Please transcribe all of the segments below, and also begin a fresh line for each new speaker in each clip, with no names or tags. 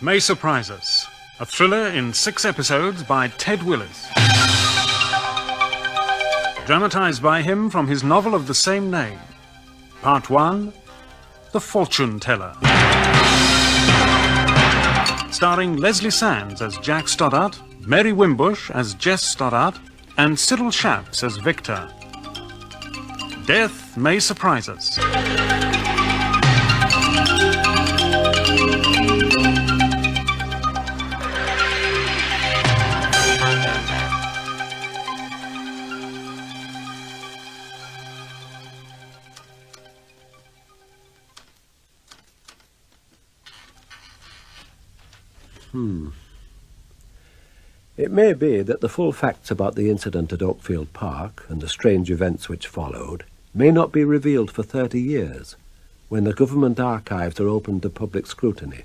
may surprise us. A thriller in 6 episodes by Ted Wallis. Dramatised by him from his novel of the same name. Part 1, The Fortune Teller. Starring Leslie Sands as Jack Stoddart, Mary Wimbush as Jess Stoddart, and Cyril Shaps as Victor. Death may surprise us.
It may be that the full facts about the incident at Okefield Park and the strange events which followed may not be revealed for 30 years, when the government archives are open to public scrutiny.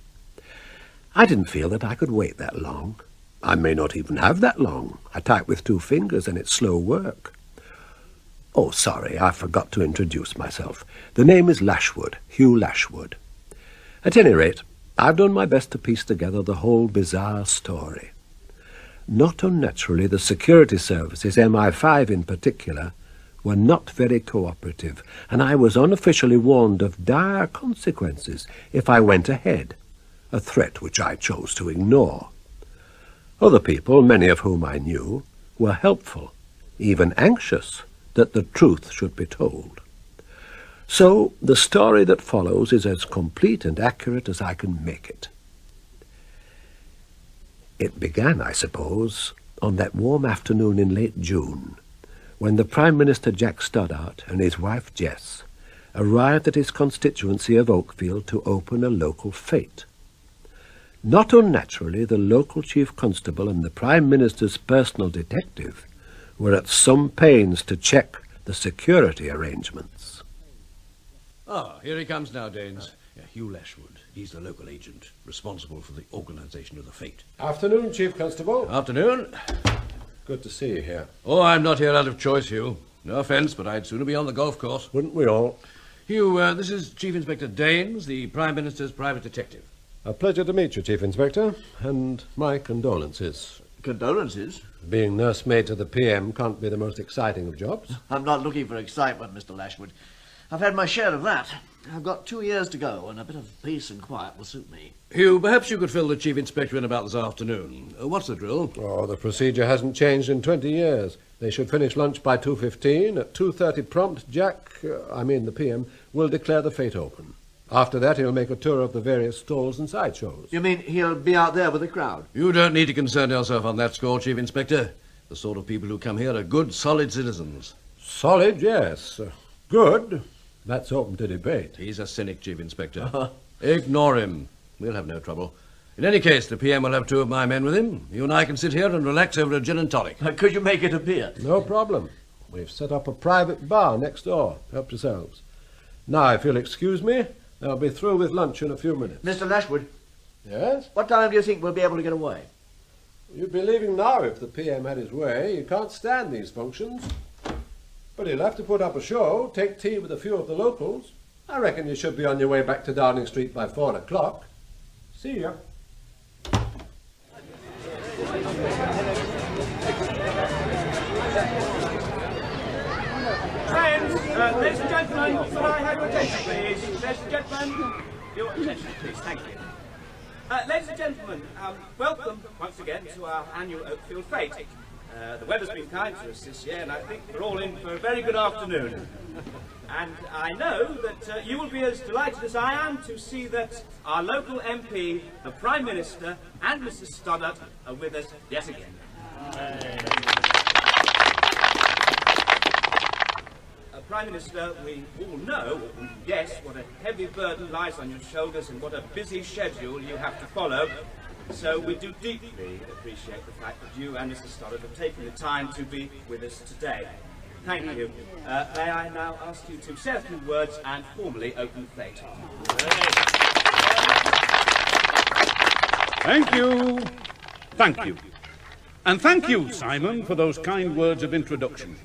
I didn't feel that I could wait that long. I may not even have that long. I type with 2 fingers and it's slow work. Oh, sorry, I forgot to introduce myself. The name is Lashwood, Hugh Lashwood. At any rate, I've done my best to piece together the whole bizarre story. Not unnaturally, the security services, MI5 in particular, were not very cooperative, and I was unofficially warned of dire consequences if I went ahead, a threat which I chose to ignore. Other people, many of whom I knew, were helpful, even anxious that the truth should be told. So the story that follows is as complete and accurate as I can make it. It began, I suppose, on that warm afternoon in late June, when the Prime Minister Jack Stoddart and his wife Jess arrived at his constituency of Okefield to open a local fete. Not unnaturally, the local Chief Constable and the Prime Minister's personal detective were at some pains to check the security arrangements.
Ah, here he comes now, Daines. Hugh Lashwood. He's the local agent, responsible for the organisation of the fete.
Afternoon, Chief Constable.
Afternoon.
Good to see you here.
Oh, I'm not here out of choice, Hugh. No offence, but I'd sooner be on the golf course.
Wouldn't we all?
Hugh, this is Chief Inspector Daines, the Prime Minister's private detective.
A pleasure to meet you, Chief Inspector, and my condolences.
Condolences?
Being nursemaid to the PM can't be the most exciting of jobs.
I'm not looking for excitement, Mr. Lashwood. I've had my share of that. I've got 2 years to go, and a bit of peace and quiet will suit me.
Hugh, perhaps you could fill the Chief Inspector in about this afternoon. What's the drill?
Oh, the procedure hasn't changed in 20 years. They should finish lunch by 2:15. At 2:30 prompt, the PM, will declare the fete open. After that, he'll make a tour of the various stalls and sideshows.
You mean he'll be out there with the crowd?
You don't need to concern yourself on that score, Chief Inspector. The sort of people who come here are good, solid citizens.
Solid, yes. Good. That's open to debate.
He's a cynic, Chief Inspector. Ignore him. We'll have no trouble. In any case, the PM will have 2 of my men with him. You and I can sit here and relax over a gin and tonic.
Could you make it appear?
No problem. We've set up a private bar next door. Help yourselves. Now, if you'll excuse me, I'll be through with lunch in a few minutes.
Mr. Lashwood?
Yes?
What time do you think we'll be able to get away?
You'd be leaving now if the PM had his way. You can't stand these functions. But he'll have to put up a show, take tea with a few of the locals. I reckon you should be on your way back to Downing Street by 4 o'clock. See ya.
Friends, ladies and gentlemen, could I have your attention, please? Ladies and gentlemen, your attention, please. Thank you. Ladies and gentlemen, welcome once again to our annual Okefield Fete. The weather's been kind to us this year, and I think we're all in for a very good afternoon. And I know that you will be as delighted as I am to see that our local MP, the Prime Minister, and Mrs. Stoddart are with us yet again. Prime Minister, we all know, or guess, what a heavy burden lies on your shoulders and what a busy schedule you have to follow. So we do deeply appreciate the fact that you and Mr. Stoddart have taken the time to be with us today. Thank you. May I now ask you to say a few words and formally open the fete.
Thank you. Thank you. And thank you, Simon, for those kind words of introduction.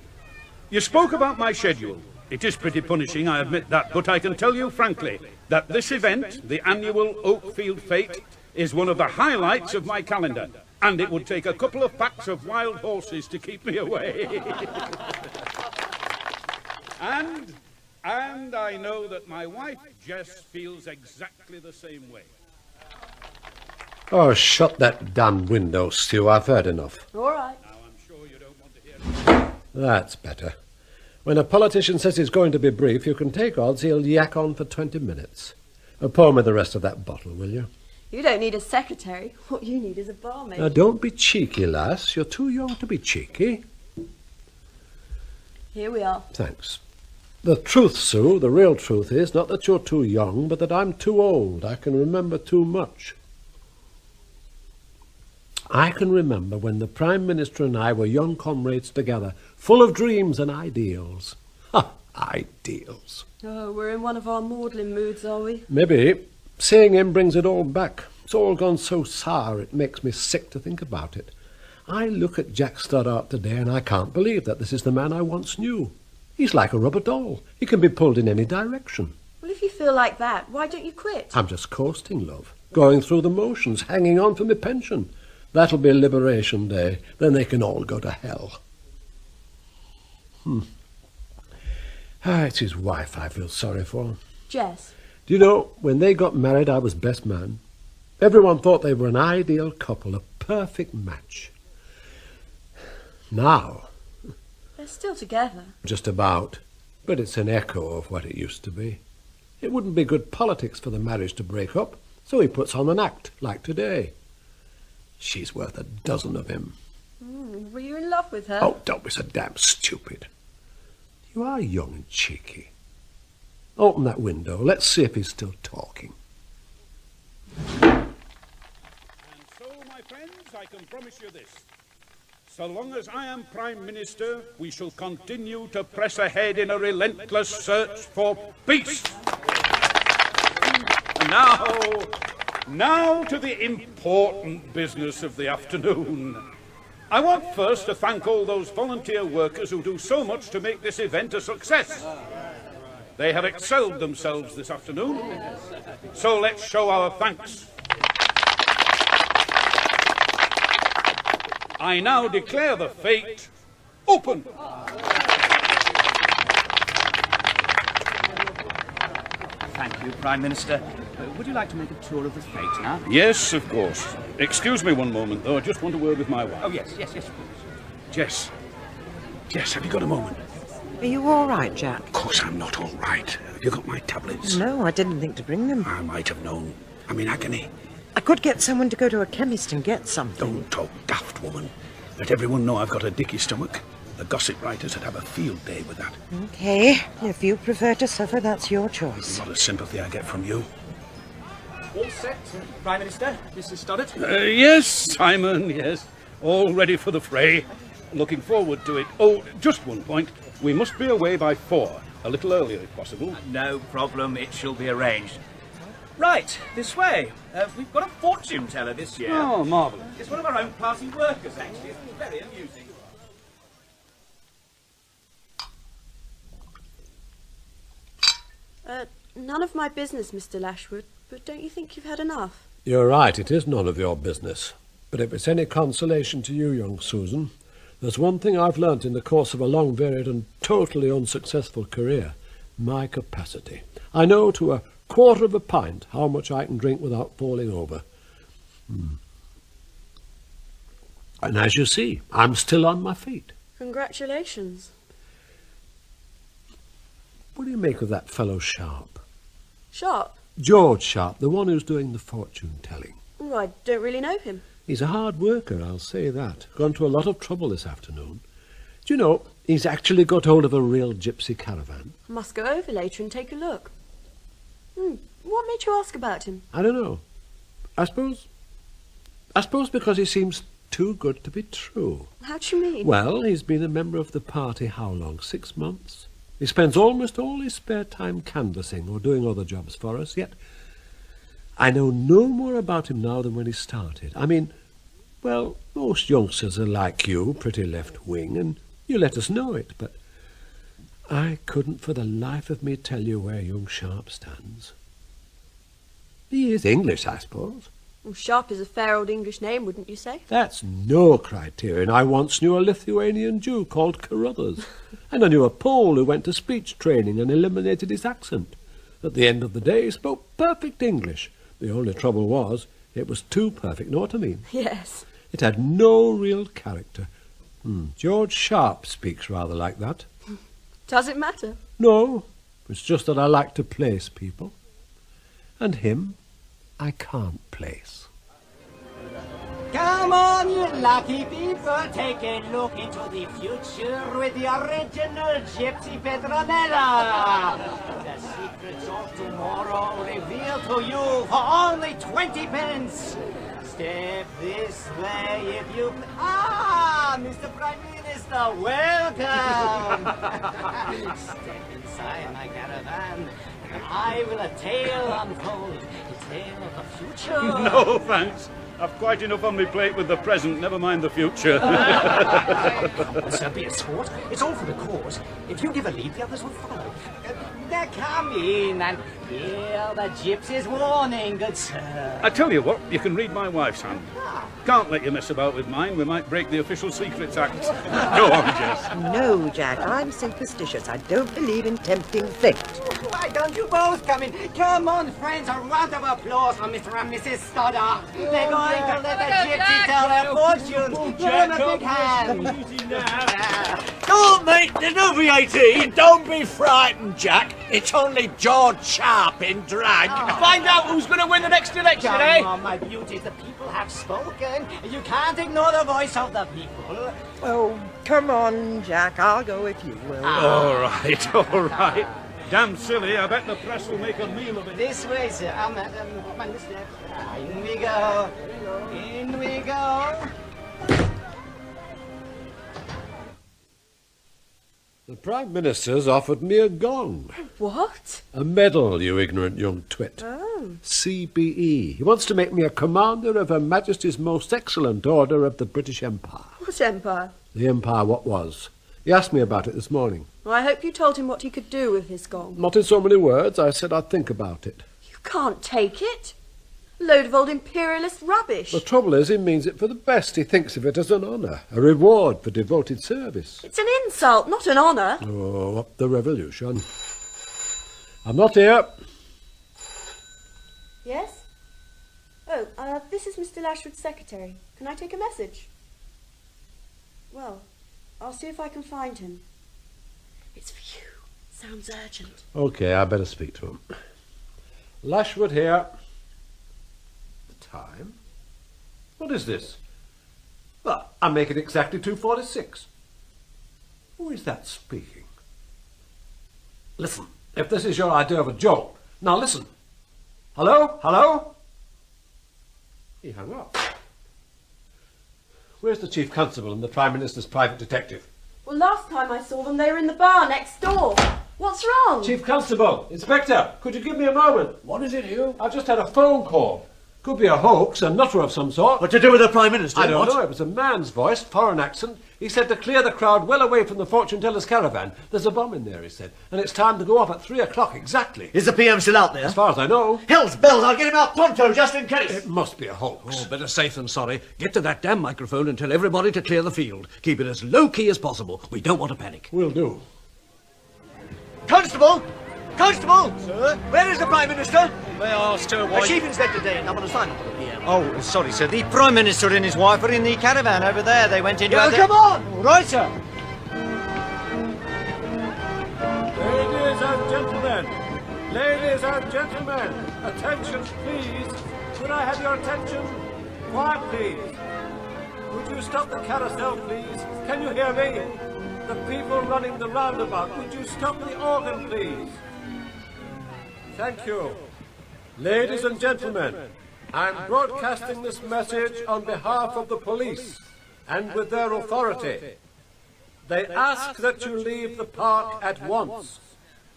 You spoke about my schedule. It is pretty punishing, I admit that, but I can tell you frankly that this event, the annual Okefield Fete, is one of the highlights of my calendar, and it would take a couple of packs of wild horses to keep me away. And I know that my wife, Jess, feels exactly the same way.
Oh, shut that damn window, Stu. I've heard enough.
All right.
Now, I'm sure you don't want to hear it.
That's better. When a politician says he's going to be brief, you can take odds he'll yak on for 20 minutes. Pour me the rest of that bottle, will you?
You don't need a secretary. What you need is a barmaid.
Now, don't be cheeky, lass. You're too young to be cheeky.
Here we are.
Thanks. The truth, Sue, the real truth is not that you're too young, but that I'm too old. I can remember too much. I can remember when the Prime Minister and I were young comrades together, full of dreams and ideals. Ha! Ideals.
Oh, we're in one of our maudlin moods, are we?
Maybe. Seeing him brings it all back. It's all gone so sour it makes me sick to think about it. I look at Jack Stoddart today and I can't believe that this is the man I once knew. He's like a rubber doll. He can be pulled in any direction.
Well, if you feel like that, why don't you quit?
I'm just coasting, love. Going through the motions, hanging on for my pension. That'll be Liberation Day. Then they can all go to hell. It's his wife I feel sorry for.
Jess.
Do you know, when they got married, I was best man. Everyone thought they were an ideal couple, a perfect match. Now,
They're still together.
just about, but it's an echo of what it used to be. It wouldn't be good politics for the marriage to break up, so he puts on an act, like today. She's worth a dozen of him.
Were you in love with her?
Oh, don't be so damn stupid. You are young and cheeky. Open that window. Let's see if he's still talking.
And so, my friends, I can promise you this. So long as I am Prime Minister, we shall continue to press ahead in a relentless search for peace. Now to the important business of the afternoon. I want first to thank all those volunteer workers who do so much to make this event a success. They have excelled themselves this afternoon, so let's show our thanks. I now declare the fete open.
Thank you, Prime Minister. Would you like to make a tour of the fete now?
Yes, of course. Excuse me one moment, though. I just want a word with my wife.
Oh, yes, please.
Jess. Jess, have you got a moment?
Are you all right, Jack?
Of course I'm not all right. Have you got my tablets?
No, I didn't think to bring them.
I might have known. I'm in agony.
I could get someone to go to a chemist and get something.
Don't talk daft, woman. Let everyone know I've got a dicky stomach. The gossip writers would have a field day with that.
Okay, if you prefer to suffer, that's your choice.
A lot of sympathy I get from you.
All set, Prime Minister, Mrs. Stoddart?
Yes, Simon, yes. All ready for the fray. Looking forward to it. Oh, just one point. We must be away by 4. A little earlier, if possible.
No problem, it shall be arranged. Right, this way. We've got a fortune teller this year.
Oh, marvellous.
It's one of our own party workers, actually. It's very amusing.
None of my business, Mr. Lashwood, but don't you think you've had enough?
You're right, it is none of your business. But if it's any consolation to you, young Susan, there's one thing I've learnt in the course of a long, varied and totally unsuccessful career. My capacity. I know to a quarter of a pint how much I can drink without falling over. And as you see, I'm still on my feet.
Congratulations.
What do you make of that fellow Sharp?
Sharp?
George Sharp, the one who's doing the fortune-telling.
Oh, I don't really know him.
He's a hard worker, I'll say that. Gone to a lot of trouble this afternoon. Do you know, he's actually got hold of a real gypsy caravan.
I must go over later and take a look. What made you ask about him?
I don't know. I suppose because he seems too good to be true.
How do you mean?
Well, he's been a member of the party how long? 6 months? He spends almost all his spare time canvassing or doing other jobs for us, yet I know no more about him now than when he started. I mean, well, most youngsters are like you, pretty left-wing, and you let us know it, but I couldn't for the life of me tell you where young Sharp stands. He is English, I suppose.
Well, Sharp is a fair old English name, wouldn't you say?
That's no criterion. I once knew a Lithuanian Jew called Carruthers, and I knew a Pole who went to speech training and eliminated his accent. At the end of the day, he spoke perfect English. The only trouble was, it was too perfect, know what I mean?
Yes.
It had no real character. George Sharp speaks rather like that.
Does it matter?
No, it's just that I like to place people. And him, I can't place.
Come on, you lucky people, take a look into the future with the original Gypsy Petronella. The secrets of tomorrow revealed to you for only 20 pence. Step this way if you... Ah, Mr. Prime Minister, welcome. Step inside my caravan, and I will a tale unfold. A tale of the future.
No, thanks. I've quite enough on my plate with the present, never mind the future.
Come on, sir, be a sport. It's all for the cause. If you give a lead, the others will follow. Now come in and hear the gypsy's warning, good sir.
I tell you what, you can read my wife's hand. Can't let you mess about with mine, we might break the Official Secrets Act. Go on, Jess.
No, Jack, I'm superstitious. I don't believe in tempting fate.
Why don't you both come in? Come on, friends, a round of applause for Mr. and Mrs. Stoddart. They're going to let the gypsy tell their fortunes. Give them a big hand.
Oh, mate, there's no VAT. Don't be frightened, Jack. It's only George Sharp in drag.
Find out who's going to win the next election, Come on, my beauties, the people have spoken. You can't ignore the voice of the people.
Oh, come on, Jack. I'll go if you will.
All right. Damn silly, I bet the press will make a meal of it.
This way, sir. On the steps. In we go. In we go.
The Prime Minister's offered me a gong.
What?
A medal, you ignorant young twit.
Oh.
CBE. He wants to make me a commander of Her Majesty's Most Excellent Order of the British Empire.
What empire?
The empire what was. He asked me about it this morning.
Well, I hope you told him what he could do with his gong.
Not in so many words. I said I'd think about it.
You can't take it. A load of old imperialist rubbish.
The trouble is, he means it for the best. He thinks of it as an honour, a reward for devoted service.
It's an insult, not an honour.
Oh, up the revolution. I'm not here.
Yes? Oh, this is Mr. Lashwood's secretary. Can I take a message? Well, I'll see if I can find him. It's for you. Sounds urgent.
OK, I better speak to him. Lashwood here. The time? What is this? Well, I make it exactly 2:46. Who is that speaking? Listen, if this is your idea of a joke. Now listen. Hello? Hello? He hung up. Where's the Chief Constable and the Prime Minister's private detective?
Well, last time I saw them, they were in the bar next door. What's wrong?
Chief Constable, Inspector, could you give me a moment?
What is it, Hugh?
I've just had a phone call. Could be a hoax, a nutter of some sort.
What to do with the Prime Minister?
I don't know. It was a man's voice, foreign accent. He said to clear the crowd well away from the fortune teller's caravan. There's a bomb in there, he said, and it's time to go off at 3 o'clock exactly.
Is the PM still out there?
As far as I know.
Hell's bells, I'll get him out pronto just in case.
It must be a hoax.
Oh, better safe than sorry. Get to that damn microphone and tell everybody to clear the field. Keep it as low-key as possible. We don't want to panic.
Will do.
Constable! Constable! Sir? Where is the Prime Minister?
May I ask, sir, why...
The Chief Inspector Daines. I'm on assignment for the PM.
Oh, sorry, sir. The Prime Minister and his wife are in the caravan over there. They went into...
Come on!
All right, sir.
Ladies and gentlemen, attention please. Could I have your attention? Quiet please. Would you stop the carousel please? Can you hear me? The people running the roundabout, would you stop the organ please? Thank you. Ladies and gentlemen, I'm broadcasting this message on behalf of the police and with their authority. They ask that you leave the park at once.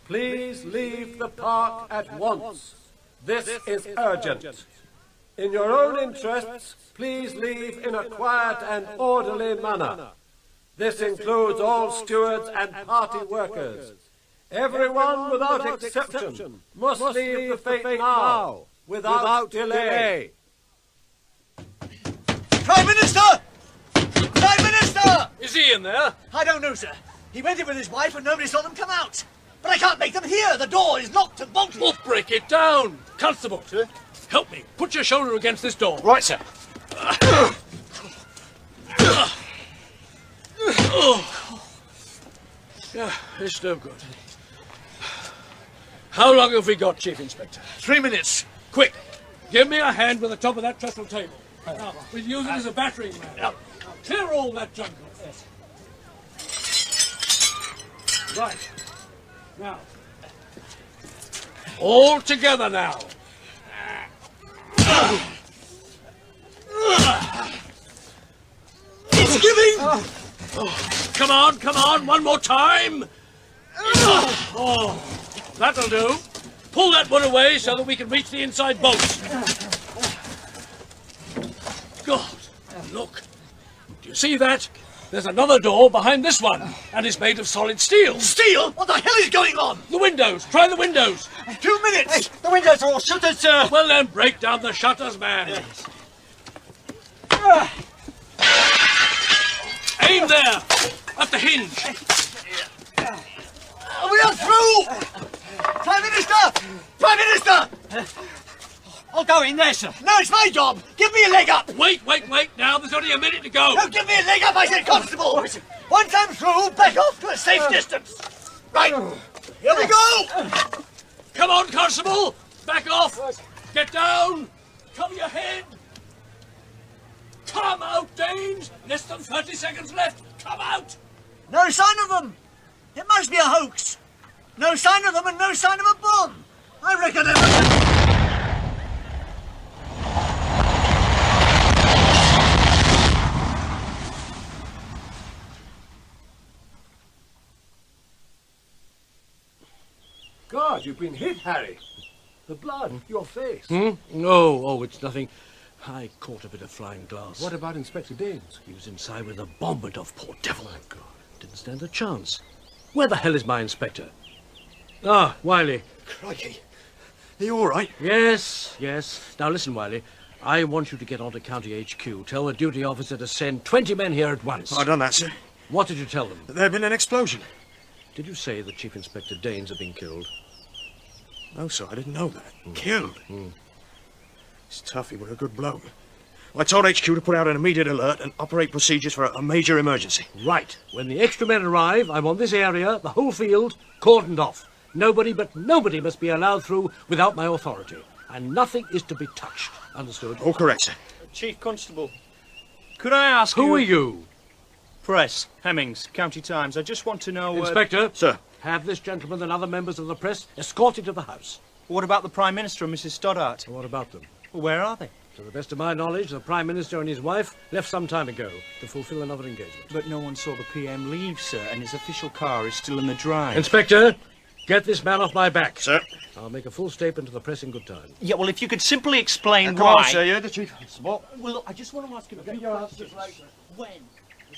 Please leave the park at once. This is urgent. In your own interests, please leave in a quiet and orderly manner. This includes all stewards and party workers. Everyone without exception must leave the fete now, without delay.
Minister! Prime Minister!
Is he in there?
I don't know, sir. He went in with his wife and nobody saw them come out. But I can't make them hear. The door is locked and bolted.
Well, break it down. Constable, sir. Help me. Put your shoulder against this door.
Right, sir.
It's no good. How long have we got, Chief Inspector?
3 minutes.
Quick, give me a hand with the top of that trestle table. Now, we'll use it as a battering ram. Now, clear all that junk off. Right. Now. All together now.
It's giving!
Come on, one more time. Oh, that'll do. Pull that one away so that we can reach the inside bolts. God, look. Do you see that? There's another door behind this one, and it's made of solid steel.
Steel? What the hell is going on?
The windows. Try the windows.
2 minutes.
Hey, the windows are all shuttered, sir.
Well, then, break down the shutters, man. Aim there, at the hinge.
We are through! Prime Minister! Prime Minister!
I'll go in there, sir.
No, it's my job. Give me a leg up.
Wait, now. There's only a minute to go.
No, give me a leg up, I said, Constable. Once I'm through, back off to a safe distance. Right. Here we go.
Come on, Constable. Back off. Get down. Cover your head. Come out, Daines. Less than 30 seconds left. Come out.
No sign of them. It must be a hoax. No sign of them and no sign of a bomb. I reckon everything...
God, you've been hit, Harry. The blood, your face.
Oh, it's nothing. I caught a bit of flying glass.
What about Inspector Daines?
He was inside with a bomb went off, poor devil.
My God.
Didn't stand a chance. Where the hell is my inspector? Ah, Wiley.
Crikey. Are you all right?
Yes. Now listen, Wiley. I want you to get onto County HQ. Tell the duty officer to send 20 men here at once.
I've done that, sir.
What did you tell them?
There had been an explosion.
Did you say that Chief Inspector Daines had been killed?
No, sir, I didn't know that. Killed. It's tough, he was a good bloke. I told HQ to put out an immediate alert and operate procedures for a major emergency.
Right. When the extra men arrive, I want this area, the whole field, cordoned off. Nobody must be allowed through without my authority. And nothing is to be touched. Understood?
All correct, sir.
Chief Constable, could I ask
Who are you?
Press, Hemmings, County Times. I just want to know...
Inspector.
Sir.
Have this gentleman and other members of the press escorted to the house.
What about the Prime Minister and Mrs. Stoddart?
What about them?
Well, where are they?
To the best of my knowledge, the Prime Minister and his wife left some time ago to fulfill another engagement.
But no one saw the PM leave, sir, and his official car is still in the drive.
Inspector, get this man off my back.
Sir.
I'll make a full statement to the press in good time.
Yeah, well, if you could simply explain
Come
why...
on, sir, you're the Chief Constable.
Well, look, I just want to ask him about your answers. When?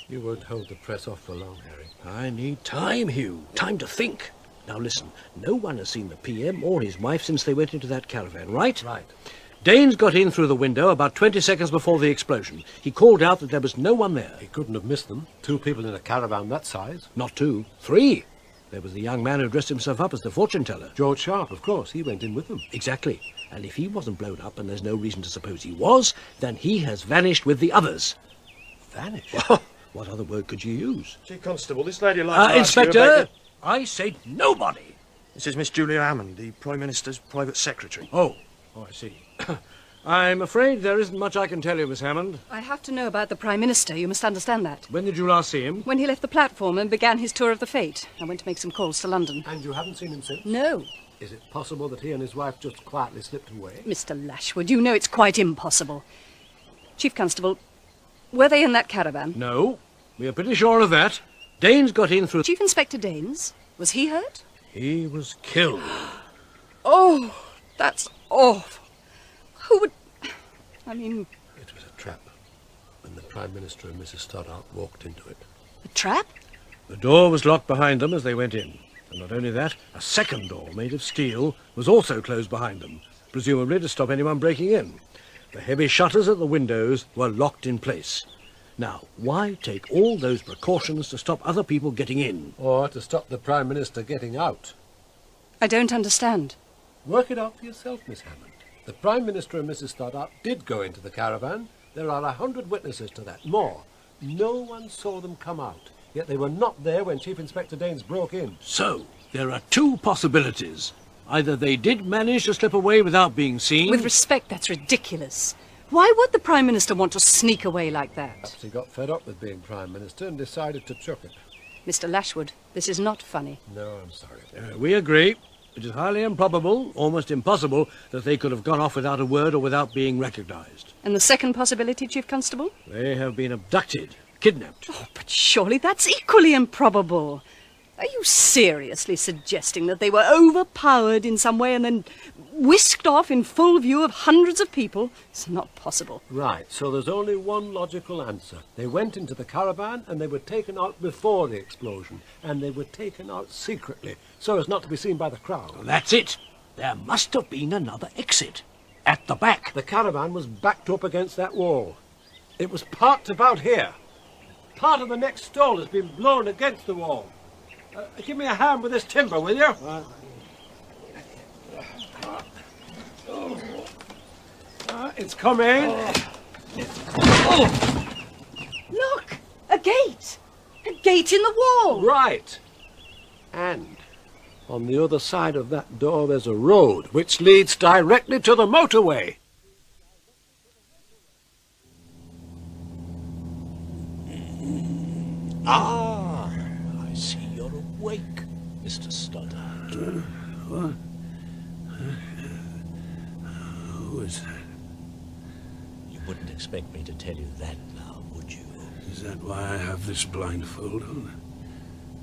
You won't hold the press off for long, Harry.
I need time, Hugh. Time to think. Now listen, no one has seen the PM or his wife since they went into that caravan, right?
Right.
Daines got in through the window about 20 seconds before the explosion. He called out that there was no one there.
He couldn't have missed them. 2 people in a caravan that size.
Not 2, 3. There was the young man who dressed himself up as the fortune teller.
George Sharp, of course. He went in with them.
Exactly. And if he wasn't blown up, and there's no reason to suppose he was, then he has vanished with the others.
Vanished?
What other word could you use?
Chief Constable, this lady likes to ask you
Inspector,
about
I said nobody.
This is Miss Julia Hammond, the Prime Minister's private secretary.
Oh, I see. I'm afraid there isn't much I can tell you, Miss Hammond.
I have to know about the Prime Minister. You must understand that.
When did you last see him?
When he left the platform and began his tour of the fete. I went to make some calls to London.
And you haven't seen him since?
No.
Is it possible that he and his wife just quietly slipped away?
Mr. Lashwood, you know it's quite impossible. Chief Constable, were they in that caravan?
No. We are pretty sure of that. Daines got in through...
Chief Inspector Daines? Was he hurt?
He was killed.
Oh, that's awful. Who would... I mean...
It was a trap. When the Prime Minister and Mrs. Stoddart walked into it.
A trap?
The door was locked behind them as they went in. And not only that, a second door, made of steel, was also closed behind them, presumably to stop anyone breaking in. The heavy shutters at the windows were locked in place. Now, why take all those precautions to stop other people getting in?
Or to stop the Prime Minister getting out?
I don't understand.
Work it out for yourself, Miss Hammond. The Prime Minister and Mrs. Stoddart did go into the caravan. There are 100 witnesses to that. More. No one saw them come out. Yet they were not there when Chief Inspector Daines broke in.
So, there are two possibilities. Either they did manage to slip away without being seen...
With respect, that's ridiculous. Why would the Prime Minister want to sneak away like that?
Perhaps he got fed up with being Prime Minister and decided to chuck it.
Mr. Lashwood, this is not funny.
No, I'm sorry.
We agree. It is highly improbable, almost impossible, that they could have gone off without a word or without being recognised.
And the second possibility, Chief Constable?
They have been abducted, kidnapped.
Oh, but surely that's equally improbable. Are you seriously suggesting that they were overpowered in some way and then whisked off in full view of hundreds of people? It's not possible.
Right, so there's only one logical answer. They went into the caravan and they were taken out before the explosion. And they were taken out secretly, so as not to be seen by the crowd.
Well, that's it. There must have been another exit. At the back.
The caravan was backed up against that wall. It was parked about here. Part of the next stall has been blown against the wall. Give me a hand with this timber, will you? It's coming.
Look! A gate! A gate in the wall!
Right. And on the other side of that door there's a road which leads directly to the motorway.
Ah, I see you're awake, Mr. Stoddart.
What? Who is that?
You wouldn't expect me to tell you that now, would you?
Is that why I have this blindfold on?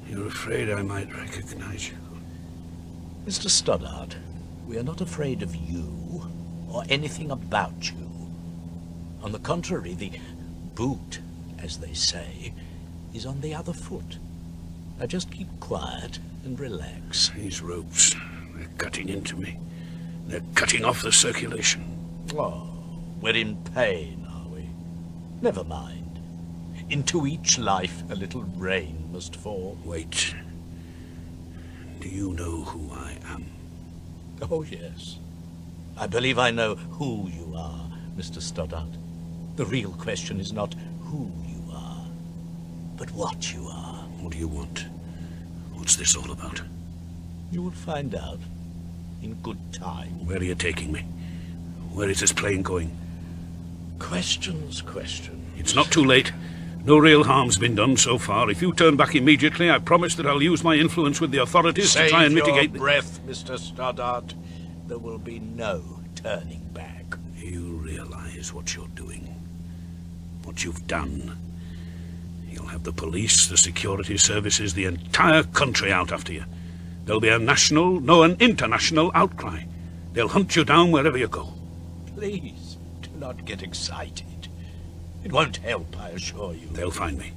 You're afraid I might recognize you?
Mr. Stoddart, we are not afraid of you or anything about you. On the contrary, the boot, as they say, is on the other foot. Now just keep quiet and relax.
These ropes, they're cutting into me. They're cutting off the circulation.
Oh, we're in pain, are we? Never mind. Into each life a little rain must fall.
Wait. Do you know who I am?
Oh, yes. I believe I know who you are, Mr. Stoddart. The real question is not who you are, but what you are.
What do you want? What's this all about?
You will find out in good time.
Where are you taking me? Where is this plane going?
Questions.
It's not too late. No real harm's been done so far. If you turn back immediately, I promise that I'll use my influence with the authorities to try and mitigate...
Save your breath, Mr. Stoddart. There will be no turning back.
You realize what you're doing, what you've done. You'll have the police, the security services, the entire country out after you. There'll be a national, no, an international outcry. They'll hunt you down wherever you go.
Please, do not get excited. It won't help, I assure you.
They'll find me.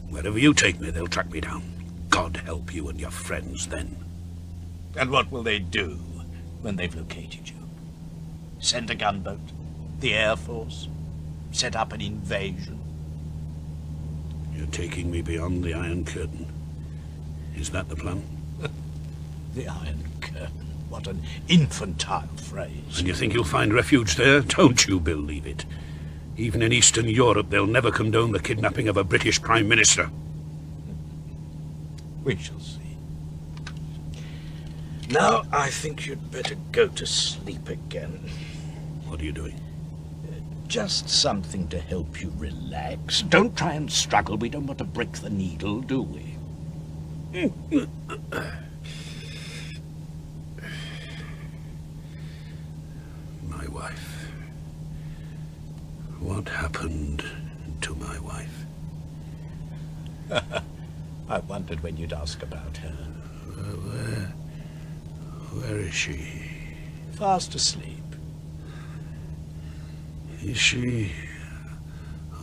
Wherever you take me, they'll track me down. God help you and your friends then.
And what will they do when they've located you? Send a gunboat? The Air Force? Set up an invasion?
You're taking me beyond the Iron Curtain. Is that the plan?
The Iron Curtain. What an infantile phrase.
And you think you'll find refuge there? Don't you believe it. Even in Eastern Europe, they'll never condone the kidnapping of a British Prime Minister.
We shall see. Now, I think you'd better go to sleep again.
What are you doing?
Just something to help you relax. Don't try and struggle. We don't want to break the needle, do we?
My wife. What happened to my wife?
I wondered when you'd ask about her.
Where is she?
Fast asleep.
Is she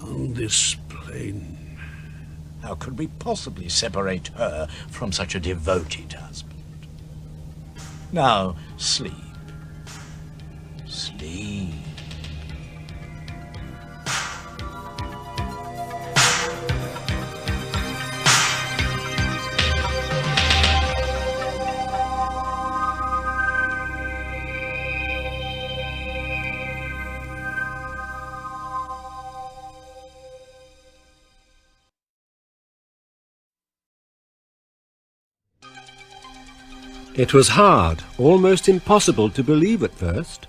on this plane?
How could we possibly separate her from such a devoted husband? Now, sleep. Sleep.
It was hard, almost impossible to believe at first,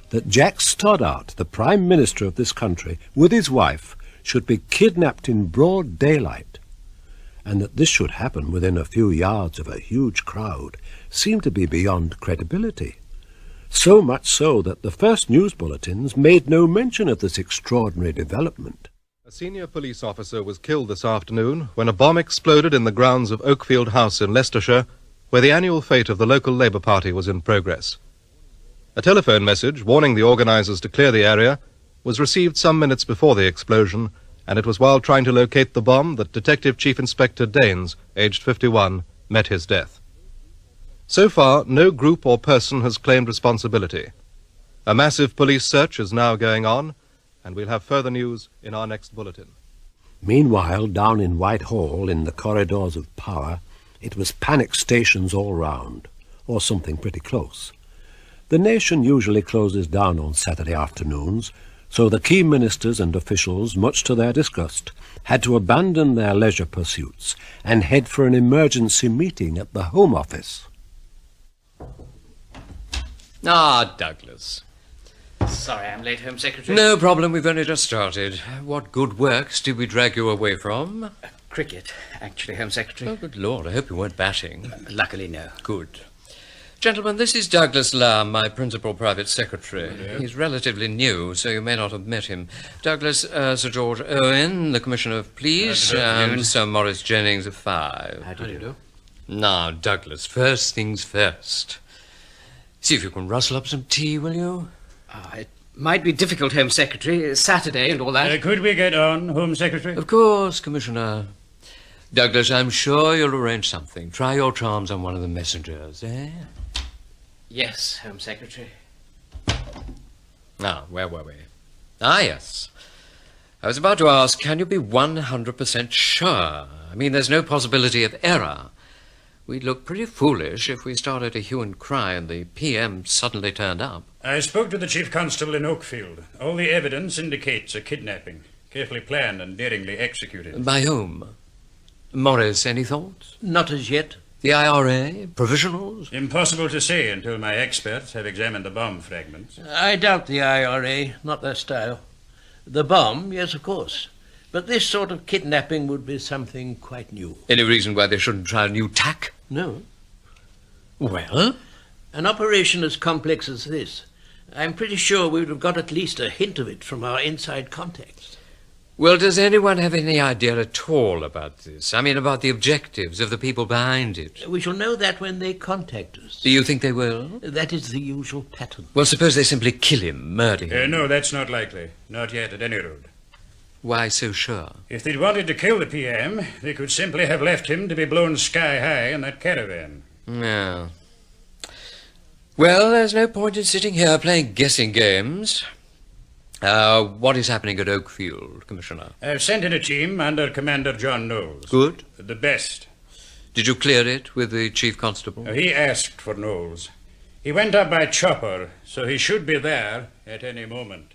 that Jack Stoddart, the Prime Minister of this country, with his wife, should be kidnapped in broad daylight, and that this should happen within a few yards of a huge crowd seemed to be beyond credibility. So much so that the first news bulletins made no mention of this extraordinary development.
A senior police officer was killed this afternoon when a bomb exploded in the grounds of Okefield House in Leicestershire, where the annual fete of the local Labour Party was in progress. A telephone message warning the organisers to clear the area was received some minutes before the explosion, and it was while trying to locate the bomb that Detective Chief Inspector Daines, aged 51, met his death. So far, no group or person has claimed responsibility. A massive police search is now going on, and we'll have further news in our next bulletin.
Meanwhile, down in Whitehall, in the corridors of power, it was panic stations all round, or something pretty close. The nation usually closes down on Saturday afternoons, so the key ministers and officials, much to their disgust, had to abandon their leisure pursuits and head for an emergency meeting at the Home Office.
Ah, Douglas.
Sorry I'm late, Home Secretary.
No problem, we've only just started. What good works did we drag you away from?
Cricket, actually, Home Secretary.
Oh, good Lord, I hope you weren't batting.
Luckily, no.
Good. Gentlemen, this is Douglas Lamb, my principal private secretary. Yeah. He's relatively new, so you may not have met him. Douglas, Sir George Owen, the Commissioner of Police, and Sir Maurice Jennings of 5.
How do you do?
Now, Douglas, first things first. See if you can rustle up some tea, will you?
It might be difficult, Home Secretary. It's Saturday and all that.
Could we get on, Home Secretary?
Of course, Commissioner. Douglas, I'm sure you'll arrange something. Try your charms on one of the messengers, eh?
Yes, Home Secretary.
Now, where were we? Ah, yes. I was about to ask, can you be 100% sure? I mean, there's no possibility of error. We'd look pretty foolish if we started a hue and cry and the PM suddenly turned up.
I spoke to the Chief Constable in Okefield. All the evidence indicates a kidnapping, carefully planned and daringly executed.
By whom? Maurice, any thoughts?
Not as yet.
The IRA? Provisionals?
Impossible to say until my experts have examined the bomb fragments.
I doubt the IRA, not their style. The bomb, yes, of course. But this sort of kidnapping would be something quite new.
Any reason why they shouldn't try a new tack?
No.
Well?
An operation as complex as this, I'm pretty sure we would have got at least a hint of it from our inside contacts.
Well, does anyone have any idea at all about this? I mean, about the objectives of the people behind it?
We shall know that when they contact us.
Do you think they will?
That is the usual pattern.
Well, suppose they simply kill him, murder him.
No, that's not likely. Not yet, at any rate.
Why so sure?
If they'd wanted to kill the PM, they could simply have left him to be blown sky high in that caravan.
Yeah. Well, there's no point in sitting here playing guessing games. What is happening at Okefield, Commissioner?
I've sent in a team under Commander John Knowles.
Good.
The best.
Did you clear it with the Chief Constable?
He asked for Knowles. He went up by chopper, so he should be there at any moment.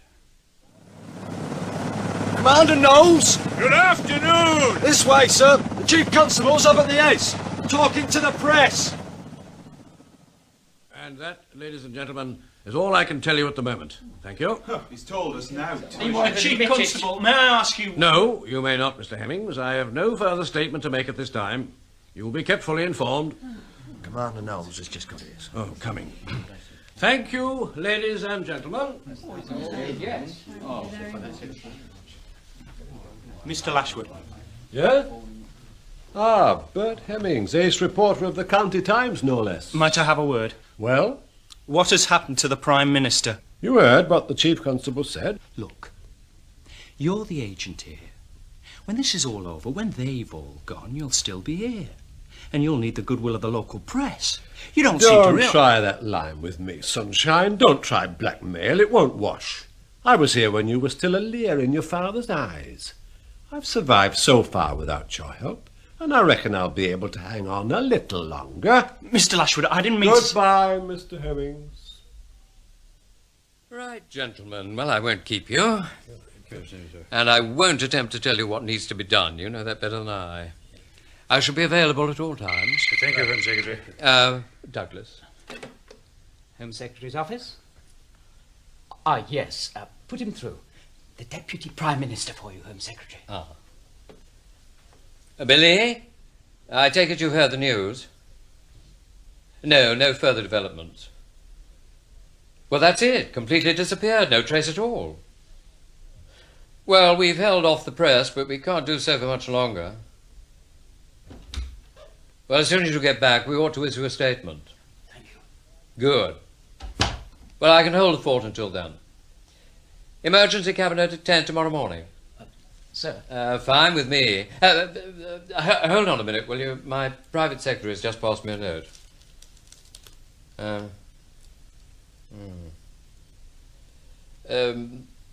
Commander Knowles!
Good afternoon!
This way, sir. The Chief Constable's up at the edge, talking to the press.
And that, ladies and gentlemen, is all I can tell you at the moment. Thank you.
He's told us now.
Chief Constable, may I ask you...
No, you may not, Mr. Hemmings. I have no further statement to make at this time. You will be kept fully informed.
Commander Knowles has just got here.
Oh, coming. Thank you, ladies and gentlemen.
Yes. Mr. Lashwood.
Yes? Ah, Bert Hemmings, ace reporter of the County Times, no less.
Might I have a word?
Well?
What has happened to the Prime Minister?
You heard what the Chief Constable said.
Look, you're the agent here. When this is all over, when they've all gone, you'll still be here. And you'll need the goodwill of the local press. You don't seem to
try that line with me, Sunshine. Don't try blackmail. It won't wash. I was here when you were still a leer in your father's eyes. I've survived so far without your help, and I reckon I'll be able to hang on a little longer.
Mr. Lashwood, I didn't mean
Goodbye, Mr. Hemmings.
Right, gentlemen. Well, I won't keep you. And I won't attempt to tell you what needs to be done. You know that better than I. I shall be available at all times.
Thank you, Home Secretary.
Douglas.
Home Secretary's office? Yes. Put him through. The Deputy Prime Minister for you, Home Secretary.
Billy, I take it you've heard the news? No further developments. Well, that's it. Completely disappeared. No trace at all. Well, we've held off the press, but we can't do so for much longer. Well, as soon as you get back, we ought to issue a statement.
Thank you.
Good. Well, I can hold the fort until then. Emergency cabinet at 10 tomorrow morning.
Sir?
Fine with me. Hold on a minute, will you? My private secretary has just passed me a note.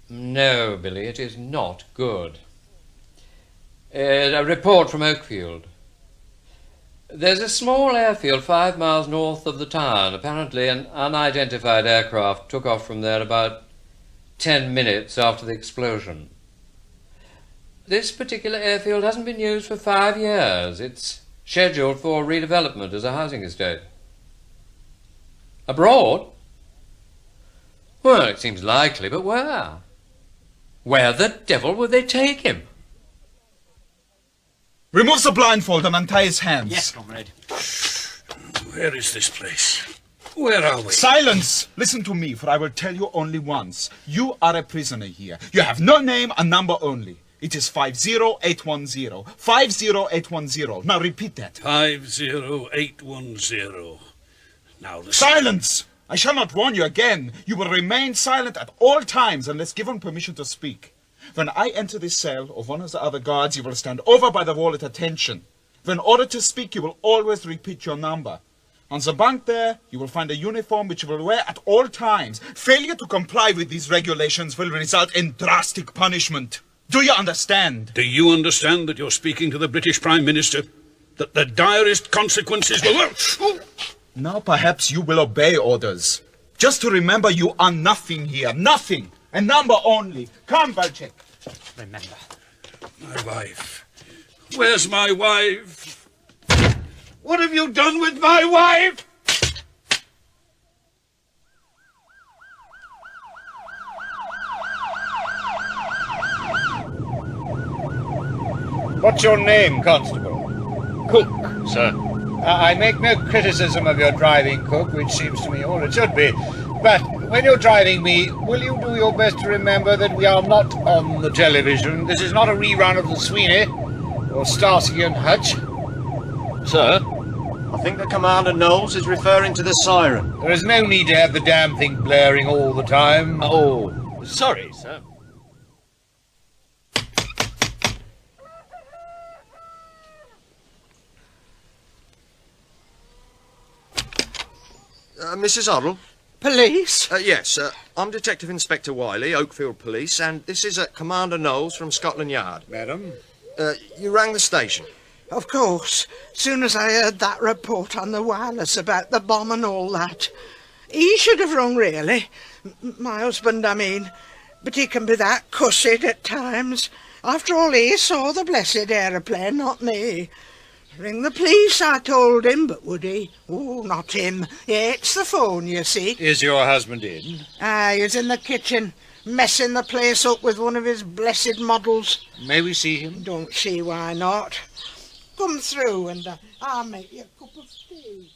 No, Billy, it is not good. A report from Okefield. There's a small airfield 5 miles north of the town. Apparently an unidentified aircraft took off from there about 10 minutes after the explosion. This particular airfield hasn't been used for 5 years. It's scheduled for redevelopment as a housing estate. Abroad? Well, it seems likely, but where? Where the devil would they take him?
Remove the blindfold and untie his hands.
Yes, comrade.
Where is this place? Where are we?
Silence! Listen to me, for I will tell you only once. You are a prisoner here. You have no name, a number only. It is 50810. 50810. Now repeat that.
50810. Now listen.
Silence! I shall not warn you again. You will remain silent at all times unless given permission to speak. When I enter this cell, or one of the other guards, you will stand over by the wall at attention. When ordered to speak, you will always repeat your number. On the bunk there, you will find a uniform which you will wear at all times. Failure to comply with these regulations will result in drastic punishment. Do you understand?
Do you understand that you're speaking to the British Prime Minister? That the direst consequences will...
Now perhaps you will obey orders. Just to remember you are nothing here. Nothing. A number only. Come, Valchik.
Remember.
My wife. Where's my wife? What have you done with my wife?
What's your name, Constable?
Cook, sir.
I make no criticism of your driving, Cook, which seems to me all it should be. But when you're driving me, will you do your best to remember that we are not on the television? This is not a rerun of the Sweeney or Starsky and Hutch.
Sir?
I think that Commander Knowles is referring to the siren.
There is no need to have the damn thing blaring all the time.
Oh, sorry, sir.
Mrs. Hoddle?
Police?
Yes, I'm Detective Inspector Wiley, Okefield Police, and this is Commander Knowles from Scotland Yard.
Madam?
You rang the station.
Of course. Soon as I heard that report on the wireless about the bomb and all that. He should have rung, really. My husband, I mean. But he can be that cussed at times. After all, he saw the blessed aeroplane, not me. Ring the police, I told him, but would he? Oh, not him. Yeah, it's the phone, you see.
Is your husband in?
He's in the kitchen, messing the place up with one of his blessed models.
May we see him?
Don't see why not. Come through and I'll make you a cup of tea.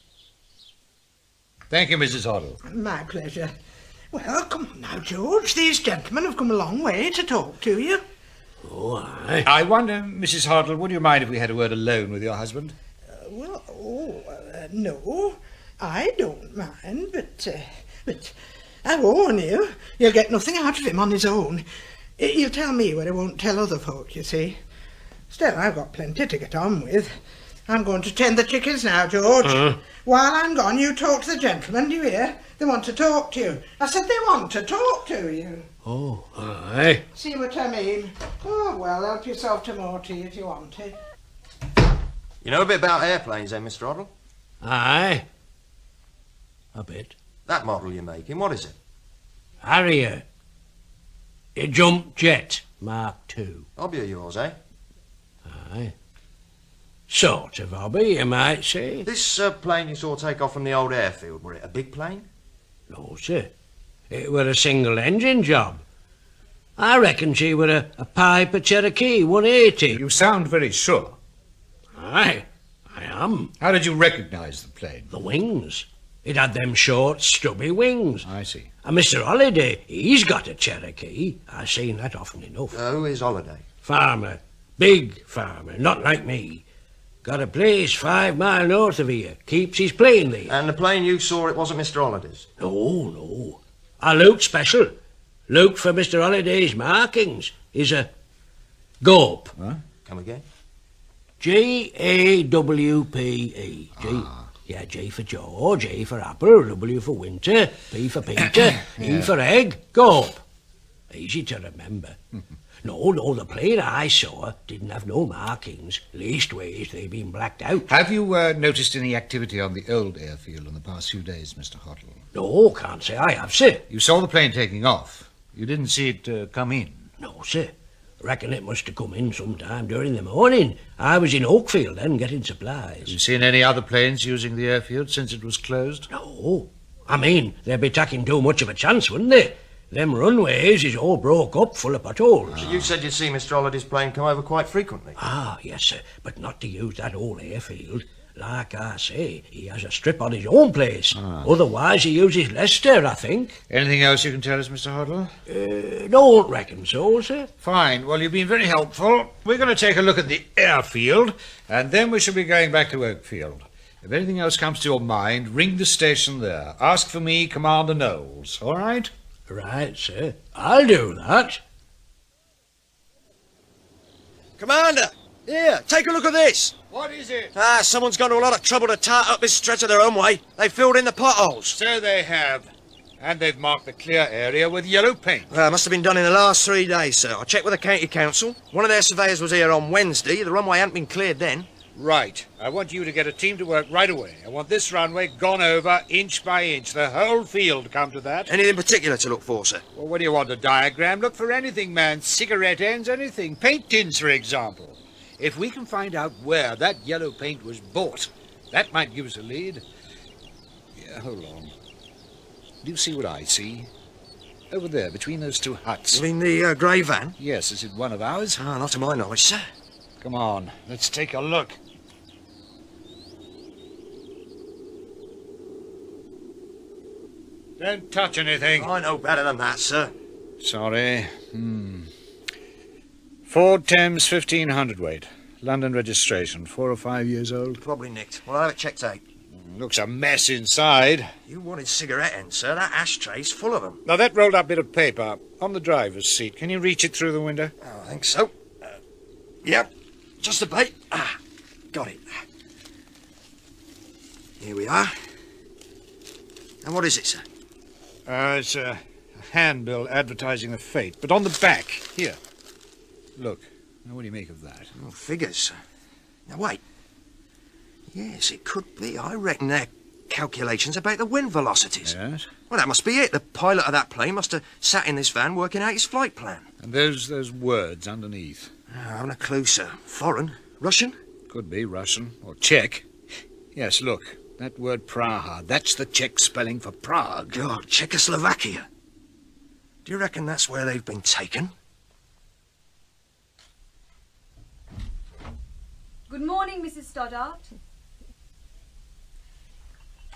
Thank you, Mrs. Hoddle.
My pleasure. Well, come on now, George. These gentlemen have come a long way to talk to you.
Oh, aye. I wonder, Mrs. Hoddle, would you mind if we had a word alone with your husband?
No, I don't mind, but I warn you, you'll get nothing out of him on his own. He'll tell me what he won't tell other folk, you see. Still, I've got plenty to get on with. I'm going to tend the chickens now, George. While I'm gone, you talk to the gentlemen, do you hear? They want to talk to you. I said they want to talk to you.
Oh, aye.
See what I mean? Oh, well, help yourself to more tea if you want it.
You know a bit about airplanes, then, Mr. Hoddle?
Aye. A bit.
That model you're making, what is it?
Harrier. A jump jet, Mark II.
Hobby of yours, eh?
Aye. Sort of hobby, you might say.
This plane you saw take off from the old airfield, were it a big plane?
No, sir. It were a single-engine job. I reckon she were a Piper Cherokee 180.
You sound very sure.
Aye, I am.
How did you recognise the plane?
The wings. It had them short, stubby wings.
I see.
And Mr. Holliday, he's got a Cherokee. I've seen that often enough.
Who is Holliday?
Farmer. Big farmer, not like me. Got a place 5 mile north of here. Keeps his plane there.
And the plane you saw, it wasn't Mr. Holliday's?
No. I looked special. Looked for Mr. Holliday's markings. Is a gawp.
Huh? Come again?
G-A-W-P-E. Yeah, J for George, A for apple, W for winter, P for Peter, E for egg, gawp. Easy to remember. No, the plane I saw didn't have no markings. Leastways, they'd been blacked out.
Have you noticed any activity on the old airfield in the past few days, Mr. Hoddle?
No, can't say I have, sir.
You saw the plane taking off. You didn't see it come in?
No, sir. Reckon it must have come in sometime during the morning. I was in Okefield then, getting supplies.
Have you seen any other planes using the airfield since it was closed?
No. I mean, they'd be taking too much of a chance, wouldn't they? Them runways is all broke up, full of potholes.
You said you'd see Mr. Holliday's plane come over quite frequently.
Ah, yes, sir, but not to use that old airfield. Like I say, he has a strip on his own place. Otherwise, he uses Leicester, I think.
Anything else you can tell us, Mr. Hoddle?
Don't reckon so, sir.
Fine. Well, you've been very helpful. We're going to take a look at the airfield, and then we shall be going back to Okefield. If anything else comes to your mind, ring the station there. Ask for me, Commander Knowles, all right?
Right, sir. I'll do that.
Commander! Here, take a look at this.
What is it?
Someone's gone to a lot of trouble to tart up this stretch of their own way. They filled in the potholes.
So they have. And they've marked the clear area with yellow paint.
Well, it must have been done in the last 3 days, sir. I checked with the county council. One of their surveyors was here on Wednesday. The runway hadn't been cleared then.
Right. I want you to get a team to work right away. I want this runway gone over inch by inch. The whole field come to that.
Anything particular to look for, sir?
Well, what do you want, a diagram? Look for anything, man. Cigarette ends, anything. Paint tins, for example. If we can find out where that yellow paint was bought, that might give us a lead. Yeah, hold on. Do you see what I see? Over there, between those two huts.
You mean the grey van?
Yes, is it one of ours?
Not to my knowledge, sir.
Come on, let's take a look. Don't touch anything.
I know better than that, sir.
Sorry. Ford Thames 1500 weight. London registration. 4 or 5 years old.
Probably nicked. Well, I'll have it checked out.
Looks a mess inside.
You wanted cigarette ends, sir. That ashtray's full of them.
Now, that rolled up bit of paper on the driver's seat. Can you reach it through the window?
Oh, I think so. Yep. Just a bit. Got it. Here we are. And what is it, sir?
It's a handbill advertising the fete, but on the back. Here. Look. Now, what do you make of that?
Oh, figures. Now, wait. Yes, it could be. I reckon they're calculations about the wind velocities.
Yes?
Well, that must be it. The pilot of that plane must have sat in this van working out his flight plan.
And those words underneath?
I haven't a clue, sir. Foreign? Russian?
Could be Russian or Czech. Yes, look. That word Praha, that's the Czech spelling for Prague.
God, Czechoslovakia. Do you reckon that's where they've been taken?
Good morning, Mrs. Stoddart.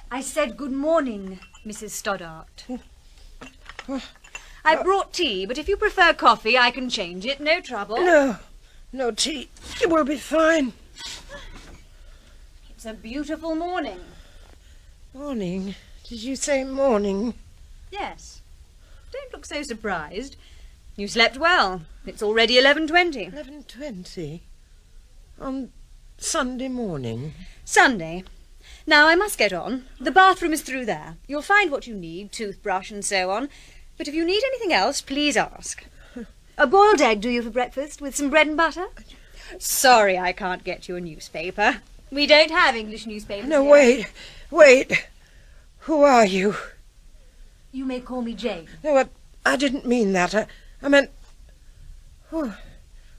I said good morning, Mrs. Stoddart. I brought tea, but if you prefer coffee, I can change it. No trouble.
No tea. It will be fine.
It's a beautiful morning.
Morning? Did you say morning?
Yes. Don't look so surprised. You slept well. It's already 11:20.
11:20? On Sunday morning?
Sunday. Now, I must get on. The bathroom is through there. You'll find what you need, toothbrush and so on. But if you need anything else, please ask. A boiled egg, do you, for breakfast, with some bread and butter? Sorry I can't get you a newspaper. We don't have English newspapers
No,
here.
wait. Who are you?
You may call me Jane.
No, I didn't mean that. I meant... Oh,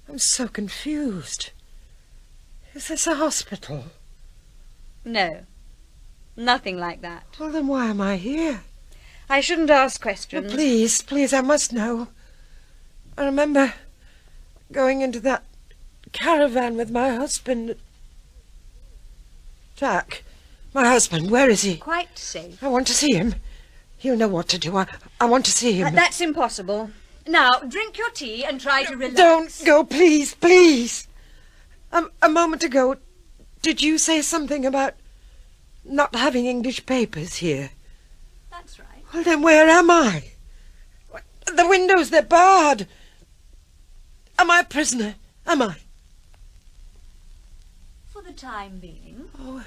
I'm so confused. Is this a hospital?
No, nothing like that.
Well, then why am I here?
I shouldn't ask questions.
Oh, please, please, I must know. I remember going into that caravan with my husband. Jack, my husband, where is he?
Quite safe.
I want to see him. You know what to do. I want to see him.
That's impossible. Now, drink your tea and try to relax.
Don't go, please, please. A moment ago, did you say something about not having English papers here?
That's right.
Well, then where am I? The windows, they're barred. Am I a prisoner? Am I?
For the time being.
Oh.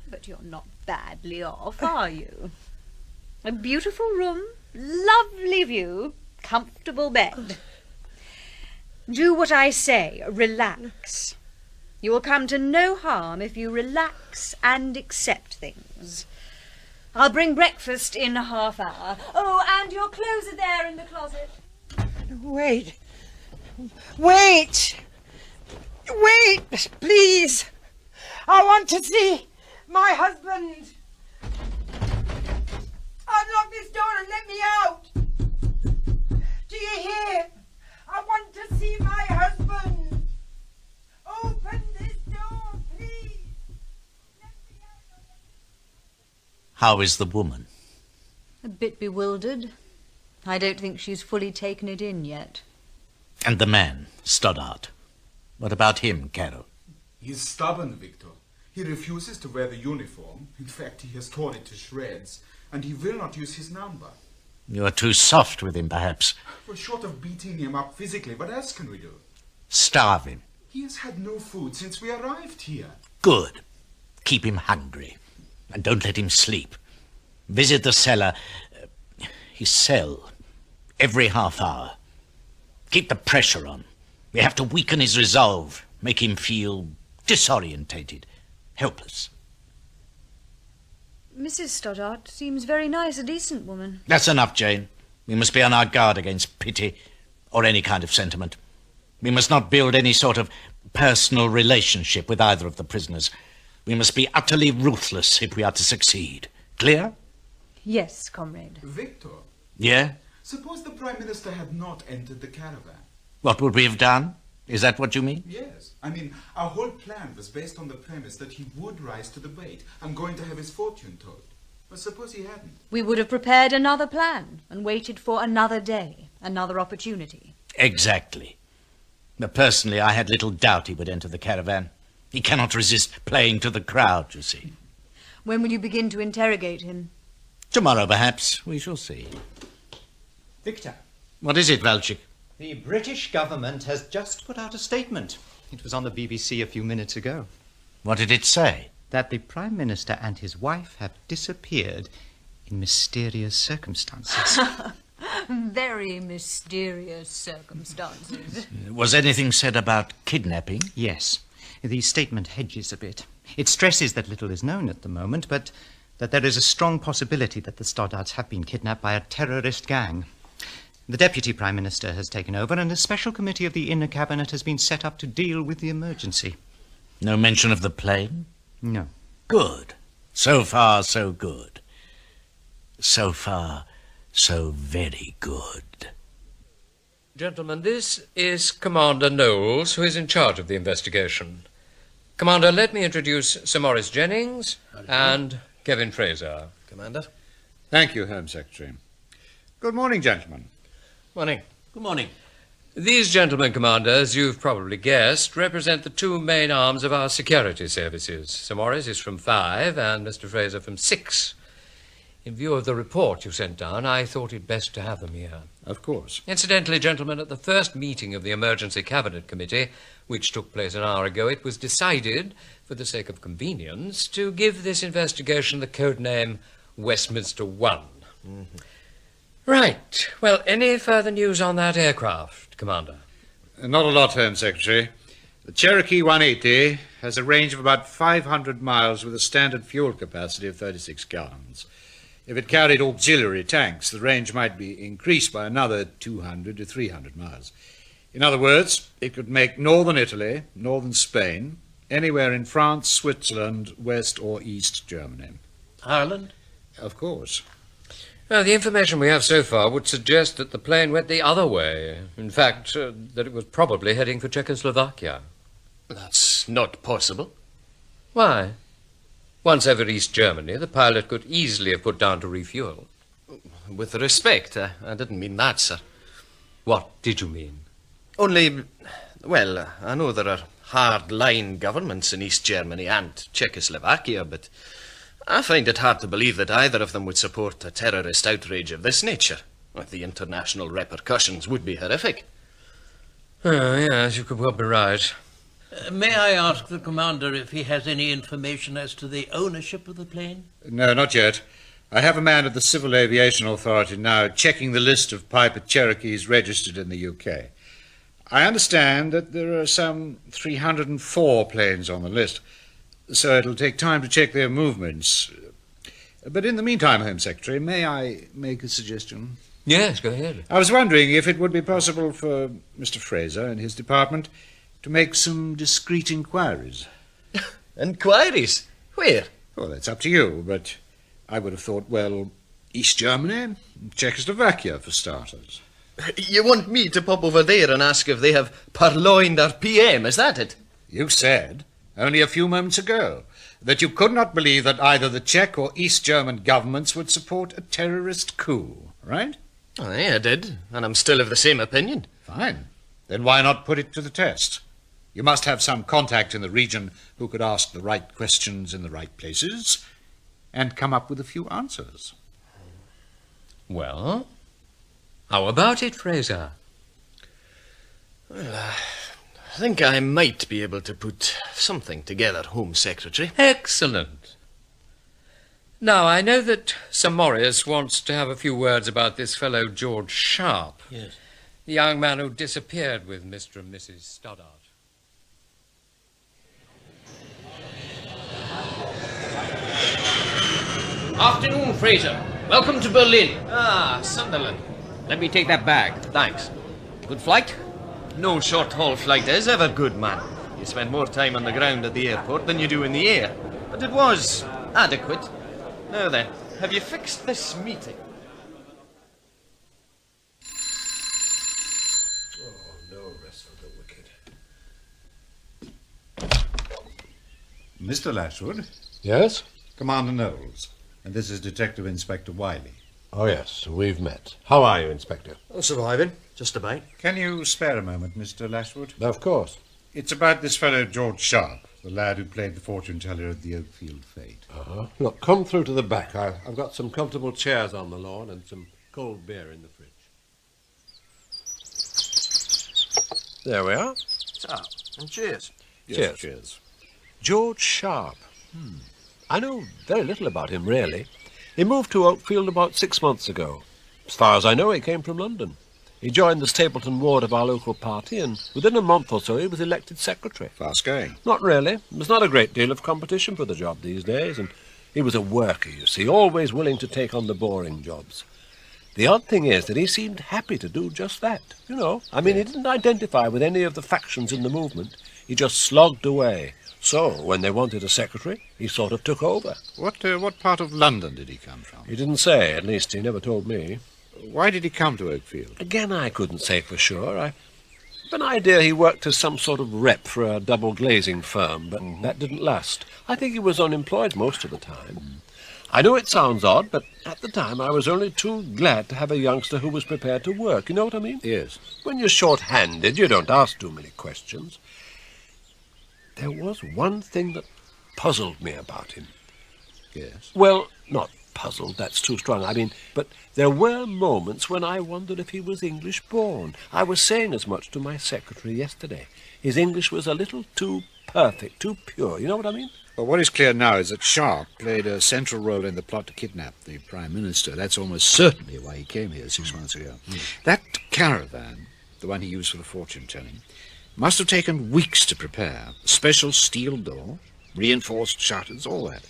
But you're not badly off, are you? A beautiful room, lovely view, comfortable bed. Do what I say, relax. You will come to no harm if you relax and accept things. I'll bring breakfast in a half hour. Oh, and your clothes are there in the closet.
Wait. Wait! Wait, please! I want to see my husband! Unlock this door and let me out! Do you hear? I want to see my husband! Open this door, please!
How is the woman?
A bit bewildered. I don't think she's fully taken it in yet.
And the man, Stoddart. What about him, Carol?
He's stubborn, Victor. He refuses to wear the uniform. In fact, he has torn it to shreds, and he will not use his number.
You are too soft with him, perhaps.
Well, short of beating him up physically, what else can we do?
Starve him.
He has had no food since we arrived here.
Good. Keep him hungry. And don't let him sleep. Visit the cellar, his cell, every half hour. Keep the pressure on. We have to weaken his resolve, make him feel disorientated, helpless.
Mrs. Stoddart seems very nice, a decent woman.
That's enough, Jane. We must be on our guard against pity or any kind of sentiment. We must not build any sort of personal relationship with either of the prisoners. We must be utterly ruthless if we are to succeed. Clear?
Yes, comrade.
Victor.
Yeah?
Suppose the Prime Minister had not entered the caravan.
What would we have done? Is that what you mean?
Yes. I mean, our whole plan was based on the premise that he would rise to the bait and going to have his fortune told. But suppose he hadn't.
We would have prepared another plan and waited for another day, another opportunity.
Exactly. But personally, I had little doubt he would enter the caravan. He cannot resist playing to the crowd, you see.
When will you begin to interrogate him?
Tomorrow, perhaps. We shall see.
Victor.
What is it, Valchik?
The British government has just put out a statement. It was on the BBC a few minutes ago.
What did it say?
That the Prime Minister and his wife have disappeared in mysterious circumstances.
Very mysterious circumstances.
Was anything said about kidnapping?
Yes. The statement hedges a bit. It stresses that little is known at the moment, but that there is a strong possibility that the Stoddarts have been kidnapped by a terrorist gang. The Deputy Prime Minister has taken over, and a special committee of the Inner Cabinet has been set up to deal with the emergency.
No mention of the plane?
No.
Good. So far, so good. So far, so very good.
Gentlemen, this is Commander Knowles, who is in charge of the investigation. Commander, let me introduce Sir Maurice Jennings and Kevin Fraser.
Commander.
Thank you, Home Secretary. Good morning, gentlemen.
Morning.
Good morning.
These gentlemen, Commander, as you've probably guessed, represent the two main arms of our security services. Sir Maurice is from 5 and Mr. Fraser from 6. In view of the report you sent down, I thought it best to have them here.
Of course.
Incidentally, gentlemen, at the first meeting of the Emergency Cabinet Committee, which took place an hour ago, it was decided, for the sake of convenience, to give this investigation the code name Westminster 1. Mm-hmm. Right. Well, any further news on that aircraft, Commander?
Not a lot, Home Secretary. The Cherokee 180 has a range of about 500 miles with a standard fuel capacity of 36 gallons. If it carried auxiliary tanks, the range might be increased by another 200 to 300 miles. In other words, it could make northern Italy, northern Spain, Anywhere in France, Switzerland, West or East Germany.
Ireland?
Of course.
Well, the information we have so far would suggest that the plane went the other way. In fact, that it was probably heading for Czechoslovakia.
That's not possible.
Why? Once over East Germany, the pilot could easily have put down to refuel.
With respect, I didn't mean that, sir.
What did you mean?
Only, well, I know there are hard-line governments in East Germany and Czechoslovakia, but I find it hard to believe that either of them would support a terrorist outrage of this nature. Well, the international repercussions would be horrific.
Oh, yes, you could well be right.
May I ask the commander if he has any information as to the ownership of the plane?
No, not yet. I have a man at the Civil Aviation Authority now checking the list of Piper Cherokees registered in the UK. I understand that there are some 304 planes on the list, so it'll take time to check their movements. But in the meantime, Home Secretary, may I make a suggestion?
Yes, go ahead.
I was wondering if it would be possible for Mr. Fraser and his department to make some discreet inquiries.
Inquiries? Where?
Well, that's up to you, but I would have thought, well, East Germany, Czechoslovakia for starters.
You want me to pop over there and ask if they have purloined our PM, is that it?
You said, only a few moments ago, that you could not believe that either the Czech or East German governments would support a terrorist coup, right?
Aye, I did, and I'm still of the same opinion.
Fine. Then why not put it to the test? You must have some contact in the region who could ask the right questions in the right places and come up with a few answers.
Well, how about it, Fraser?
Well, I think I might be able to put something together, Home Secretary.
Excellent. Now, I know that Sir Maurice wants to have a few words about this fellow George Sharp.
Yes.
The young man who disappeared with Mr. and Mrs. Stoddart.
Afternoon, Fraser. Welcome to Berlin.
Ah, Sunderland.
Let me take that bag. Thanks. Good flight? No short-haul flight is ever good, man. You spend more time on the ground at the airport than you do in the air. But it was adequate. Now then, have you fixed this meeting?
Oh, no rest for the wicked.
Mr. Lashwood?
Yes?
Commander Knowles. And this is Detective Inspector Wiley.
Oh, yes, we've met. How are you, Inspector?
Surviving, just about.
Can you spare a moment, Mr. Lashwood?
Of course.
It's about this fellow George Sharp, the lad who played the fortune teller at the Okefield fete.
Uh-huh. Look, come through to the back. I've got some comfortable chairs on the lawn and some cold beer in the fridge. There we are.
So, and cheers.
Yes, cheers. George Sharp. I know very little about him, really. He moved to Okefield about 6 months ago. As far as I know, he came from London. He joined the Stapleton ward of our local party, and within a month or so he was elected secretary.
Fast going.
Not really. There's not a great deal of competition for the job these days, and he was a worker, you see, always willing to take on the boring jobs. The odd thing is that he seemed happy to do just that. You know, I mean, he didn't identify with any of the factions in the movement. He just slogged away. So, when they wanted a secretary, he sort of took over.
What part of London did he come from?
He didn't say, at least he never told me.
Why did he come to Okefield?
Again, I couldn't say for sure. I have an idea he worked as some sort of rep for a double glazing firm, but that didn't last. I think he was unemployed most of the time. I know it sounds odd, but at the time I was only too glad to have a youngster who was prepared to work. You know what I mean?
Yes.
When you're short-handed, you don't ask too many questions. There was one thing that puzzled me about him.
Yes?
Well, not puzzled, that's too strong. I mean, but there were moments when I wondered if he was English-born. I was saying as much to my secretary yesterday. His English was a little too perfect, too pure. You know what I mean?
Well, what is clear now is that Sharp played a central role in the plot to kidnap the Prime Minister. That's almost certainly why he came here 6 months ago. That caravan, the one he used for the fortune-telling, must have taken weeks to prepare. Special steel door, reinforced shutters, all that.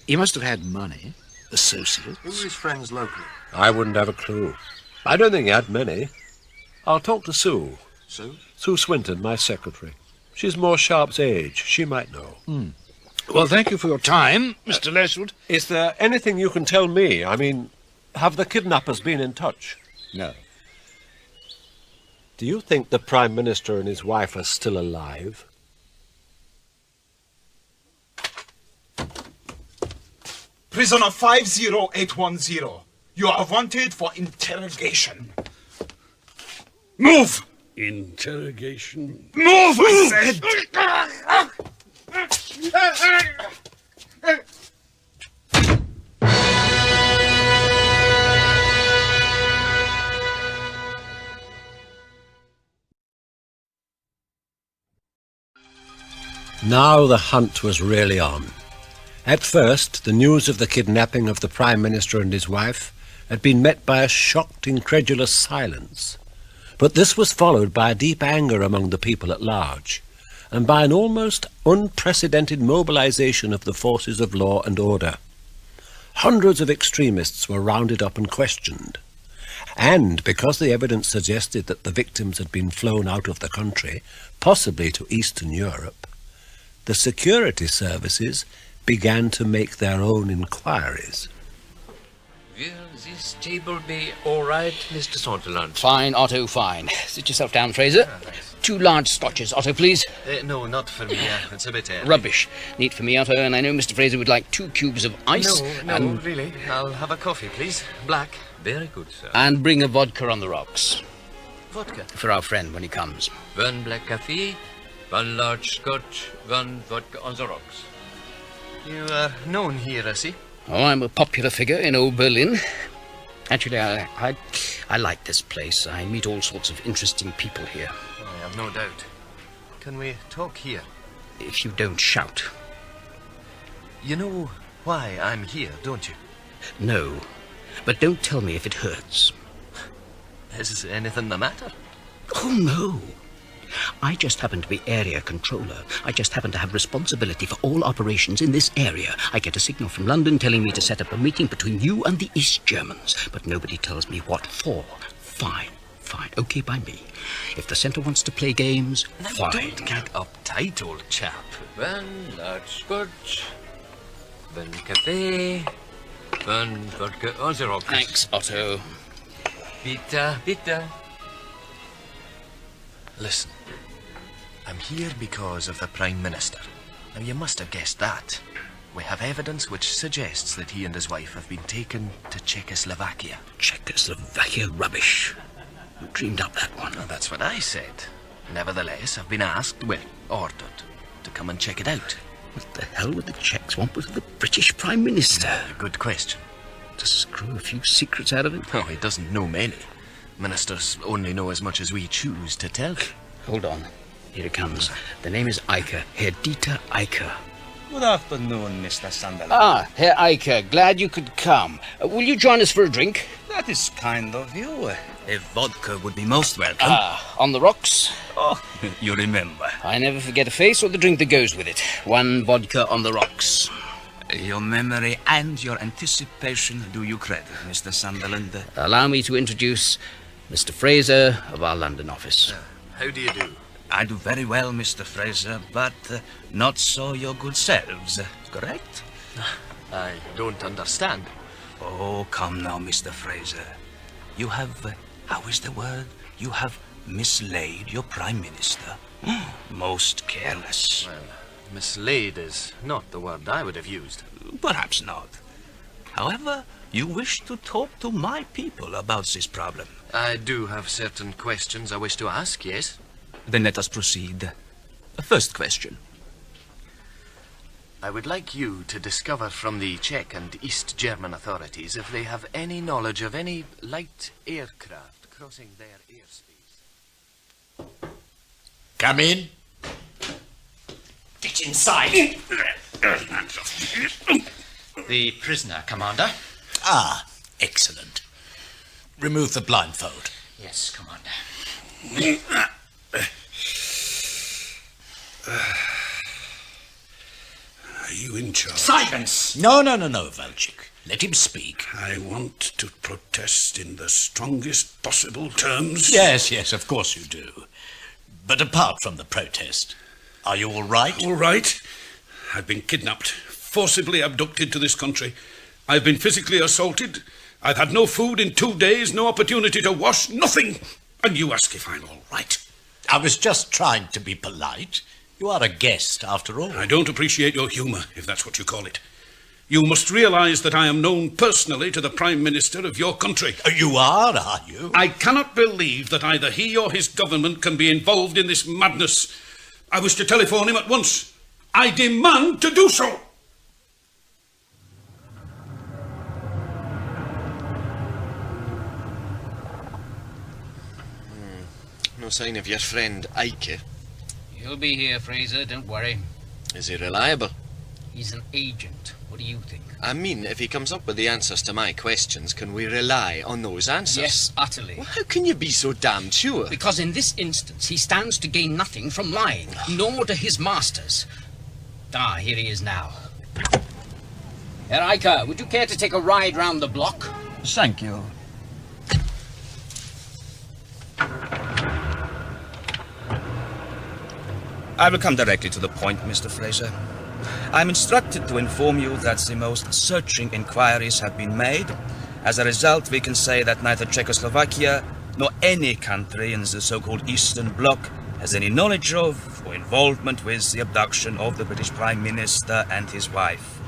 He must have had money, associates.
Who were his friends locally?
I wouldn't have a clue. I don't think he had many. I'll talk to Sue.
Sue?
Sue Swinton, my secretary. She's more Sharp's age. She might know.
Well, thank you for your time, Mr. Lashwood.
Is there anything you can tell me? I mean, have the kidnappers been in touch?
No.
Do you think the Prime Minister and his wife are still alive?
Prisoner 50810. You are wanted for interrogation. Move!
Interrogation?
Move, I said!
Now the hunt was really on. At first, the news of the kidnapping of the Prime Minister and his wife had been met by a shocked, incredulous silence. But this was followed by a deep anger among the people at large, and by an almost unprecedented mobilization of the forces of law and order. Hundreds of extremists were rounded up and questioned. And because the evidence suggested that the victims had been flown out of the country, possibly to Eastern Europe, the security services began to make their own inquiries.
Will this table be all right, Mr. Sunderland?
Fine, Otto, fine. Sit yourself down, Fraser. 2 large scotches, Otto, please.
No, not for me. It's a bit early.
Rubbish. Neat for me, Otto, and I know Mr. Fraser would like 2 cubes of ice.
No, really. I'll have a coffee, please. Black.
Very good, sir.
And bring a vodka on the rocks.
Vodka?
For our friend when he comes.
1 black coffee, 1 large scotch, 1 vodka on the rocks.
You are known here, I see.
Oh, I'm a popular figure in old Berlin. Actually, I like this place. I meet all sorts of interesting people here.
I have no doubt. Can we talk here?
If you don't shout.
You know why I'm here, don't you?
No, but don't tell me if it hurts.
Is anything the matter?
Oh, no. I just happen to be area controller. I just happen to have responsibility for all operations in this area. I get a signal from London telling me to set up a meeting between you and the East Germans, but nobody tells me what for. Fine. Okay by me. If the centre wants to play games, fine.
Don't get uptight, old chap.
1 large scotch, 1 cafe, 1 vodka on the rocks.
Thanks, Otto.
Bitte.
Listen, I'm here because of the Prime Minister. Now, you must have guessed that. We have evidence which suggests that he and his wife have been taken to Czechoslovakia.
Czechoslovakia rubbish. Who dreamed up that one?
Well, that's what I said. Nevertheless, I've been asked, ordered, to come and check it out.
What the hell would the Czechs want with the British Prime Minister?
Good question.
To screw a few secrets out of him?
Oh, he doesn't know many. Ministers only know as much as we choose to tell.
Hold on. Here it comes. The name is Eike. Herr Dieter Eike.
Good afternoon, Mr. Sunderland.
Ah, Herr Eike. Glad you could come. Will you join us for a drink?
That is kind of you. A vodka would be most welcome.
Ah, on the rocks?
Oh, you remember.
I never forget a face or the drink that goes with it. 1 vodka on the rocks.
Your memory and your anticipation do you credit, Mr. Sunderland.
Allow me to introduce Mr. Fraser of our London office.
How do you do?
I do very well, Mr. Fraser, but not so your good selves, correct?
I don't understand.
Oh, come now, Mr. Fraser. You have, how is the word? You have mislaid your Prime Minister. Most careless.
Well, mislaid is not the word I would have used.
Perhaps not. However, you wish to talk to my people about this problem.
I do have certain questions I wish to ask, yes?
Then let us proceed. First question.
I would like you to discover from the Czech and East German authorities if they have any knowledge of any light aircraft crossing their airspace.
Come in.
Get inside. The prisoner, Commander.
Ah, excellent. Remove the blindfold.
Yes, Commander.
Are you in charge?
Silence!
No, Valchik. Let him speak.
I want to protest in the strongest possible terms.
Yes, of course you do. But apart from the protest... Are you all right?
All right. I've been kidnapped, forcibly abducted to this country. I've been physically assaulted. I've had no food in 2 days, no opportunity to wash, nothing. And you ask if I'm all right.
I was just trying to be polite. You are a guest, after all.
I don't appreciate your humour, if that's what you call it. You must realise that I am known personally to the Prime Minister of your country.
You are you?
I cannot believe that either he or his government can be involved in this madness. I wish to telephone him at once. I demand to do so.
No sign of your friend Eike.
He'll be here, Fraser, don't worry.
Is he reliable?
He's an agent. What do you think?
I mean, if he comes up with the answers to my questions, can we rely on those answers?
Yes, utterly.
Well, how can you be so damned sure?
Because in this instance, he stands to gain nothing from lying, nor to his masters. Ah, here he is now. Herr Eike, would you care to take a ride round the block?
Thank you.
I will come directly to the point, Mr. Fraser. I'm instructed to inform you that the most searching inquiries have been made. As a result, we can say that neither Czechoslovakia nor any country in the so-called Eastern Bloc has any knowledge of or involvement with the abduction of the British Prime Minister and his wife.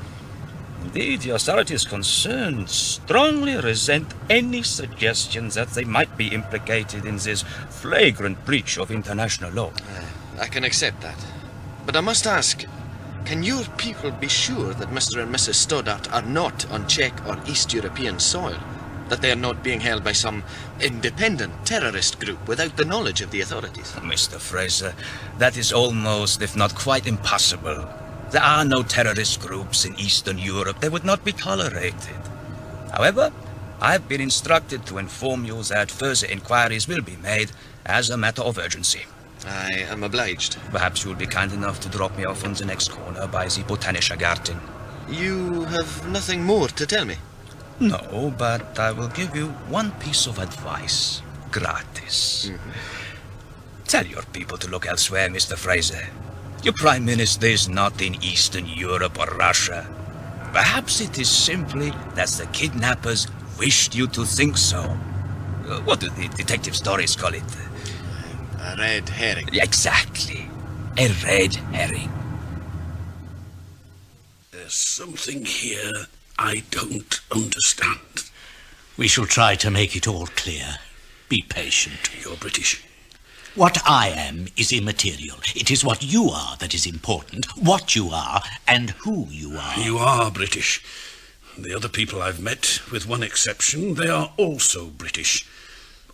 Indeed, the authorities concerned strongly resent any suggestion that they might be implicated in this flagrant breach of international law.
I can accept that. But I must ask, can your people be sure that Mr. and Mrs. Stoddart are not on Czech or East European soil? That they are not being held by some independent terrorist group without the knowledge of the authorities?
Mr. Fraser, that is almost, if not quite, impossible. There are no terrorist groups in Eastern Europe. They would not be tolerated. However, I've been instructed to inform you that further inquiries will be made as a matter of urgency.
I am obliged.
Perhaps you'll be kind enough to drop me off on the next corner by the Botanischer Garten.
You have nothing more to tell me?
No, but I will give you one piece of advice. Gratis. Tell your people to look elsewhere, Mr. Fraser. Your Prime Minister is not in Eastern Europe or Russia. Perhaps it is simply that the kidnappers wished you to think so. What do the detective stories call it?
A red herring.
Exactly. A red herring.
There's something here I don't understand.
We shall try to make it all clear. Be patient.
You're British.
What I am is immaterial. It is what you are that is important. What you are and who you are.
You are British. The other people I've met, with one exception, they are also British.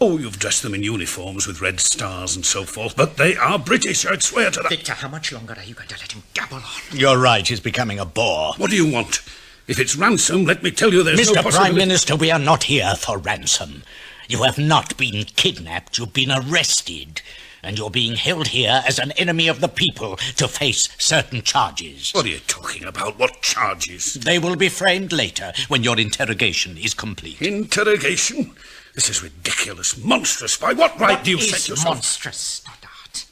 Oh, you've dressed them in uniforms with red stars and so forth, but they are British, I'd swear to that.
Victor, how much longer are you going to let him gabble on?
You're right, he's becoming a bore.
What do you want? If it's ransom, let me tell you there's no
Mr.
possibility...
Prime Minister, we are not here for ransom. You have not been kidnapped, you've been arrested. And you're being held here as an enemy of the people to face certain charges.
What are you talking about? What charges?
They will be framed later, when your interrogation is complete.
Interrogation? This is ridiculous, monstrous. By what right do you set yourself...
What is monstrous, Stoddart?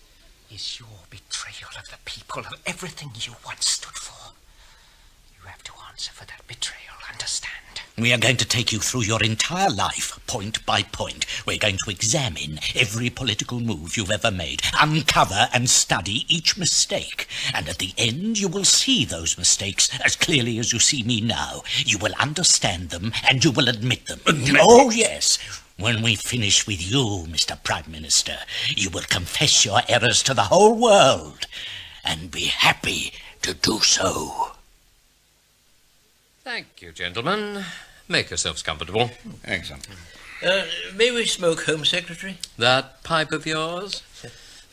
Is your betrayal of the people, of everything you once stood for. You have to answer for that betrayal, understand?
We are going to take you through your entire life, point by point. We're going to examine every political move you've ever made, uncover and study each mistake. And at the end, you will see those mistakes as clearly as you see me now. You will understand them and you will admit them. Oh, yes. When we finish with you, Mr. Prime Minister, you will confess your errors to the whole world and be happy to do so.
Thank you, gentlemen. Make yourselves comfortable.
Excellent. May we smoke, Home Secretary?
That pipe of yours?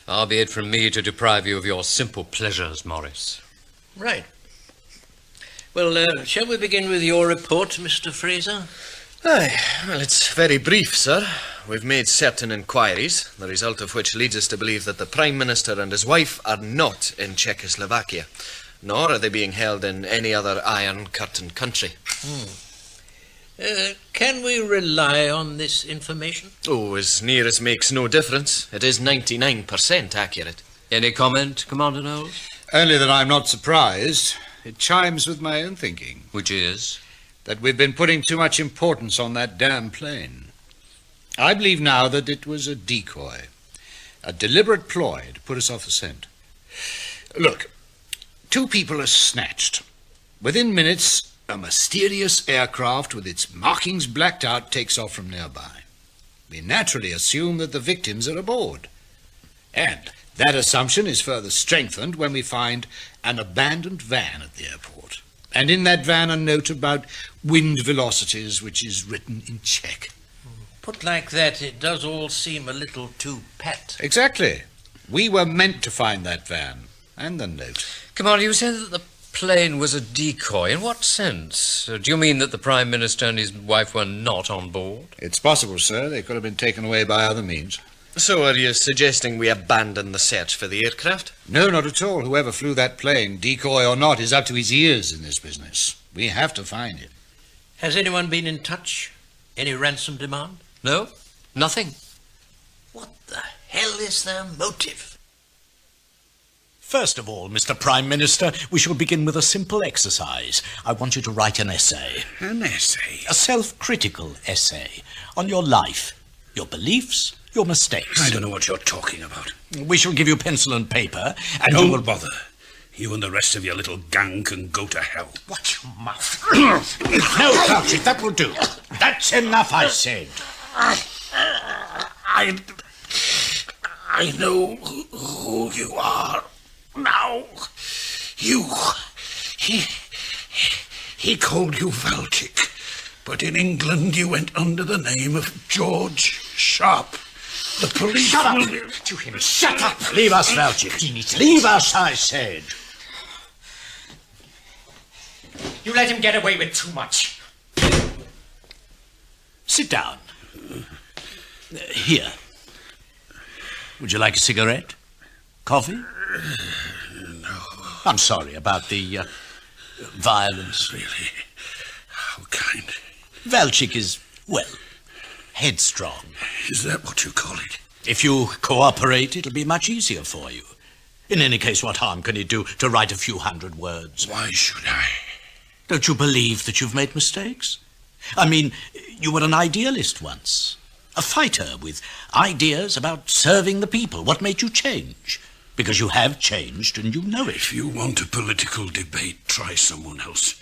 Far be it from me to deprive you of your simple pleasures, Maurice.
Right. Well, shall we begin with your report, Mr. Fraser?
Aye, well, it's very brief, sir. We've made certain inquiries, the result of which leads us to believe that the Prime Minister and his wife are not in Czechoslovakia, nor are they being held in any other Iron Curtain country.
Can we rely on this information?
Oh, as near as makes no difference. It is 99% accurate.
Any comment, Commander Knowles?
Only that I'm not surprised. It chimes with my own thinking.
Which is?
That we've been putting too much importance on that damn plane. I believe now that it was a decoy. A deliberate ploy to put us off the scent. Look, 2 people are snatched. Within minutes, a mysterious aircraft with its markings blacked out takes off from nearby. We naturally assume that the victims are aboard. And that assumption is further strengthened when we find an abandoned van at the airport. And in that van a note about wind velocities, which is written in Czech.
Put like that, it does all seem a little too pat.
Exactly. We were meant to find that van. And the note.
Commander, you said that the plane was a decoy. In what sense? Do you mean that the Prime Minister and his wife were not on board?
It's possible, sir. They could have been taken away by other means.
So are you suggesting we abandon the search for the aircraft?
No, not at all. Whoever flew that plane, decoy or not, is up to his ears in this business. We have to find him.
Has anyone been in touch? Any ransom demand?
No, nothing.
What the hell is their motive? First of all, Mr. Prime Minister, we shall begin with a simple exercise. I want you to write an essay.
An essay?
A self-critical essay on your life, your beliefs, your mistakes.
I don't know what you're talking about.
We shall give you pencil and paper, and
Don't
you will...
bother. You and the rest of your little gang can go to hell.
Watch your mouth. No, Valchik, that will do. That's enough, I said.
I know who you are now. He called you Valchik, but in England you went under the name of George Sharp. The police...
Shut up! To him. Shut up! Leave us, Valchik. Leave us, I said.
You let him get away with too much.
Sit down. Here. Would you like a cigarette? Coffee?
No.
I'm sorry about the violence.
Really? How kind.
Valchik is, well, headstrong.
Is that what you call it?
If you cooperate, it'll be much easier for you. In any case, what harm can it do to write a few hundred words?
Why should I?
Don't you believe that you've made mistakes? I mean, you were an idealist once. A fighter with ideas about serving the people. What made you change? Because you have changed and you know it.
If you want a political debate, try someone else.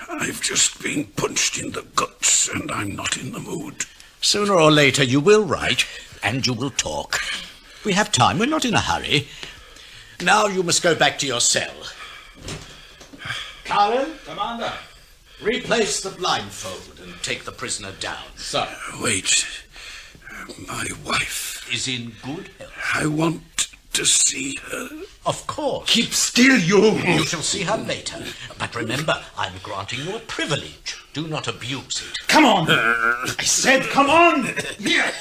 I've just been punched in the guts and I'm not in the mood.
Sooner or later you will write and you will talk. We have time. We're not in a hurry. Now you must go back to your cell. Cyril?
Commander.
Replace the blindfold and take the prisoner down.
Sir.
Wait. My wife
is in good health.
I want to see her.
Of course.
Keep still, you!
You shall see her later. But remember, I'm granting you a privilege. Do not abuse it.
Come on! I said come on! Here!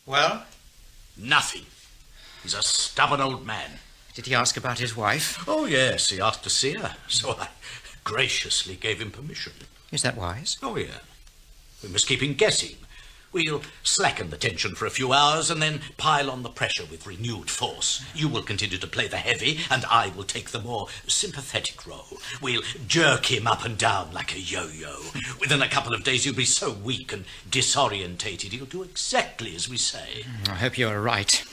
Well?
Nothing. He's a stubborn old man.
Did he ask about his wife?
Oh, yes, he asked to see her, so I graciously gave him permission.
Is that wise?
Oh, yeah. We must keep him guessing. We'll slacken the tension for a few hours and then pile on the pressure with renewed force. You will continue to play the heavy and I will take the more sympathetic role. We'll jerk him up and down like a yo-yo. Within a couple of days he'll be so weak and disorientated he'll do exactly as we say.
I hope you're right.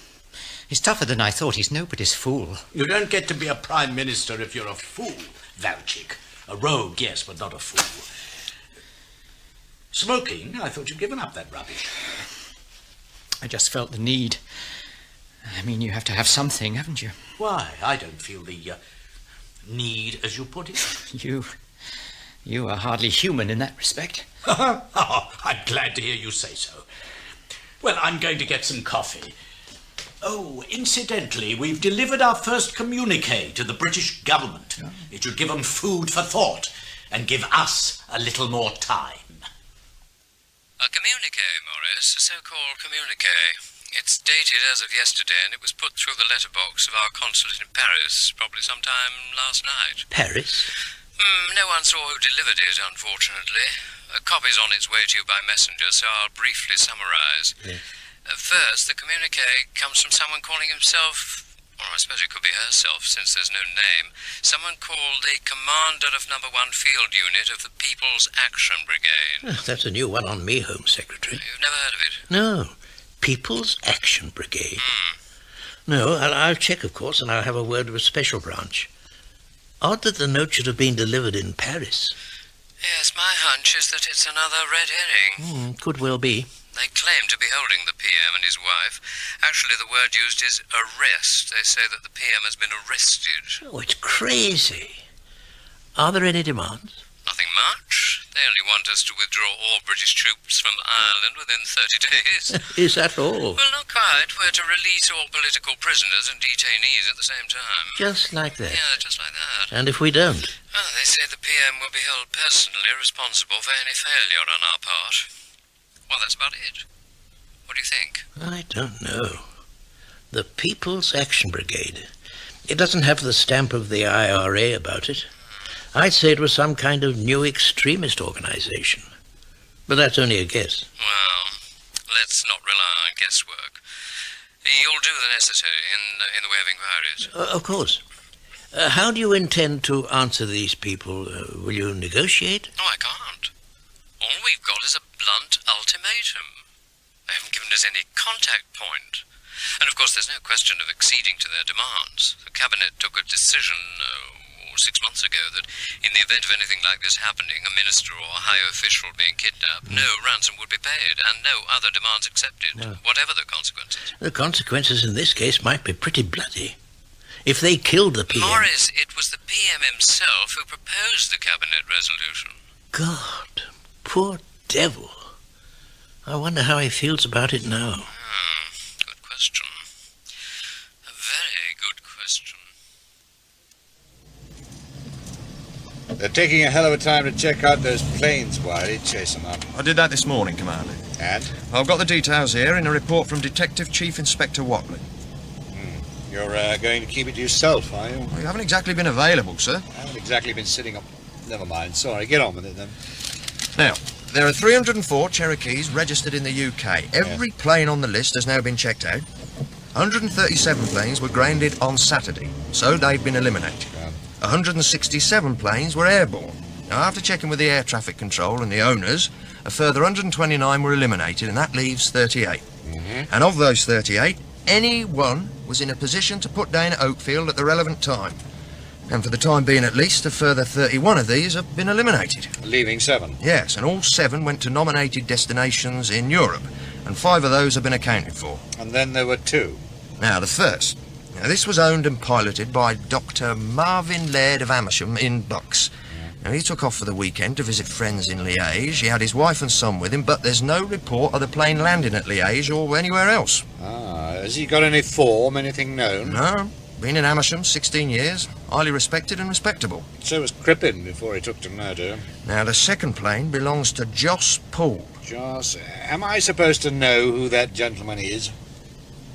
He's tougher than I thought. He's nobody's fool.
You don't get to be a Prime Minister if you're a fool, Valchik. A rogue, yes, but not a fool. Smoking? I thought you'd given up that rubbish.
I just felt the need. I mean, you have to have something, haven't you?
Why? I don't feel the need, as you put it.
You are hardly human in that respect.
Oh, I'm glad to hear you say so. Well, I'm going to get some coffee. Oh, incidentally, we've delivered our first communique to the British government. Yeah. It should give them food for thought and give us a little more time.
A communique, Maurice, a so-called communique. It's dated as of yesterday, and it was put through the letterbox of our consulate in Paris, probably sometime last night.
Paris?
No one saw who delivered it, unfortunately. A copy's on its way to you by messenger, so I'll briefly summarise. First, the communique comes from someone calling himself... Or I suppose it could be herself, since there's no name. Someone called the Commander of No. 1 Field Unit of the People's Action Brigade.
That's a new one on me, Home Secretary.
You've never heard of it?
No. People's Action Brigade. No, I'll check, of course, and I'll have a word with a special branch. Odd that the note should have been delivered in Paris.
Yes, my hunch is that it's another red herring.
Could well be.
They claim to be holding the PM and his wife. Actually, the word used is arrest. They say that the PM has been arrested.
Oh, it's crazy. Are there any demands?
Nothing much. They only want us to withdraw all British troops from Ireland within 30 days.
Is that all?
Well, not quite. We're to release all political prisoners and detainees at the same time.
Just like that?
Yeah, just like that.
And if we don't?
Well, they say the PM will be held personally responsible for any failure on our part. Well, that's about it. What do you think?
I don't know. The People's Action Brigade. It doesn't have the stamp of the IRA about it. I'd say it was some kind of new extremist organisation. But that's only a guess.
Well, let's not rely on guesswork. You'll do the necessary in the way of inquiries.
Of course. How do you intend to answer these people? Will you negotiate?
No, I can't. All we've got is a blunt ultimatum. They haven't given us any contact point. And of course there's no question of acceding to their demands. The Cabinet took a decision 6 months ago that in the event of anything like this happening, a minister or a high official being kidnapped, no ransom would be paid and no other demands accepted, whatever the consequences.
The consequences in this case might be pretty bloody. If they killed the PM...
Maurice, it was the PM himself who proposed the Cabinet resolution.
God, poor devil. I wonder how he feels about it now.
Good question. A very good question.
They're taking a hell of a time to check out those planes, Wiley. Chase them up.
I did that this morning, Commander.
And?
I've got the details here in a report from Detective Chief Inspector Watley.
You're going to keep it to yourself, are you?
Well, you haven't exactly been available, sir.
I haven't exactly been sitting up... Never mind. Sorry, get on with it, then.
Now, there are 304 Cherokees registered in the UK. Every plane on the list has now been checked out. 137 planes were grounded on Saturday, so they've been eliminated. 167 planes were airborne. Now, after checking with the air traffic control and the owners, a further 129 were eliminated, and that leaves 38. And of those 38, any one was in a position to put down at Okefield at the relevant time. And for the time being at least, a further 31 of these have been eliminated.
Leaving 7?
Yes, and all 7 went to nominated destinations in Europe, and 5 of those have been accounted for.
And then there were 2?
Now, the first. Now, this was owned and piloted by Dr. Marvin Laird of Amersham in Bucks. Now, he took off for the weekend to visit friends in Liège. He had his wife and son with him, but there's no report of the plane landing at Liège or anywhere else.
Has he got any form, anything known?
No. Been in Amersham 16 years. Highly respected and respectable.
So was Crippen before he took to murder.
Now, the second plane belongs to Joss Poole.
Joss? Am I supposed to know who that gentleman is?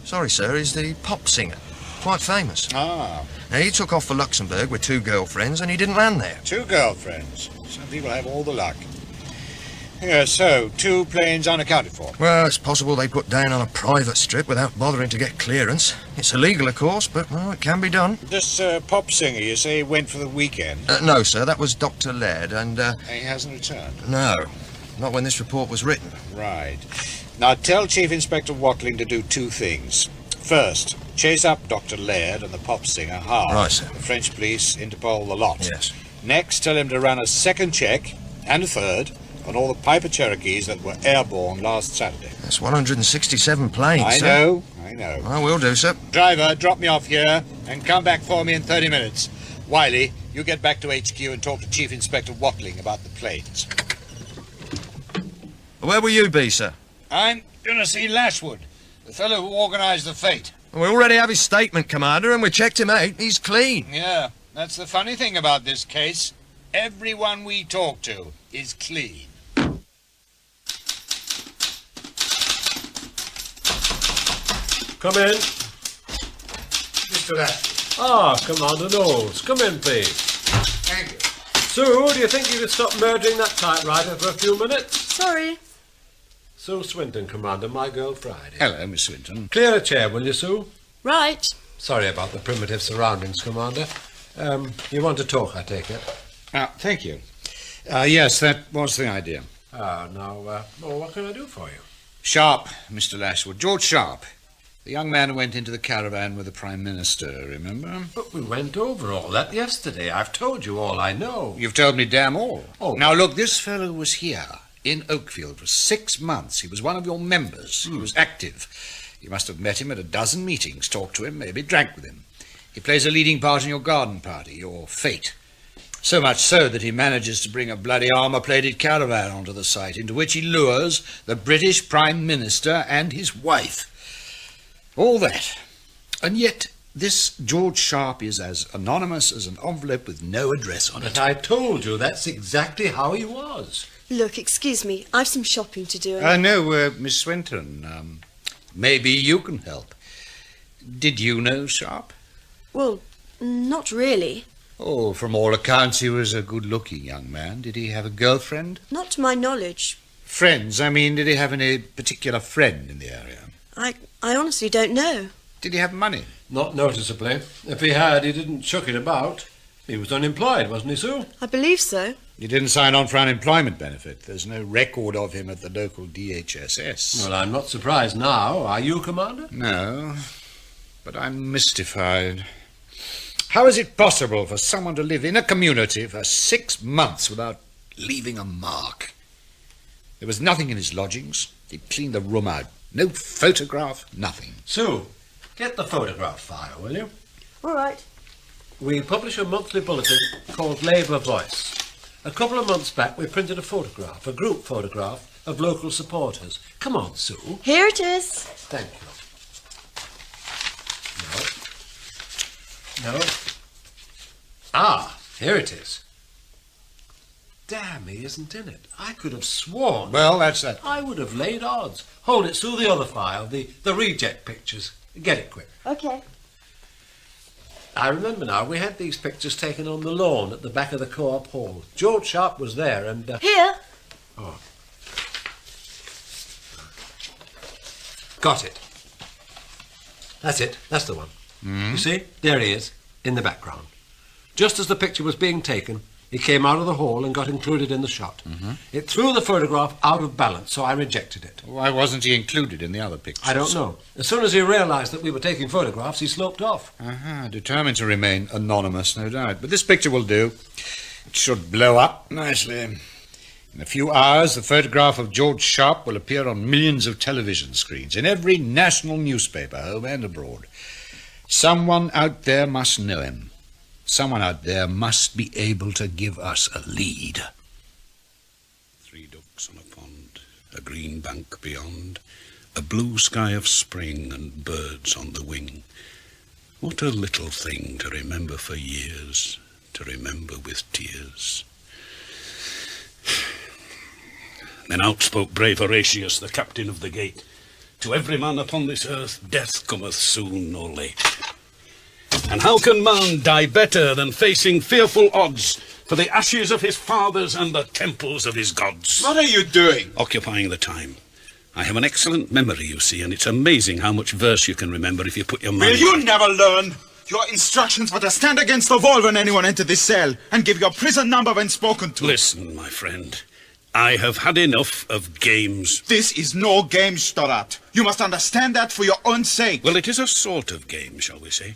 Sorry, sir, he's the pop singer. Quite famous.
Ah.
Now, he took off for Luxembourg with 2 girlfriends and he didn't land there.
2 girlfriends? Some people have all the luck. Yeah, so 2 planes unaccounted for.
Well, it's possible they put down on a private strip without bothering to get clearance. It's illegal, of course, but, well, it can be done.
This pop singer, you say, went for the weekend?
No, sir, that was Dr. Laird, and...
He hasn't returned?
No, not when this report was written.
Right. Now, tell Chief Inspector Watling to do 2 things. First, chase up Dr. Laird and the pop singer hard.
Right, sir.
The French police, Interpol, the lot.
Yes.
Next, tell him to run a second check, and a third, on all the Piper Cherokees that were airborne last Saturday.
That's 167 planes,
I
sir.
I know.
I will do, sir.
Driver, drop me off here and come back for me in 30 minutes. Wiley, you get back to HQ and talk to Chief Inspector Watling about the planes.
Where will you be, sir?
I'm going to see Lashwood, the fellow who organised the fete.
We already have his statement, Commander, and we checked him out. He's clean.
Yeah, that's the funny thing about this case. Everyone we talk to is clean.
Come in.
Mr. Lashwood.
Ah, Commander Knowles. Come in, please.
Thank you.
Sue, do you think you could stop murdering that typewriter for a few minutes?
Sorry.
Sue Swinton, Commander, my girl Friday.
Hello, Miss Swinton.
Clear a chair, will you, Sue?
Right.
Sorry about the primitive surroundings, Commander. You want to talk, I take it?
Thank you. Yes, that was the idea.
What can I do for you?
Sharp, Mr. Lashwood. George Sharp. The young man who went into the caravan with the Prime Minister, remember?
But we went over all that yesterday. I've told you all I know.
You've told me damn all.
Oh.
Now, look, this fellow was here in Okefield for 6 months. He was one of your members. He was active. You must have met him at a dozen meetings, talked to him, maybe drank with him. He plays a leading part in your garden party, your fete. So much so that he manages to bring a bloody armour-plated caravan onto the site, into which he lures the British Prime Minister and his wife. All that. And yet this George Sharp is as anonymous as an envelope with no address on it.
But I told you that's exactly how he was.
Look, excuse me, I've some shopping to do.
No, Miss Swinton, maybe you can help. Did you know Sharp?
Well, not really.
Oh, from all accounts he was a good-looking young man. Did he have a girlfriend?
Not to my knowledge.
Friends, I mean, did he have any particular friend in the area?
I honestly don't know.
Did he have money?
Not noticeably. If he had, he didn't chuck it about. He was unemployed, wasn't he, Sue?
I believe so.
He didn't sign on for unemployment benefit. There's no record of him at the local DHSS.
Well, I'm not surprised now. Are you, Commander?
No, but I'm mystified. How is it possible for someone to live in a community for 6 months without leaving a mark? There was nothing in his lodgings. He'd cleaned the room out. No photograph, nothing.
Sue, get the photograph file, will you?
All right.
We publish a monthly bulletin called Labour Voice. A couple of months back, we printed a photograph, a group photograph of local supporters. Come on, Sue.
Here it is.
Thank you. No. Ah, here it is. Damn, he isn't in it. I could have sworn.
Well, that's that.
I would have laid odds. Hold it, Sue, the other file, the reject pictures. Get it quick.
Okay.
I remember now, we had these pictures taken on the lawn at the back of the Co-op Hall. George Sharp was there and...
Here.
Oh. Got it. That's it. That's the one. You see? There he is, in the background. Just as the picture was being taken, he came out of the hall and got included in the shot. It threw the photograph out of balance, so I rejected it.
Why wasn't he included in the other pictures?
I don't know. As soon as he realised that we were taking photographs, he sloped off.
Determined to remain anonymous, no doubt. But this picture will do. It should blow up nicely. In a few hours, the photograph of George Sharp will appear on millions of television screens, in every national newspaper, home and abroad. Someone out there must know him. Someone out there must be able to give us a lead.
3 ducks on a pond, a green bank beyond, a blue sky of spring and birds on the wing. What a little thing to remember for years, to remember with tears. Then out spoke brave Horatius, the captain of the gate. To every man upon this earth death cometh soon or late. And how can man die better than facing fearful odds for the ashes of his fathers and the temples of his gods?
What are you doing?
Occupying the time. I have an excellent memory, you see, and it's amazing how much verse you can remember if you put your mind...
Will you never learn? Your instructions were to stand against the wall when anyone entered this cell and give your prison number when spoken to.
Listen, my friend. I have had enough of games.
This is no game, Stoddart. You must understand that for your own sake.
Well, it is a sort of game, shall we say.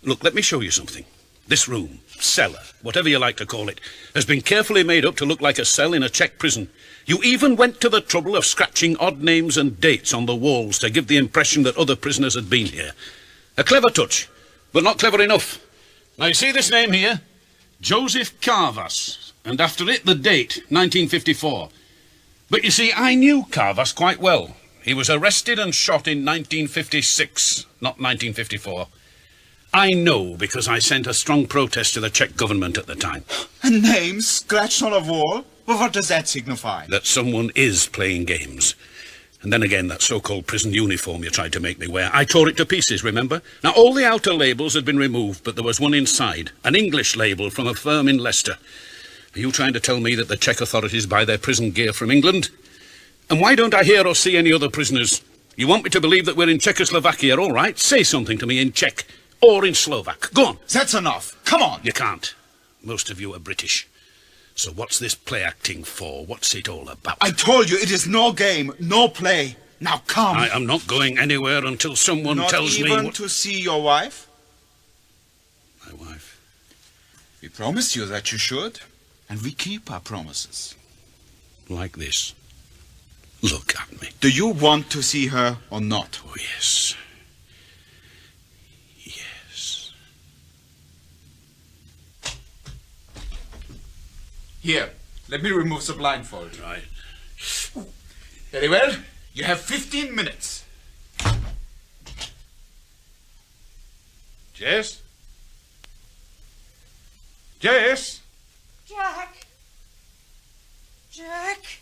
Look, let me show you something. This room, cellar, whatever you like to call it, has been carefully made up to look like a cell in a Czech prison. You even went to the trouble of scratching odd names and dates on the walls to give the impression that other prisoners had been here. A clever touch, but not clever enough. Now, you see this name here? Joseph Carvas. And after it, the date, 1954. But you see, I knew Carvas quite well. He was arrested and shot in 1956, not 1954. I know because I sent a strong protest to the Czech government at the time.
A name scratched on a wall? Well, what does that signify?
That someone is playing games. And then again, that so-called prison uniform you tried to make me wear. I tore it to pieces, remember? Now, all the outer labels had been removed, but there was one inside, an English label from a firm in Leicester. Are you trying to tell me that the Czech authorities buy their prison gear from England? And why don't I hear or see any other prisoners? You want me to believe that we're in Czechoslovakia, all right? Say something to me in Czech or in Slovak. Go on.
That's enough. Come on.
You can't. Most of you are British. So what's this play acting for? What's it all about?
I told you it is no game, no play. Now come.
I am not going anywhere until someone tells me...
Not even to see your wife?
My wife?
We promised you that you should, and we keep our promises.
Like this. Look at me.
Do you want to see her or not?
Oh, yes. Yes.
Here, let me remove the blindfold.
Right.
Very well. You have 15 minutes.
Jess? Jess?
Jack! Jack!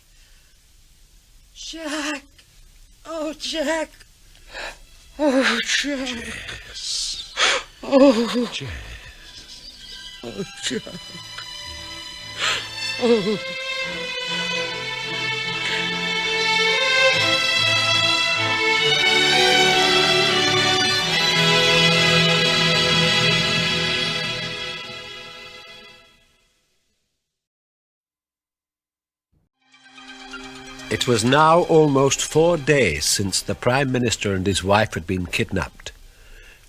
Jack! Oh, Jack! Oh, Jack!
Jess.
Oh,
Jess.
Oh, Jack! Oh.
It was now almost 4 days since the Prime Minister and his wife had been kidnapped.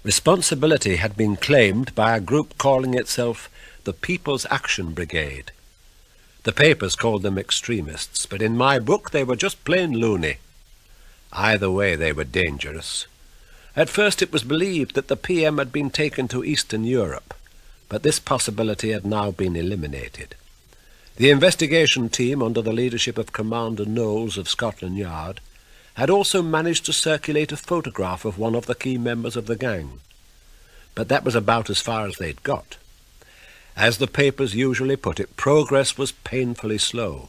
Responsibility had been claimed by a group calling itself the People's Action Brigade. The papers called them extremists, but in my book they were just plain loony. Either way they were dangerous. At first it was believed that the PM had been taken to Eastern Europe, but this possibility had now been eliminated. The investigation team, under the leadership of Commander Knowles of Scotland Yard, had also managed to circulate a photograph of one of the key members of the gang. But that was about as far as they'd got. As the papers usually put it, progress was painfully slow.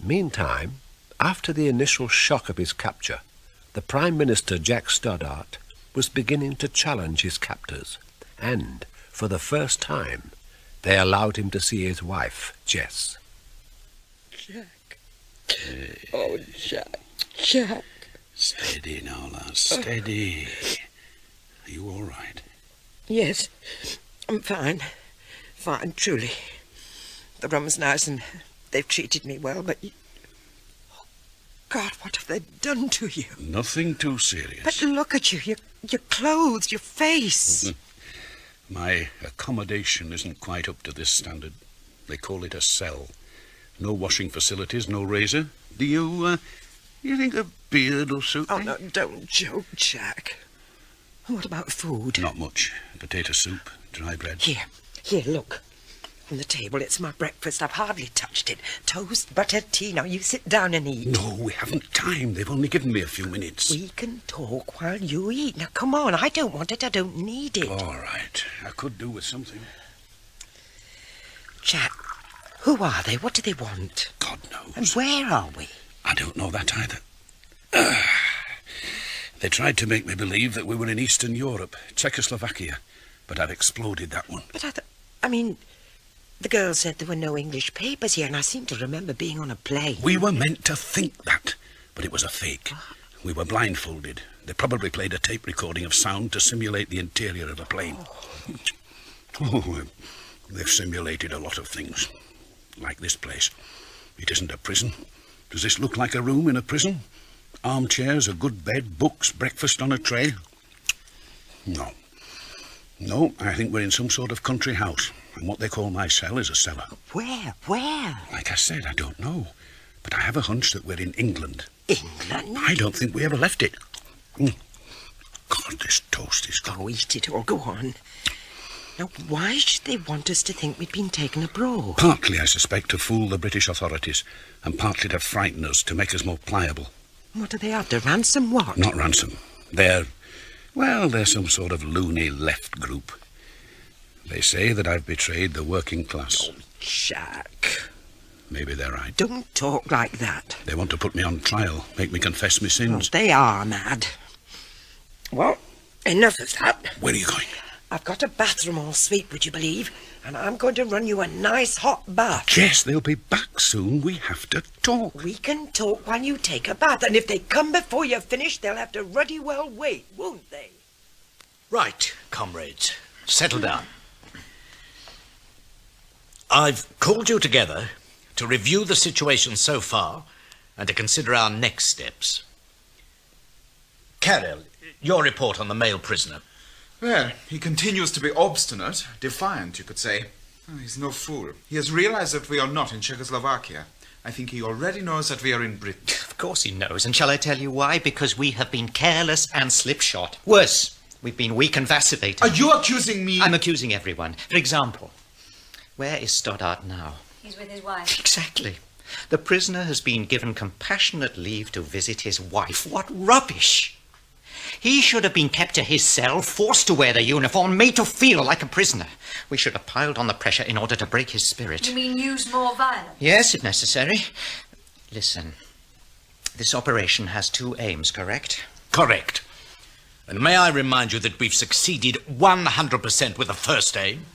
Meantime, after the initial shock of his capture, the Prime Minister, Jack Stoddart, was beginning to challenge his captors, and, for the first time, they allowed him to see his wife, Jess.
Jack. Oh, Jack. Jack.
Steady now, lass. Steady. Are you all right?
Yes, I'm fine. Fine, truly. The rum's nice and they've treated me well, but... Oh, God, what have they done to you?
Nothing too serious.
But look at you, your clothes, your face.
My accommodation isn't quite up to this standard. They call it a cell. No washing facilities, no razor. Do you think a beard will suit me?
Oh, no, don't joke, Jack. What about food?
Not much. Potato soup, dry bread.
Here, look. On the table, it's my breakfast. I've hardly touched it. Toast, butter, tea. Now, you sit down and eat.
No, we haven't time. They've only given me a few minutes.
We can talk while you eat. Now, come on. I don't want it. I don't need it.
All right. I could do with something.
Jack, who are they? What do they want?
God knows.
And where are we?
I don't know that either. They tried to make me believe that we were in Eastern Europe, Czechoslovakia, but I've exploded that one.
But I mean, the girl said there were no English papers here, and I seem to remember being on a plane.
We were meant to think that, but it was a fake. We were blindfolded. They probably played a tape recording of sound to simulate the interior of a plane. They've simulated a lot of things, like this place. It isn't a prison. Does this look like a room in a prison? Armchairs, a good bed, books, breakfast on a tray? No. No, I think we're in some sort of country house, and what they call my cell is a cellar.
Where?
Like I said, I don't know, but I have a hunch that we're in England.
England?
I don't think we ever left it. God, this toast is good.
Oh, eat it all. Go on. Now, why should they want us to think we'd been taken abroad?
Partly, I suspect, to fool the British authorities, and partly to frighten us, to make us more pliable.
What do they after? Ransom what?
Not ransom. They're some sort of loony left group. They say that I've betrayed the working class.
Oh, Jack.
Maybe they're right.
Don't talk like that.
They want to put me on trial, make me confess my sins.
Oh, they are mad. Well, enough of that.
Where are you going?
I've got a bathroom all sweet, would you believe?
And I'm going to run you a nice hot bath.
Jess, they'll be back soon. We have to talk.
We can talk while you take a bath, and if they come before you're finished, they'll have to ruddy well wait, won't they?
Right, comrades. Settle down. I've called you together to review the situation so far and to consider our next steps. Cyril, your report on the male prisoner.
Well, he continues to be obstinate, defiant, you could say. Oh, he's no fool. He has realized that we are not in Czechoslovakia. I think he already knows that we are in Britain.
Of course he knows, and shall I tell you why? Because we have been careless and slipshod. Worse, we've been weak and vacillating.
Are you accusing me?
I'm accusing everyone. For example, where is Stoddart now?
He's with his wife.
Exactly. The prisoner has been given compassionate leave to visit his wife. What rubbish! He should have been kept to his cell, forced to wear the uniform, made to feel like a prisoner. We should have piled on the pressure in order to break his spirit.
You mean use more violence?
Yes, if necessary. Listen, this operation has two aims, correct?
Correct. And may I remind you that we've succeeded 100% with the first aim?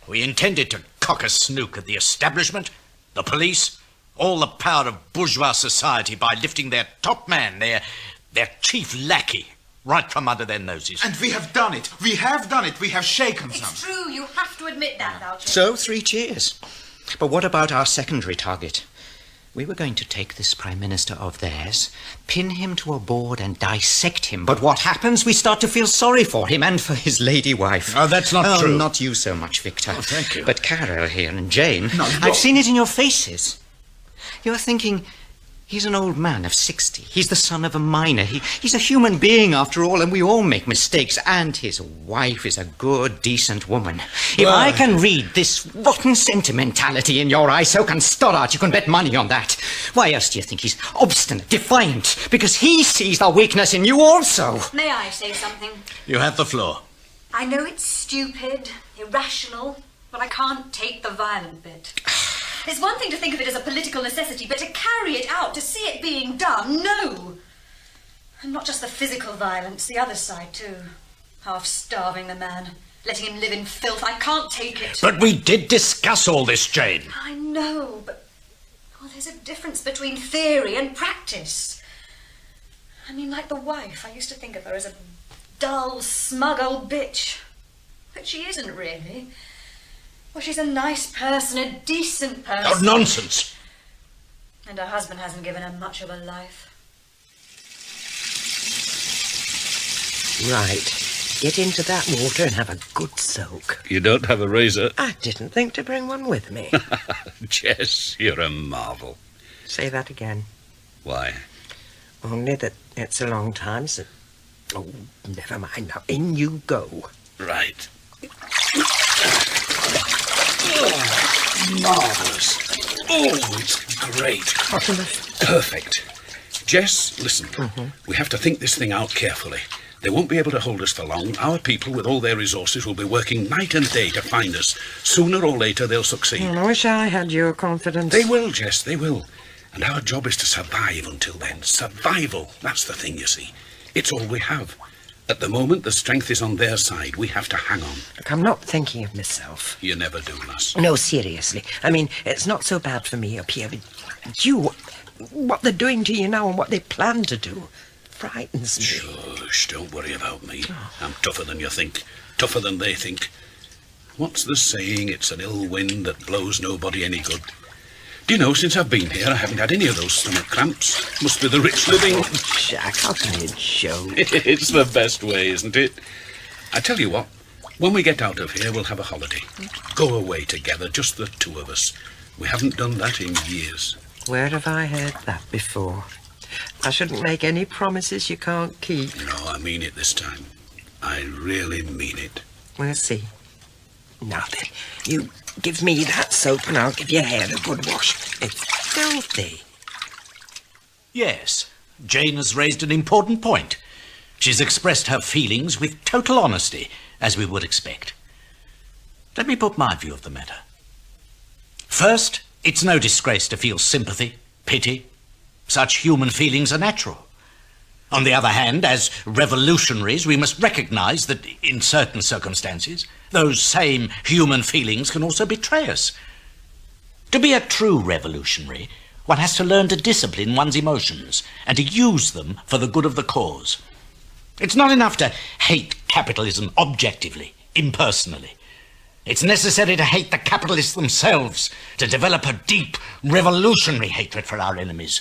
We intended to cock a snook at the establishment, the police, all the power of bourgeois society by lifting their top man, their chief lackey, right from under their noses.
And we have done it. We have done it. We have shaken some.
It's true, you have to admit that, Valchik.
So, 3 cheers. But what about our secondary target? We were going to take this Prime Minister of theirs, pin him to a board and dissect him. But what happens? We start to feel sorry for him and for his lady wife.
Oh, that's not true.
Not you so much, Victor.
Oh, thank you.
But Cyril here and Jane.
No,
I've seen it in your faces. You're thinking, he's an old man of 60. He's the son of a miner. He's a human being after all, and we all make mistakes. And his wife is a good, decent woman. If I can read this rotten sentimentality in your eyes, so can Stoddart. You can bet money on that. Why else do you think he's obstinate, defiant? Because he sees the weakness in you also.
May I say something?
You have the floor.
I know it's stupid, irrational, but I can't take the violent bit. It's one thing to think of it as a political necessity, but to carry it out, to see it being done, no. And not just the physical violence, the other side too. Half starving the man, letting him live in filth. I can't take it.
But we did discuss all this, Jane.
I know, but there's a difference between theory and practice. I mean, like the wife, I used to think of her as a dull, smug old bitch. But she isn't really. Well, she's a nice person, a decent person.
Oh, nonsense!
And her husband hasn't given her much of a life.
Right. Get into that water and have a good soak.
You don't have a razor?
I didn't think to bring one with me.
Jess, you're a marvel.
Say that again.
Why?
Only that it's a long time since... Oh, never mind. Now, in you go.
Right. Oh, marvellous. Oh, it's great. Perfect. Jess, listen. We have to think this thing out carefully. They won't be able to hold us for long. Our people, with all their resources, will be working night and day to find us. Sooner or later, they'll succeed.
I wish I had your confidence.
They will, Jess, they will. And our job is to survive until then. Survival. That's the thing, you see. It's all we have. At the moment, the strength is on their side. We have to hang on.
Look, I'm not thinking of myself.
You never do, lass.
No, seriously. I mean, it's not so bad for me up here, but you, what they're doing to you now and what they plan to do, frightens me.
Shush, don't worry about me. I'm tougher than you think. Tougher than they think. What's the saying? It's an ill wind that blows nobody any good. Do you know, since I've been here, I haven't had any of those stomach cramps. Must be the rich living.
Oh, Jack, how can you joke?
It's the best way, isn't it? I tell you what, when we get out of here, we'll have a holiday. Go away together, just the two of us. We haven't done that in years.
Where have I heard that before? I shouldn't make any promises you can't keep.
No, I mean it this time. I really mean it.
We'll see. Now then, you give me that soap and I'll give your hair a good wash. It's filthy.
Yes, Jane has raised an important point. She's expressed her feelings with total honesty, as we would expect. Let me put my view of the matter. First, it's no disgrace to feel sympathy, pity. Such human feelings are natural. On the other hand, as revolutionaries, we must recognise that in certain circumstances, those same human feelings can also betray us. To be a true revolutionary, one has to learn to discipline one's emotions and to use them for the good of the cause. It's not enough to hate capitalism objectively, impersonally. It's necessary to hate the capitalists themselves, to develop a deep, revolutionary hatred for our enemies.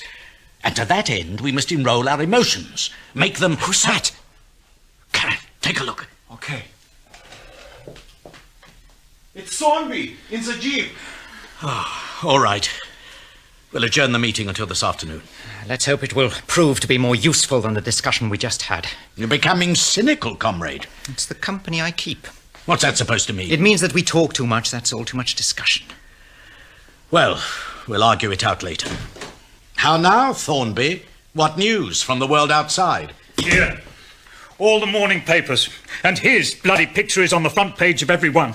And to that end, we must enroll our emotions, make them...
Who's that?
Karen, take a look.
Okay. It's Thornby, in the jeep.
Oh, all right. We'll adjourn the meeting until this afternoon.
Let's hope it will prove to be more useful than the discussion we just had.
You're becoming cynical, comrade.
It's the company I keep.
What's that supposed to mean?
It means that we talk too much, that's all, too much discussion.
Well, we'll argue it out later. How now, Thornby? What news from the world outside?
Here. All the morning papers. And his bloody picture is on the front page of every one.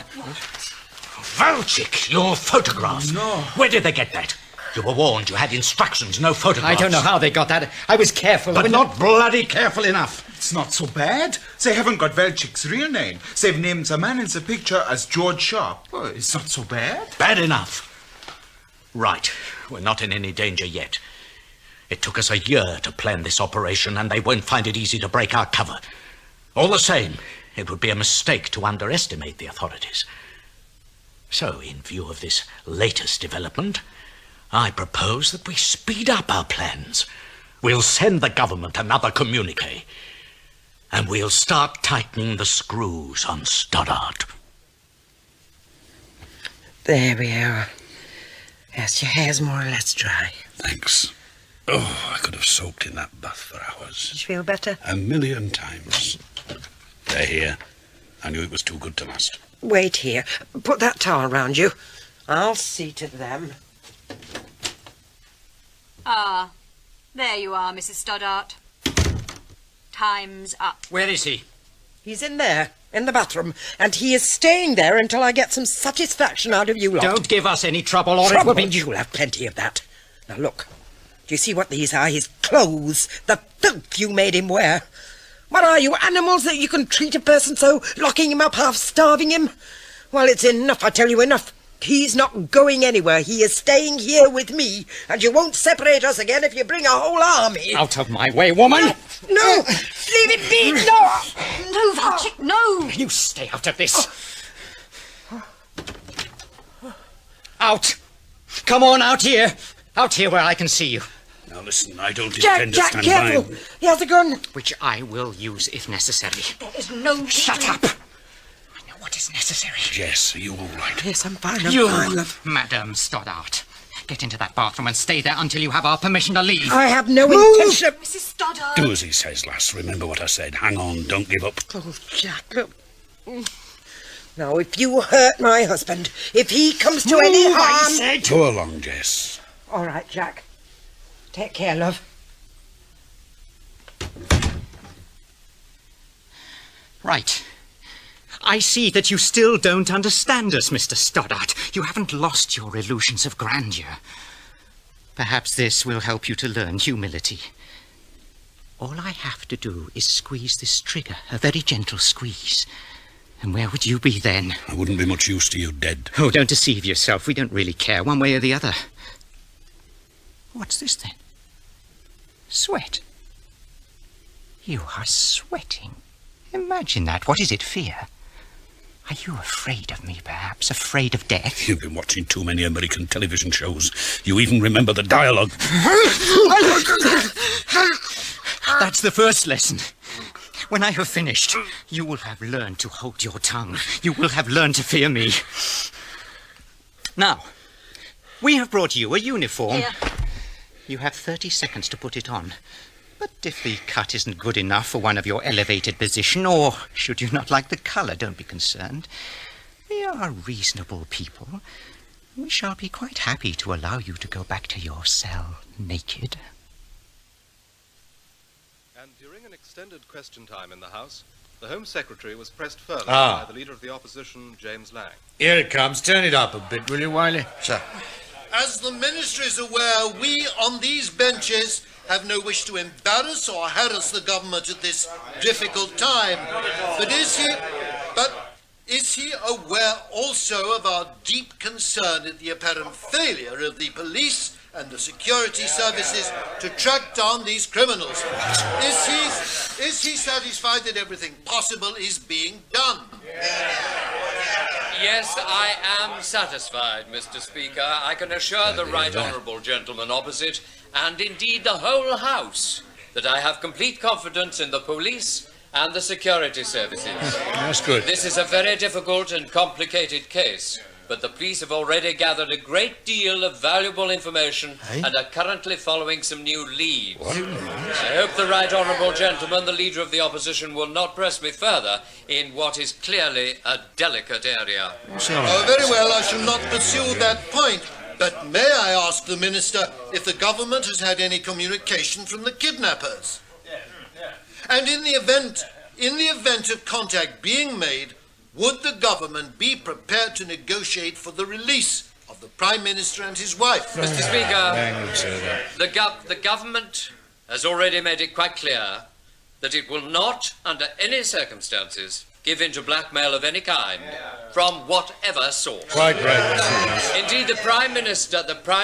Valchik, your photograph.
No.
Where did they get that? You were warned, you had instructions, no photographs.
I don't know how they got that. I was careful.
But not bloody careful enough.
It's not so bad. They haven't got Valchik's real name. They've named the man in the picture as George Sharp. Well, it's not so bad.
Bad enough. Right, we're not in any danger yet. It took us a year to plan this operation, and they won't find it easy to break our cover. All the same, it would be a mistake to underestimate the authorities. So, in view of this latest development, I propose that we speed up our plans. We'll send the government another communiqué, and we'll start tightening the screws on Stoddart.
There we are. Yes, your hair's more or less dry.
Thanks. Oh, I could have soaked in that bath for hours.
Did you feel better?
1,000,000 times. They're here. I knew it was too good to last.
Wait here. Put that towel round you. I'll see to them.
Ah, there you are, Mrs. Stoddart. Time's up.
Where is he?
He's in there, in the bathroom, and he is staying there until I get some satisfaction out of you lot.
Don't give us any trouble, or
Trouble?
it will be...
You'll have plenty of that. Now look, do you see what these are? His clothes, the filth you made him wear. What are you, animals, that you can treat a person so, locking him up, half-starving him? Well, it's enough, I tell you, enough. He's not going anywhere. He is staying here with me, and you won't separate us again if you bring a whole army.
Out of my way, woman!
No! Leave it be! No!
No, Valchik, no!
You stay out of this. Out! Come on, out here! Out here where I can see you.
Now listen, I don't
Jack,
intend to stand
careful!
by.
He has a gun.
Which I will use if necessary.
There is no...
Shut up! I know what is necessary.
Jess, are you all right?
Yes, I'm fine,
You,
fine, love.
Madame Stoddart, get into that bathroom and stay there until you have our permission to leave.
I have no intention...
Mrs. Stoddart!
Do as he says, lass. Remember what I said. Hang on, don't give up.
Oh, Jack, look. Now, if you hurt my husband, if he comes to any harm...
Go along, Jess.
All right, Jack. Take care, love.
Right. I see that you still don't understand us, Mr. Stoddart. You haven't lost your illusions of grandeur. Perhaps this will help you to learn humility. All I have to do is squeeze this trigger, a very gentle squeeze. And where would you be then?
I wouldn't be much use to you dead.
Oh, don't deceive yourself. We don't really care one way or the other. What's this then? Sweat. You are sweating. Imagine that. What is it, fear? Are you afraid of me, perhaps? Afraid of death?
You've been watching too many American television shows. You even remember the dialogue.
That's the first lesson. When I have finished, you will have learned to hold your tongue. You will have learned to fear me. Now, we have brought you a uniform.
Here.
You have 30 seconds to put it on. But if the cut isn't good enough for one of your elevated position, or should you not like the colour, don't be concerned. We are reasonable people. We shall be quite happy to allow you to go back to your cell naked.
And during an extended question time in the House, the Home Secretary was pressed further
Ah.
by the Leader of the Opposition, James Lang.
Here it comes. Turn it up a bit, will you, Wiley?
Sir.
As the Minister is aware, we on these benches have no wish to embarrass or harass the government at this difficult time. But is he aware also of our deep concern at the apparent failure of the police and the security services to track down these criminals? Is he satisfied that everything possible is being done?
Yes, I am satisfied, Mr. Speaker. I can assure the right honourable gentleman opposite, and indeed the whole House, that I have complete confidence in the police and the security services.
That's good.
This is a very difficult and complicated case, but the police have already gathered a great deal of valuable information and are currently following some new leads. I hope the right honourable gentleman, the Leader of the Opposition, will not press me further in what is clearly a delicate area.
Oh, very well, I shall not pursue that point. But may I ask the Minister if the government has had any communication from the kidnappers? And in the event of contact being made, would the government be prepared to negotiate for the release of the Prime Minister and his wife?
Mr. Speaker, the government has already made it quite clear that it will not, under any circumstances, give in to blackmail of any kind, from whatever source.
Quite right.
Indeed, the Prime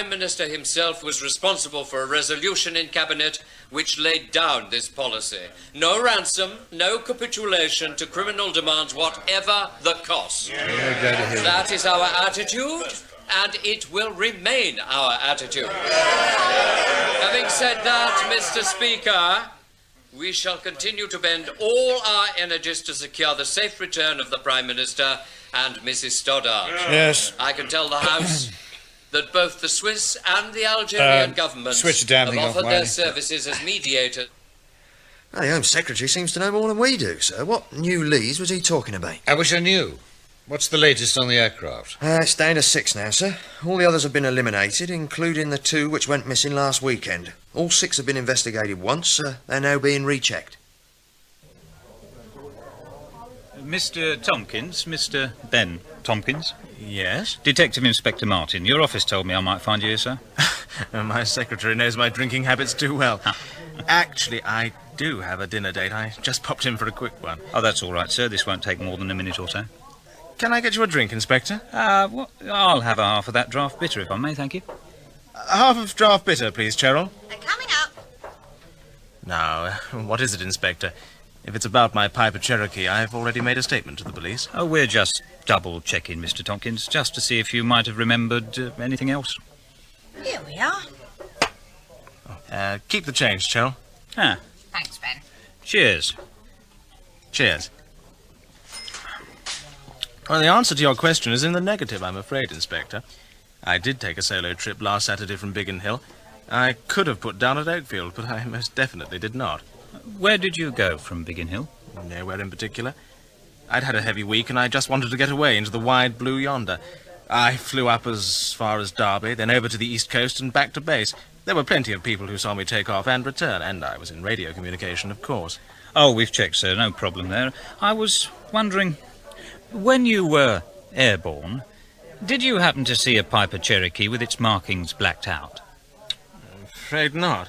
Minister himself was responsible for a resolution in Cabinet which laid down this policy. No ransom, no capitulation to criminal demands, whatever the cost. That is our attitude, and it will remain our attitude. Having said that, Mr. Speaker, we shall continue to bend all our energies to secure the safe return of the Prime Minister and Mrs. Stoddart.
Yes.
I can tell the House that both the Swiss and the Algerian governments
switch the damn
have
thing off,
offered
Wiley.
their services as mediators.
The Home Secretary seems to know more than we do, sir. What new leads was he talking about?
I wish I knew. What's the latest on the aircraft?
It's down to 6 now, sir. All the others have been eliminated, including the 2 which went missing last weekend. All 6 have been investigated once. They're now being rechecked.
Mr. Tompkins, Mr. Ben Tompkins.
Yes?
Detective Inspector Martin, your office told me I might find you here, sir.
My secretary knows my drinking habits too well. Actually, I do have a dinner date. I just popped in for a quick one.
Oh, that's all right, sir. This won't take more than a minute or so.
Can I get you a drink, Inspector?
I'll have a half of that draft bitter, if I may, thank you.
Half of draft bitter, please, Cheryl.
They're coming up.
Now, what is it, Inspector? If it's about my Piper Cherokee, I've already made a statement to the police.
Oh, we're just double-checking, Mr. Tompkins, just to see if you might have remembered anything else.
Here we are.
Keep the change, Cheryl.
Thanks, Ben.
Cheers.
Cheers. Well, the answer to your question is in the negative, I'm afraid, Inspector. I did take a solo trip last Saturday from Biggin Hill. I could have put down at Okefield, but I most definitely did not.
Where did you go from Biggin Hill?
Nowhere in particular. I'd had a heavy week, and I just wanted to get away into the wide blue yonder. I flew up as far as Derby, then over to the east coast and back to base. There were plenty of people who saw me take off and return, and I was in radio communication, of course.
Oh, we've checked, sir. No problem there. I was wondering, when you were airborne, did you happen to see a Piper Cherokee with its markings blacked out?
I'm afraid not.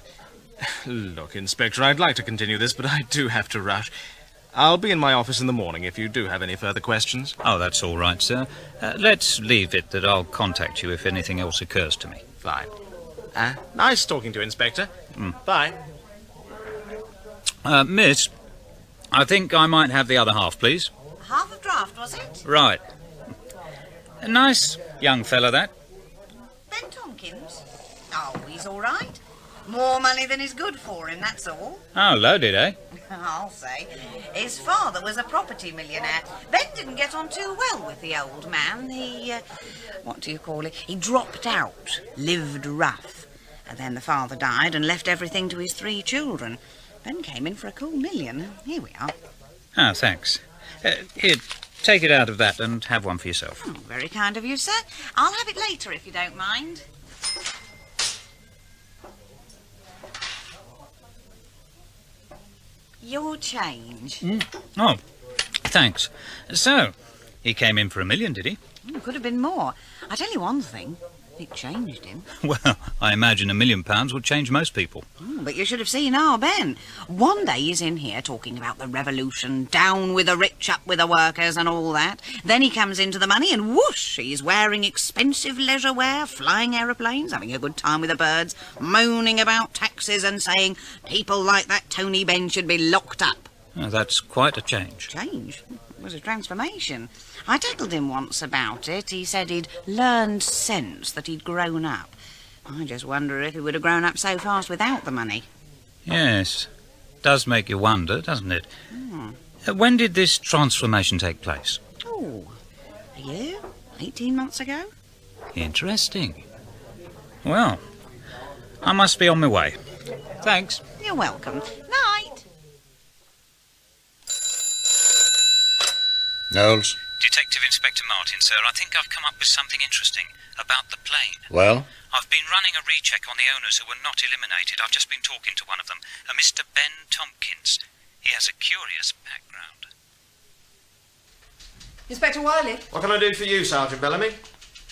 Look, Inspector, I'd like to continue this, but I do have to rush. I'll be in my office in the morning if you do have any further questions.
Oh, that's all right, sir. Let's leave it that I'll contact you if anything else occurs to me.
Fine. Nice talking to you, Inspector. Bye.
Miss, I think I might have the other half, please.
Half a draft, was it?
Right. A nice young fella, that.
Ben Tompkins? Oh, he's all right. More money than is good for him, that's all.
Oh, loaded, eh?
I'll say. His father was a property millionaire. Ben didn't get on too well with the old man. He, what do you call it? He dropped out, lived rough. And then the father died and left everything to his 3 children. Ben came in for a cool $1 million. Here we are.
Ah, thanks. Here, take it out of that and have one for yourself.
Oh, very kind of you, sir. I'll have it later if you don't mind. Your change.
Oh, thanks. So, he came in for $1 million, did he?
Could have been more. I tell you one thing. It changed him.
Well, I imagine £1 million would change most people.
But you should have seen our Ben. One day he's in here talking about the revolution, down with the rich, up with the workers and all that. Then he comes into the money and whoosh, he's wearing expensive leisure wear, flying aeroplanes, having a good time with the birds, moaning about taxes and saying people like that Tony Ben should be locked up.
Oh, that's quite a change.
Change? It was a transformation. I tackled him once about it. He said he'd learned sense, that he'd grown up. I just wonder if he would have grown up so fast without the money.
Yes. Does make you wonder, doesn't it? When did this transformation take place?
Oh, a year? 18 months ago?
Interesting. Well, I must be on my way. Thanks.
You're welcome. Night.
Knowles?
Detective Inspector Martin, sir. I think I've come up with something interesting about the plane.
Well?
I've been running a recheck on the owners who were not eliminated. I've just been talking to one of them, a Mr. Ben Tompkins. He has a curious background.
Inspector Wiley.
What can I do for you, Sergeant Bellamy?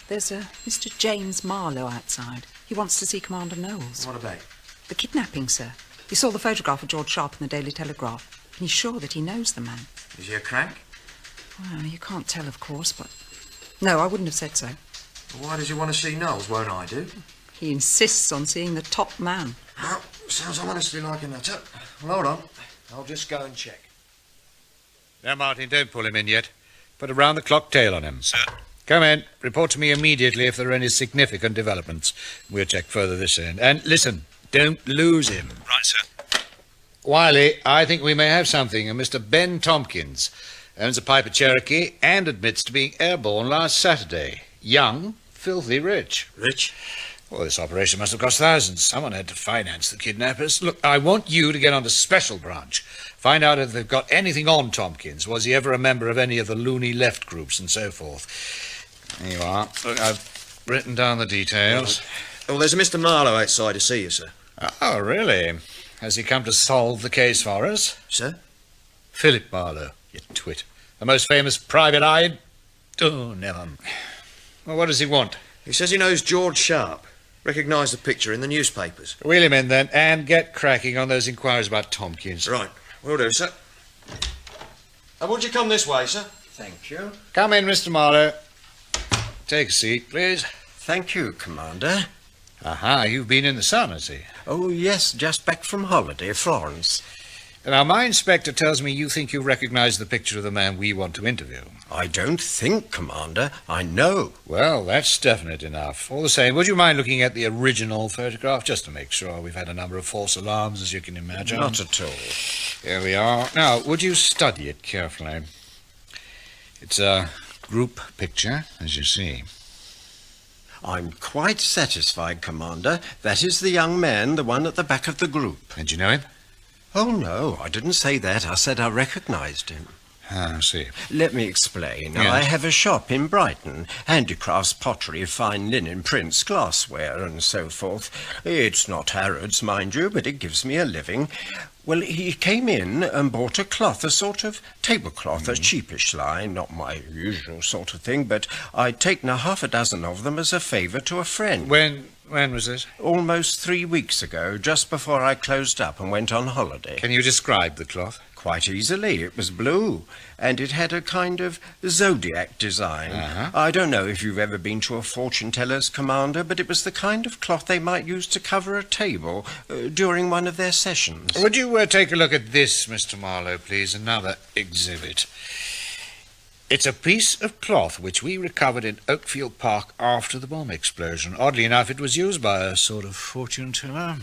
There's a Mr. James Marlowe outside. He wants to see Commander Knowles.
What about?
The kidnapping, sir. He saw the photograph of George Sharp in the Daily Telegraph, and he's sure that he knows the man.
Is he a crank?
Well, you can't tell, of course, but... No, I wouldn't have said so.
Why does he want to see Knowles? Won't I do?
He insists on seeing the top man.
Well, sounds honestly like a nutter. Well, hold on. I'll just go and check.
Now, Martin, don't pull him in yet. Put a round-the-clock tail on him.
Sir.
Come in. Report to me immediately if there are any significant developments. We'll check further this end. And listen, don't lose him.
Right, sir.
Wiley, I think we may have something. A Mr. Ben Tompkins owns a Piper Cherokee and admits to being airborne last Saturday. Young, filthy rich.
Rich?
Well, this operation must have cost thousands. Someone had to finance the kidnappers. Look, I want you to get on to Special Branch. Find out if they've got anything on Tompkins. Was he ever a member of any of the loony left groups and so forth? There you are. Look, I've written down the details.
Oh, there's a Mr. Marlowe outside to see you, sir.
Oh, really? Has he come to solve the case for us?
Sir?
Philip Marlowe, you twit. The most famous private-eyed... Oh, never. Well, what does he want?
He says he knows George Sharp. Recognised the picture in the newspapers.
Wheel him in, then, and get cracking on those inquiries about Tompkins.
Right. Will do, sir. And would you come this way, sir? Thank you.
Come in, Mr. Marlowe. Take a seat, please.
Thank you, Commander.
Aha, you've been in the sun, has he?
Oh, yes, just back from holiday, Florence.
Now, my inspector tells me you think you recognise the picture of the man we want to interview.
I don't think, Commander. I know.
Well, that's definite enough. All the same, would you mind looking at the original photograph, just to make sure? We've had a number of false alarms, as you can imagine.
Not at all.
Here we are. Now, would you study it carefully? It's a group picture, as you see.
I'm quite satisfied, Commander. That is the young man, the one at the back of the group.
And you know him?
Oh, no, I didn't say that. I said I recognised him.
Ah, I see.
Let me explain.
Yes.
I have a shop in Brighton. Handicrafts, pottery, fine linen, prints, glassware, and so forth. It's not Harrods, mind you, but it gives me a living. Well, he came in and bought a cloth, a sort of tablecloth, a cheapish line, not my usual sort of thing, but I'd taken half a dozen of them as a favour to a friend.
When was this?
Almost 3 weeks ago, just before I closed up and went on holiday.
Can you describe the cloth?
Quite easily. It was blue, and it had a kind of zodiac design. I don't know if you've ever been to a fortune-teller's, Commander, but it was the kind of cloth they might use to cover a table during one of their sessions.
Would you take a look at this, Mr. Marlowe, please? Another exhibit. It's a piece of cloth which we recovered in Okefield Park after the bomb explosion. Oddly enough, it was used by a sort of fortune-teller.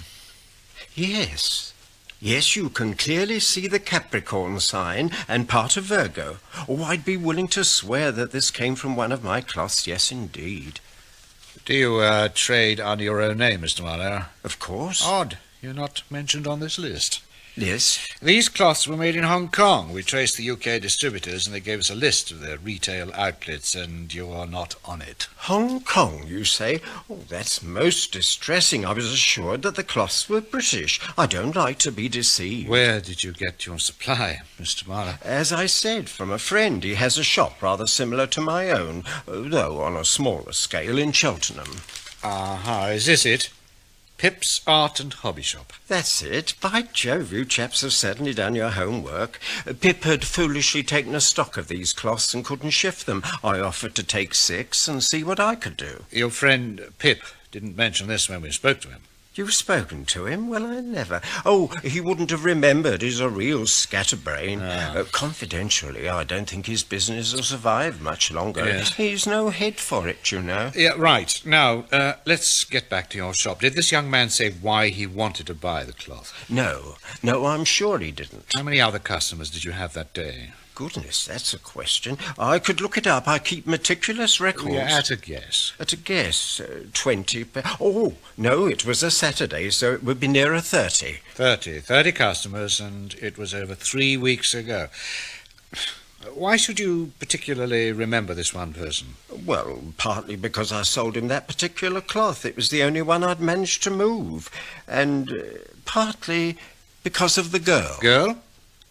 Yes. Yes, you can clearly see the Capricorn sign and part of Virgo. Oh, I'd be willing to swear that this came from one of my cloths, yes, indeed.
Do you trade under your own name, Mr. Marlowe?
Of course.
Odd. You're not mentioned on this list.
Yes?
These cloths were made in Hong Kong. We traced the UK distributors and they gave us a list of their retail outlets, and you are not on it.
Hong Kong, you say? Oh, that's most distressing. I was assured that the cloths were British. I don't like to be deceived.
Where did you get your supply, Mr. Marlowe?
As I said, from a friend. He has a shop rather similar to my own, though on a smaller scale in Cheltenham.
Aha, is this it? Pip's Art and Hobby Shop.
That's it. By Jove, you chaps have certainly done your homework. Pip had foolishly taken a stock of these cloths and couldn't shift them. I offered to take 6 and see what I could do.
Your friend Pip didn't mention this when we spoke to him.
You've spoken to him? Well, I never. Oh, he wouldn't have remembered. He's a real scatterbrain. Confidentially, I don't think his business will survive much longer.
Yes.
He's no head for it, you know.
Yeah, right. Now, let's get back to your shop. Did this young man say why he wanted to buy the cloth?
No, I'm sure he didn't.
How many other customers did you have that day?
Goodness, that's a question. I could look it up. I keep meticulous records.
Yeah, at a guess.
At a guess, 20. Oh, no, it was a Saturday, so it would be nearer 30.
30 customers, and it was over 3 weeks ago. Why should you particularly remember this one person?
Well, partly because I sold him that particular cloth. It was the only one I'd managed to move. And partly because of the girl.
Girl?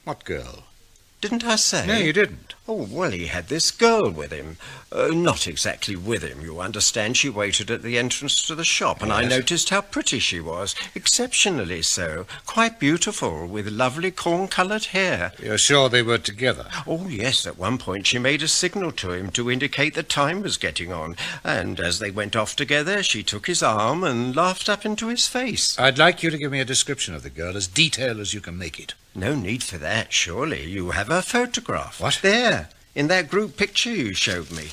What girl?
Didn't I say?
No, you didn't.
Oh, well, he had this girl with him. Not exactly with him, you understand. She waited at the entrance to the shop, and I noticed how pretty she was. Exceptionally so. Quite beautiful, with lovely corn-coloured hair.
You're sure they were together?
Oh, yes. At one point she made a signal to him to indicate that time was getting on. And as they went off together, she took his arm and laughed up into his face.
I'd like you to give me a description of the girl, as detailed as you can make it.
No need for that, surely. You have her photograph.
What?
There, in that group picture you showed me.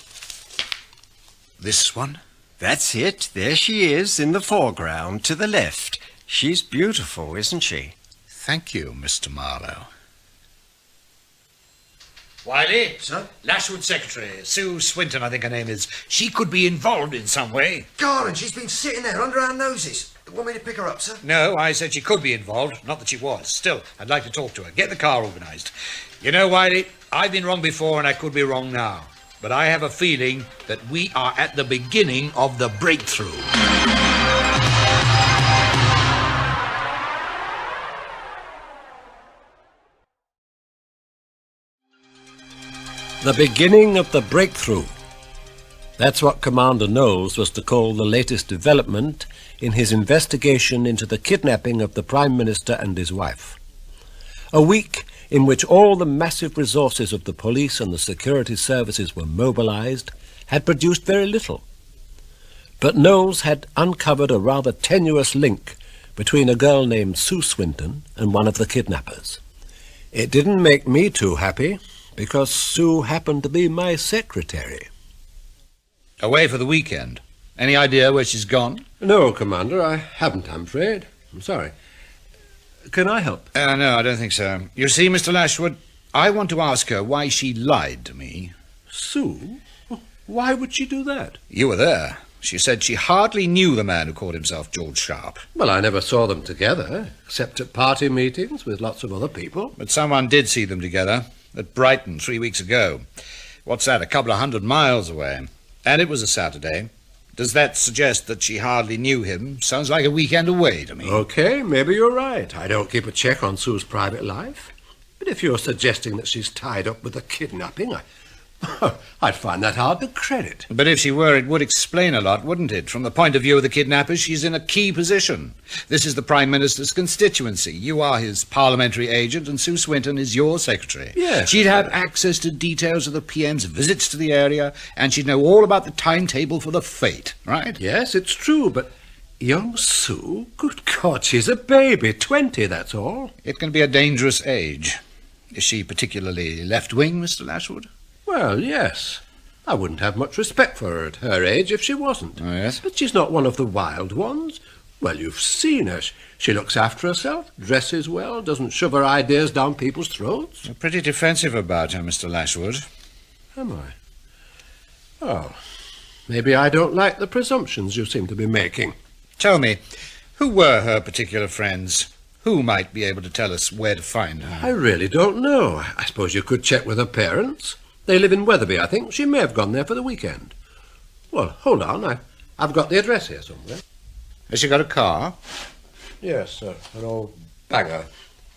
This one?
That's it. There she is, in the foreground, to the left. She's beautiful, isn't she?
Thank you, Mr. Marlowe.
Wiley?
Sir?
Lashwood secretary, Sue Swinton, I think her name is. She could be involved in some way.
Garland, she's been sitting there under our noses. Want me to pick her up, sir?
No, I said she could be involved, not that she was. Still, I'd like to talk to her. Get the car organised. You know, Wiley, I've been wrong before and I could be wrong now. But I have a feeling that we are at the beginning of the breakthrough.
The beginning of the breakthrough. That's what Commander Knowles was to call the latest development in his investigation into the kidnapping of the Prime Minister and his wife. A week in which all the massive resources of the police and the security services were mobilized had produced very little. But Knowles had uncovered a rather tenuous link between a girl named Sue Swinton and one of the kidnappers. It didn't make me too happy, because Sue happened to be my secretary.
Away for the weekend. Any idea where she's gone?
No, Commander, I haven't, I'm afraid. I'm sorry. Can I help?
No, I don't think so. You see, Mr. Lashwood, I want to ask her why she lied to me.
Sue? Why would she do that?
You were there. She said she hardly knew the man who called himself George Sharp.
Well, I never saw them together, except at party meetings with lots of other people.
But someone did see them together, at Brighton 3 weeks ago. What's that, a couple of 100 miles away? And it was a Saturday. Does that suggest that she hardly knew him? Sounds like a weekend away to me.
Okay, maybe you're right. I don't keep a check on Sue's private life. But if you're suggesting that she's tied up with a kidnapping, I'd find that hard to credit.
But if she were, it would explain a lot, wouldn't it? From the point of view of the kidnappers, she's in a key position. This is the Prime Minister's constituency. You are his parliamentary agent, and Sue Swinton is your secretary.
Yes.
She'd have access to details of the PM's visits to the area, and she'd know all about the timetable for the fete, right?
Yes, it's true, but young Sue? Good God, she's a baby. 20, that's all.
It can be a dangerous age. Is she particularly left-wing, Mr. Lashwood?
Well, yes. I wouldn't have much respect for her at her age if she wasn't.
Oh, yes?
But she's not one of the wild ones. Well, you've seen her. She looks after herself, dresses well, doesn't shove her ideas down people's throats.
You're pretty defensive about her, Mr. Lashwood.
Am I? Oh, maybe I don't like the presumptions you seem to be making.
Tell me, who were her particular friends? Who might be able to tell us where to find her?
I really don't know. I suppose you could check with her parents. They live in Wetherby, I think. She may have gone there for the weekend. Well, hold on. I've got the address here somewhere.
Has she got a car?
Yes, sir. An old bagger.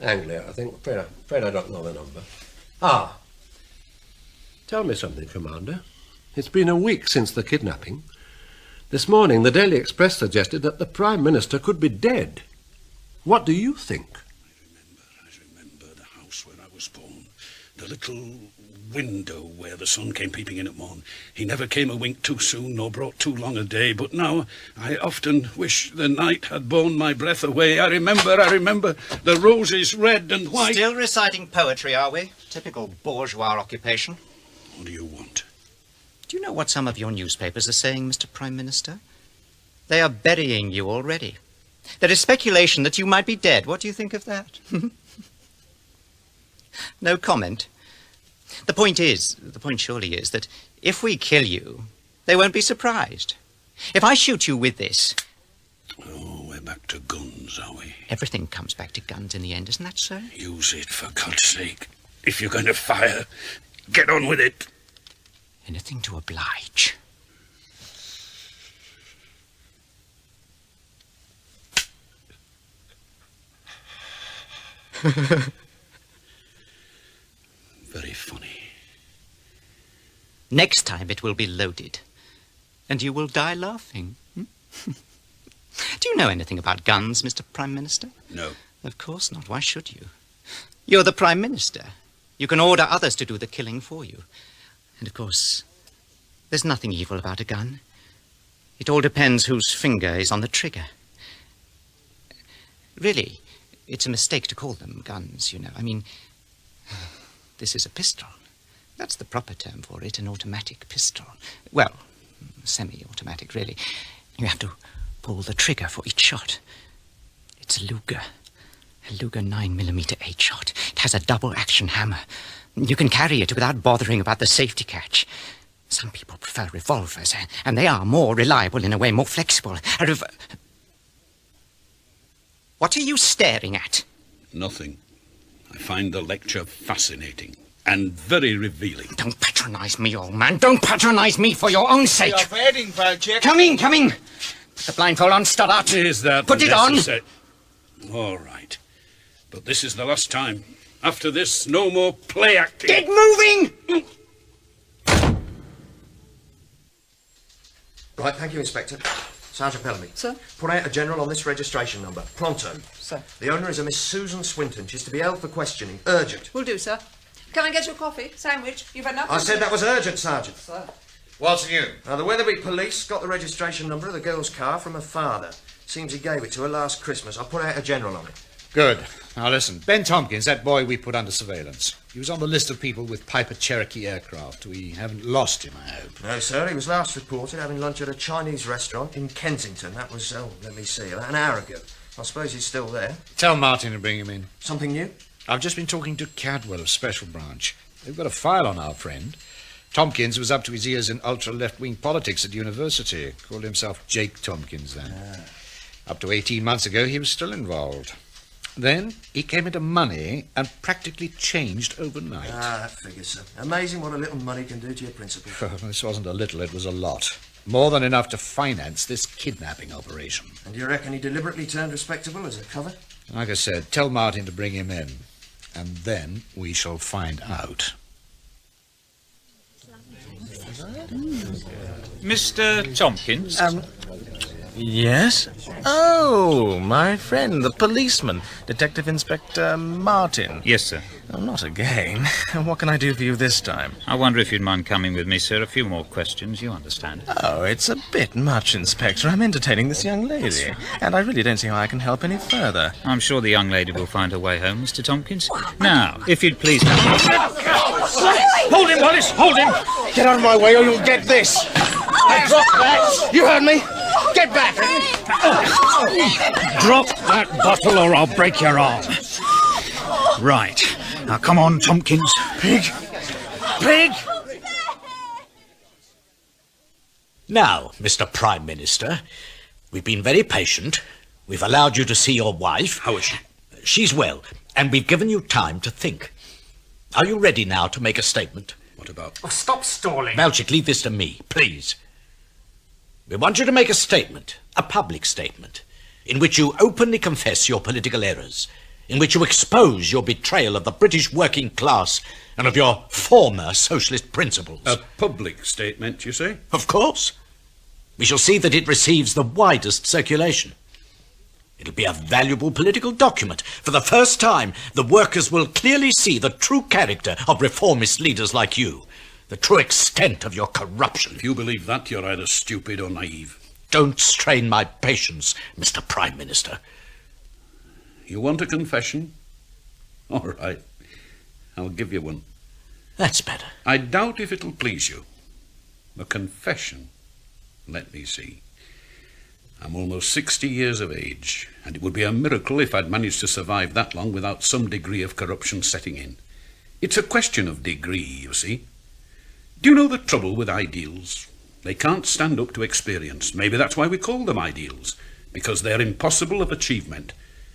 Anglia, I think. Afraid I don't know the number. Ah. Tell me something, Commander. It's been a week since the kidnapping. This morning the Daily Express suggested that the Prime Minister could be dead. What do you think?
I remember the house where I was born. The little window where the sun came peeping in at morn. He never came a wink too soon, nor brought too long a day. But now I often wish the night had borne my breath away. I remember the roses red and white.
Still reciting poetry, are we? Typical bourgeois occupation.
What do you want?
Do you know what some of your newspapers are saying, Mr. Prime Minister? They are burying you already. There is speculation that you might be dead. What do you think of that? No comment. The point surely is that if we kill you, they won't be surprised. If I shoot you with this...
Oh, we're back to guns, are we?
Everything comes back to guns in the end, isn't that so?
Use it, for God's sake. If you're going to fire, get on with it.
Anything to oblige.
Very funny.
Next time it will be loaded, and you will die laughing. Do you know anything about guns, Mr. Prime Minister?
No.
Of course not. Why should you? You're the Prime Minister. You can order others to do the killing for you. And, of course, there's nothing evil about a gun. It all depends whose finger is on the trigger. Really, it's a mistake to call them guns, you know. I mean, this is a pistol. That's the proper term for it, an automatic pistol. Well, semi-automatic, really. You have to pull the trigger for each shot. It's a Luger 9mm 8-shot. It has a double-action hammer. You can carry it without bothering about the safety catch. Some people prefer revolvers, and they are more reliable in a way, more flexible. What are you staring at?
Nothing. I find the lecture fascinating and very revealing.
Don't patronize me, old man. Don't patronize me for your own sake.
You're fading, Valchik.
Coming. Put the blindfold on, Stoddart.
Is that
Put it on.
All right. But this is the last time. After this, no more play acting.
Get moving!
Right, thank you, Inspector. Sergeant Bellamy.
Sir?
Put out a general on this registration number. Pronto.
Sir.
The owner is a Miss Susan Swinton. She's to be held for questioning. Urgent.
Will do, sir. Come and get your coffee, sandwich. You've had nothing.
I said that was urgent, Sergeant.
Sir.
What's new? Now, the Weatherby police got the registration number of the girl's car from her father. Seems he gave it to her last Christmas. I put out a general on it.
Good. Now listen, Ben Tompkins, that boy we put under surveillance. He was on the list of people with Piper Cherokee aircraft. We haven't lost him, I hope.
No, sir. He was last reported having lunch at a Chinese restaurant in Kensington. That was, let me see, about an hour ago. I suppose he's still there.
Tell Martin to bring him in.
Something new?
I've just been talking to Cadwell of Special Branch. They've got a file on our friend. Tompkins was up to his ears in ultra-left-wing politics at university. Called himself Jake Tompkins then. Up to 18 months ago, he was still involved. Then he came into money and practically changed overnight.
That figures, sir. Amazing what a little money can do to your principal.
This wasn't a little, it was a lot. More than enough to finance this kidnapping operation.
And you reckon he deliberately turned respectable as a cover?
Like I said, tell Martin to bring him in. And then we shall find out.
Mr. Tompkins?
Yes? Oh, my friend, the policeman, Detective Inspector Martin.
Yes, sir.
Oh, not again. What can I do for you this time?
I wonder if you'd mind coming with me, sir. A few more questions, you understand.
Oh, it's a bit much, Inspector. I'm entertaining this young lady, and I really don't see how I can help any further.
I'm sure the young lady will find her way home, Mr. Tompkins. Now, if you'd please come.
Hold him, Willis! Hold him! Get out of my way or you'll get this! Drop that! You heard me! Get back!
Drop that bottle or I'll break your arm. Right. Now, come on, Tompkins.
Pig! Pig!
Now, Mr. Prime Minister, we've been very patient. We've allowed you to see your wife.
How is she?
She's well, and we've given you time to think. Are you ready now to make a statement?
What about?
Oh, stop stalling. Valchik, leave this to me, please. We want you to make a statement, a public statement, in which you openly confess your political errors, in which you expose your betrayal of the British working class and of your former socialist principles.
A public statement, you say?
Of course. We shall see that it receives the widest circulation. It'll be a valuable political document. For the first time, the workers will clearly see the true character of reformist leaders like you, the true extent of your corruption.
If you believe that, you're either stupid or naive.
Don't strain my patience, Mr. Prime Minister.
You want a confession? All right. I'll give you one.
That's better.
I doubt if it'll please you. A confession? Let me see. I'm almost 60 years of age, and it would be a miracle if I'd managed to survive that long without some degree of corruption setting in. It's a question of degree, you see. Do you know the trouble with ideals? They can't stand up to experience. Maybe that's why we call them ideals, because they're impossible of achievement,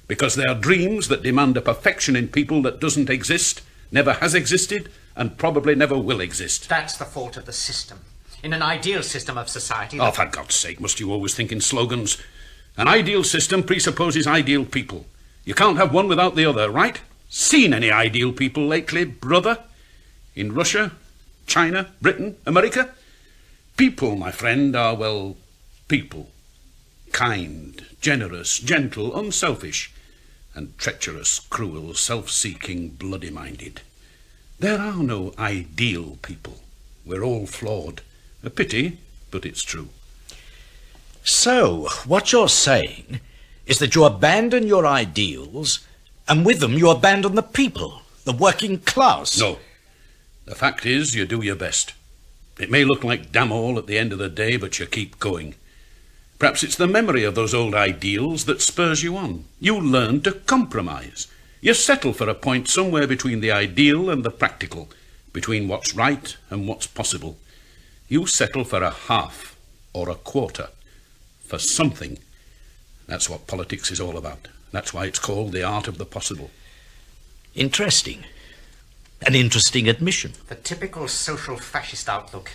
because they are dreams that demand a perfection in people that doesn't exist, never has existed, and probably never will exist.
That's the fault of the system. In an ideal system of society...
Oh, for God's sake, must you always think in slogans? An ideal system presupposes ideal people. You can't have one without the other, right? Seen any ideal people lately, brother? In Russia, China, Britain, America? People, my friend, are, well, people. Kind, generous, gentle, unselfish, and treacherous, cruel, self-seeking, bloody-minded. There are no ideal people. We're all flawed. A pity, but it's true.
So, what you're saying is that you abandon your ideals, and with them you abandon the people, the working class.
No. The fact is, you do your best. It may look like damn all at the end of the day, but you keep going. Perhaps it's the memory of those old ideals that spurs you on. You learn to compromise. You settle for a point somewhere between the ideal and the practical, between what's right and what's possible. You settle for a half or a quarter, for something. That's what politics is all about. That's why it's called the art of the possible.
Interesting. An interesting admission.
The typical social fascist outlook.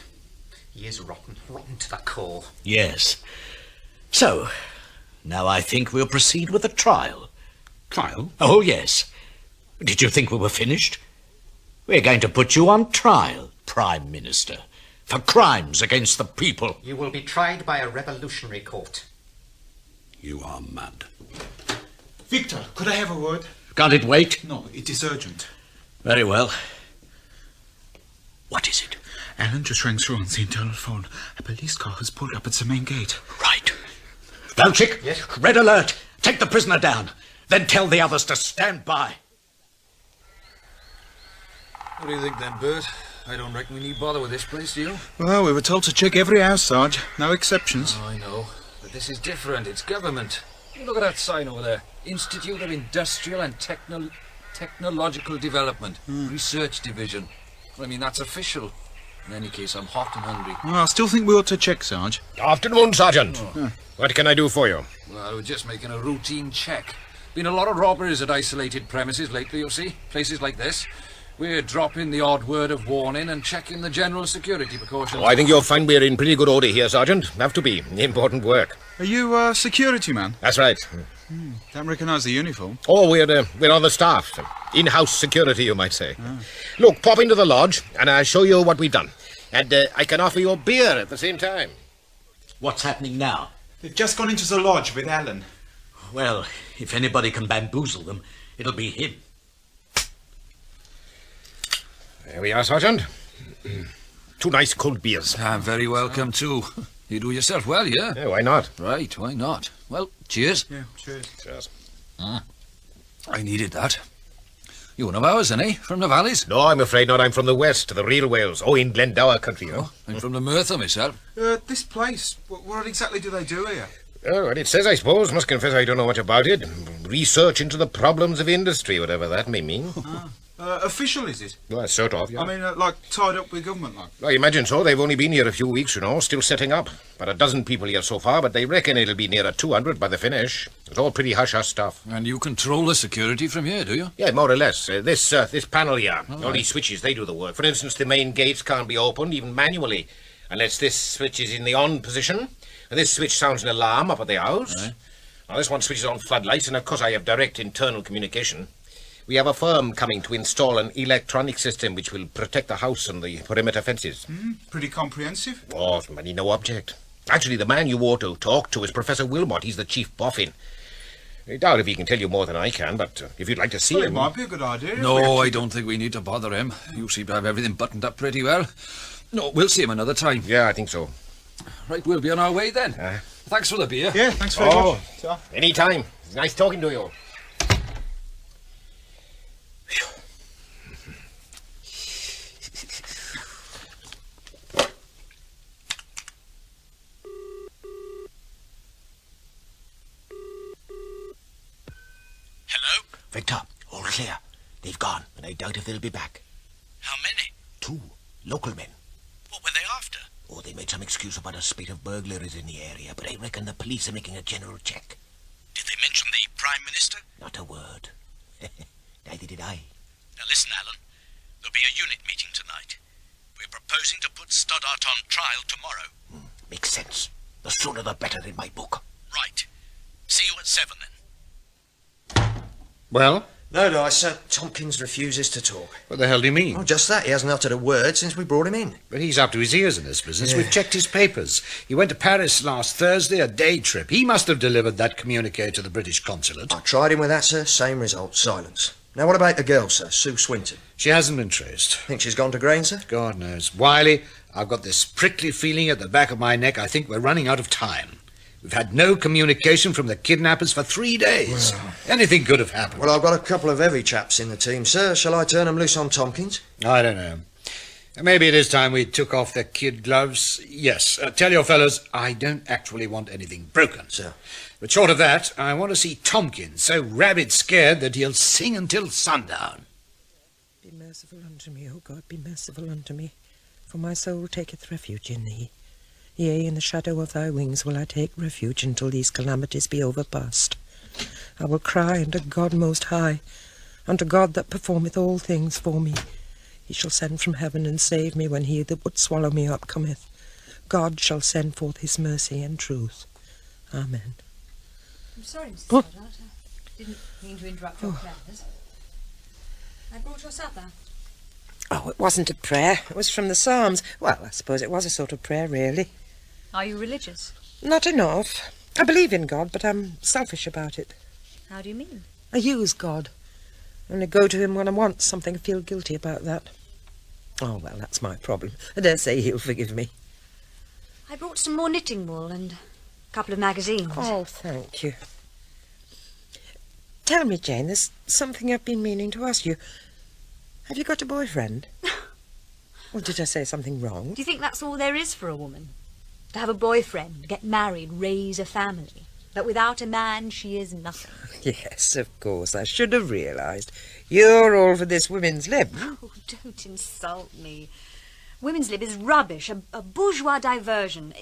He is rotten, rotten to the core.
Yes. So, now I think we'll proceed with the trial.
Trial?
Oh, yes. Did you think we were finished? We're going to put you on trial, Prime Minister, for crimes against the people.
You will be tried by a revolutionary court.
You are mad.
Victor, could I have a word?
Can't it wait?
No, it is urgent.
Very well. What is it?
Alan just rang through on the internal phone. A police car has pulled up at the main gate.
Right. Valchik,
yes?
Red alert. Take the prisoner down. Then tell the others to stand by.
What do you think then, Bert? I don't reckon we need bother with this place, do you?
Well, we were told to check every house, Sarge. No exceptions.
Oh, I know. But this is different. It's government. Look at that sign over there. Institute of Industrial and Technological Development. Research Division. Well, I mean, that's official. In any case, I'm hot and hungry.
Well, I still think we ought to check, Sarge.
Afternoon, Sergeant.
Oh.
What can I do for you?
Well, we're just making a routine check. Been a lot of robberies at isolated premises lately, you see. Places like this. We're dropping the odd word of warning and checking the general security precautions.
Oh, I think you'll find we're in pretty good order here, Sergeant. Have to be. Important work.
Are you a security man?
That's right.
Don't recognise the uniform.
Oh, we're on the staff. In-house security, you might say. Look, pop into the lodge, and I'll show you what we've done. And I can offer you a beer at the same time.
What's happening now?
They've just gone into the lodge with Alan.
Well, if anybody can bamboozle them, it'll be him.
There we are, Sergeant. 2 nice cold beers.
I'm very welcome, too. You do yourself well, yeah?
Yeah, why not?
Right, why not? Well, cheers.
Yeah, cheers.
Cheers.
I needed that. You one of ours, then, eh? From the valleys?
No, I'm afraid not. I'm from the west, the real Wales. Oh, in Glendower country.
Oh, I'm from the Merthyr myself.
This place, what exactly do they do here?
Oh, what it says, I suppose. Must confess I don't know much about it. Research into the problems of industry, whatever that may mean.
Official, is it?
Well, sort of, yeah.
I mean, like, tied up with government, like?
I imagine so. They've only been here a few weeks, you know, still setting up. About a dozen people here so far, but they reckon it'll be nearer 200 by the finish. It's all pretty hush-hush stuff.
And you control the security from here, do you?
Yeah, more or less. This panel here,
All
all these switches, they do the work. For instance, the main gates can't be opened, even manually, unless this switch is in the on position. And this switch sounds an alarm up at the house.
Right.
Now, this one switches on floodlights, and of course I have direct internal communication. We have a firm coming to install an electronic system which will protect the house and the perimeter fences.
Pretty comprehensive.
Oh, money no object. Actually, the man you ought to talk to is Professor Wilmot. He's the chief boffin. I doubt if he can tell you more than I can, but if you'd like to see him...
It might be a good idea.
No, I don't think we need to bother him. You seem to have everything buttoned up pretty well. No, we'll see him another time.
Yeah, I think so.
Right, we'll be on our way then. Thanks for the beer.
Yeah, thanks very much.
Any time. It's nice talking to you.
Hello? Victor, all clear. They've gone, and I doubt if they'll be back.
How many?
2 local men.
What were they after?
Oh, they made some excuse about a spate of burglaries in the area, but I reckon the police are making a general check.
Did they mention the Prime Minister?
Not a word. Neither did I.
Now listen, Alan. There'll be a unit meeting tonight. We're proposing to put Stoddart on trial tomorrow.
Makes sense. The sooner the better in my book.
Right. See you at 7 then.
Well?
No, Sir. Tompkins refuses to talk.
What the hell do you mean?
Oh, just that. He hasn't uttered a word since we brought him in.
But he's up to his ears in this business.
Yeah.
We've checked his papers. He went to Paris last Thursday, a day trip. He must have delivered that communique to the British consulate.
I tried him with that, sir. Same result. Silence. Now, what about the girl, sir? Sue Swinton.
She hasn't been traced.
Think she's gone to Grain, sir?
God knows. Wiley, I've got this prickly feeling at the back of my neck. I think we're running out of time. We've had no communication from the kidnappers for 3 days.
Well.
Anything could have happened.
Well, I've got a couple of heavy chaps in the team, sir. Shall I turn them loose on Tompkins?
I don't know. Maybe it is time we took off the kid gloves. Yes. Tell your fellows I don't actually want anything broken.
Sir.
But short of that, I want to see Tompkins so rabid scared that he'll sing until sundown.
Be merciful unto me, O God, be merciful unto me. For my soul taketh refuge in thee. Yea, in the shadow of thy wings will I take refuge until these calamities be overpast. I will cry unto God most high, unto God that performeth all things for me. He shall send from heaven and save me when he that would swallow me up cometh. God shall send forth his mercy and truth. Amen.
I'm sorry, Mrs. Stoddart. I didn't mean to interrupt your prayers. I brought your supper.
Oh, it wasn't a prayer. It was from the Psalms. Well, I suppose it was a sort of prayer, really.
Are you religious?
Not enough. I believe in God, but I'm selfish about it.
How do you mean?
I use God. I only go to him when I want something. I feel guilty about that. Oh, well, that's my problem. I dare say he'll forgive me.
I brought some more knitting wool and a couple of magazines.
Oh, thank you. Tell me, Jane, there's something I've been meaning to ask you. Have you got a boyfriend? Or did I say something wrong?
Do you think that's all there is for a woman? To have a boyfriend, get married, raise a family. That without a man she is nothing.
Yes, of course, I should have realised. You're all for this women's lib.
Oh, don't insult me. Women's lib is rubbish, a bourgeois diversion.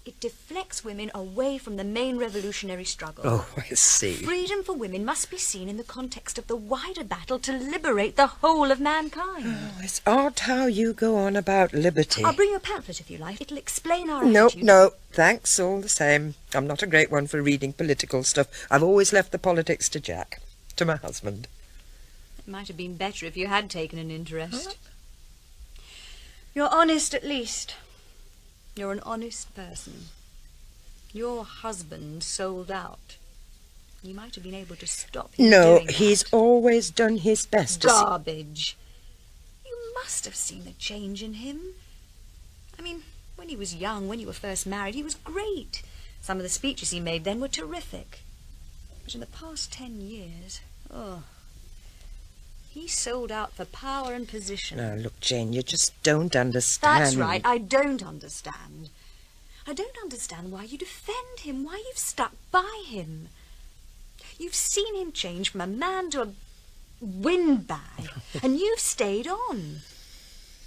It deflects women away from the main revolutionary struggle.
Oh, I see.
Freedom for women must be seen in the context of the wider battle to liberate the whole of mankind.
Oh, it's odd how you go on about liberty.
I'll bring you a pamphlet if you like. It'll explain our
No,
attitude.
no, thanks all the same. I'm not a great one for reading political stuff. I've always left the politics to Jack, to my husband.
It might have been better if you had taken an interest. Huh? You're honest, at least. You're an honest person. Your husband sold out. You might have been able to stop him
No,
doing
he's
that.
always done his best to...
Garbage. You must have seen the change in him. I mean, when he was young, when you were first married, he was great. Some of the speeches he made then were terrific. But in the past 10 years, he sold out for power and position.
Now, look, Jane, you just don't understand.
That's right, I don't understand. I don't understand why you defend him, why you've stuck by him. You've seen him change from a man to a windbag, and you've stayed on.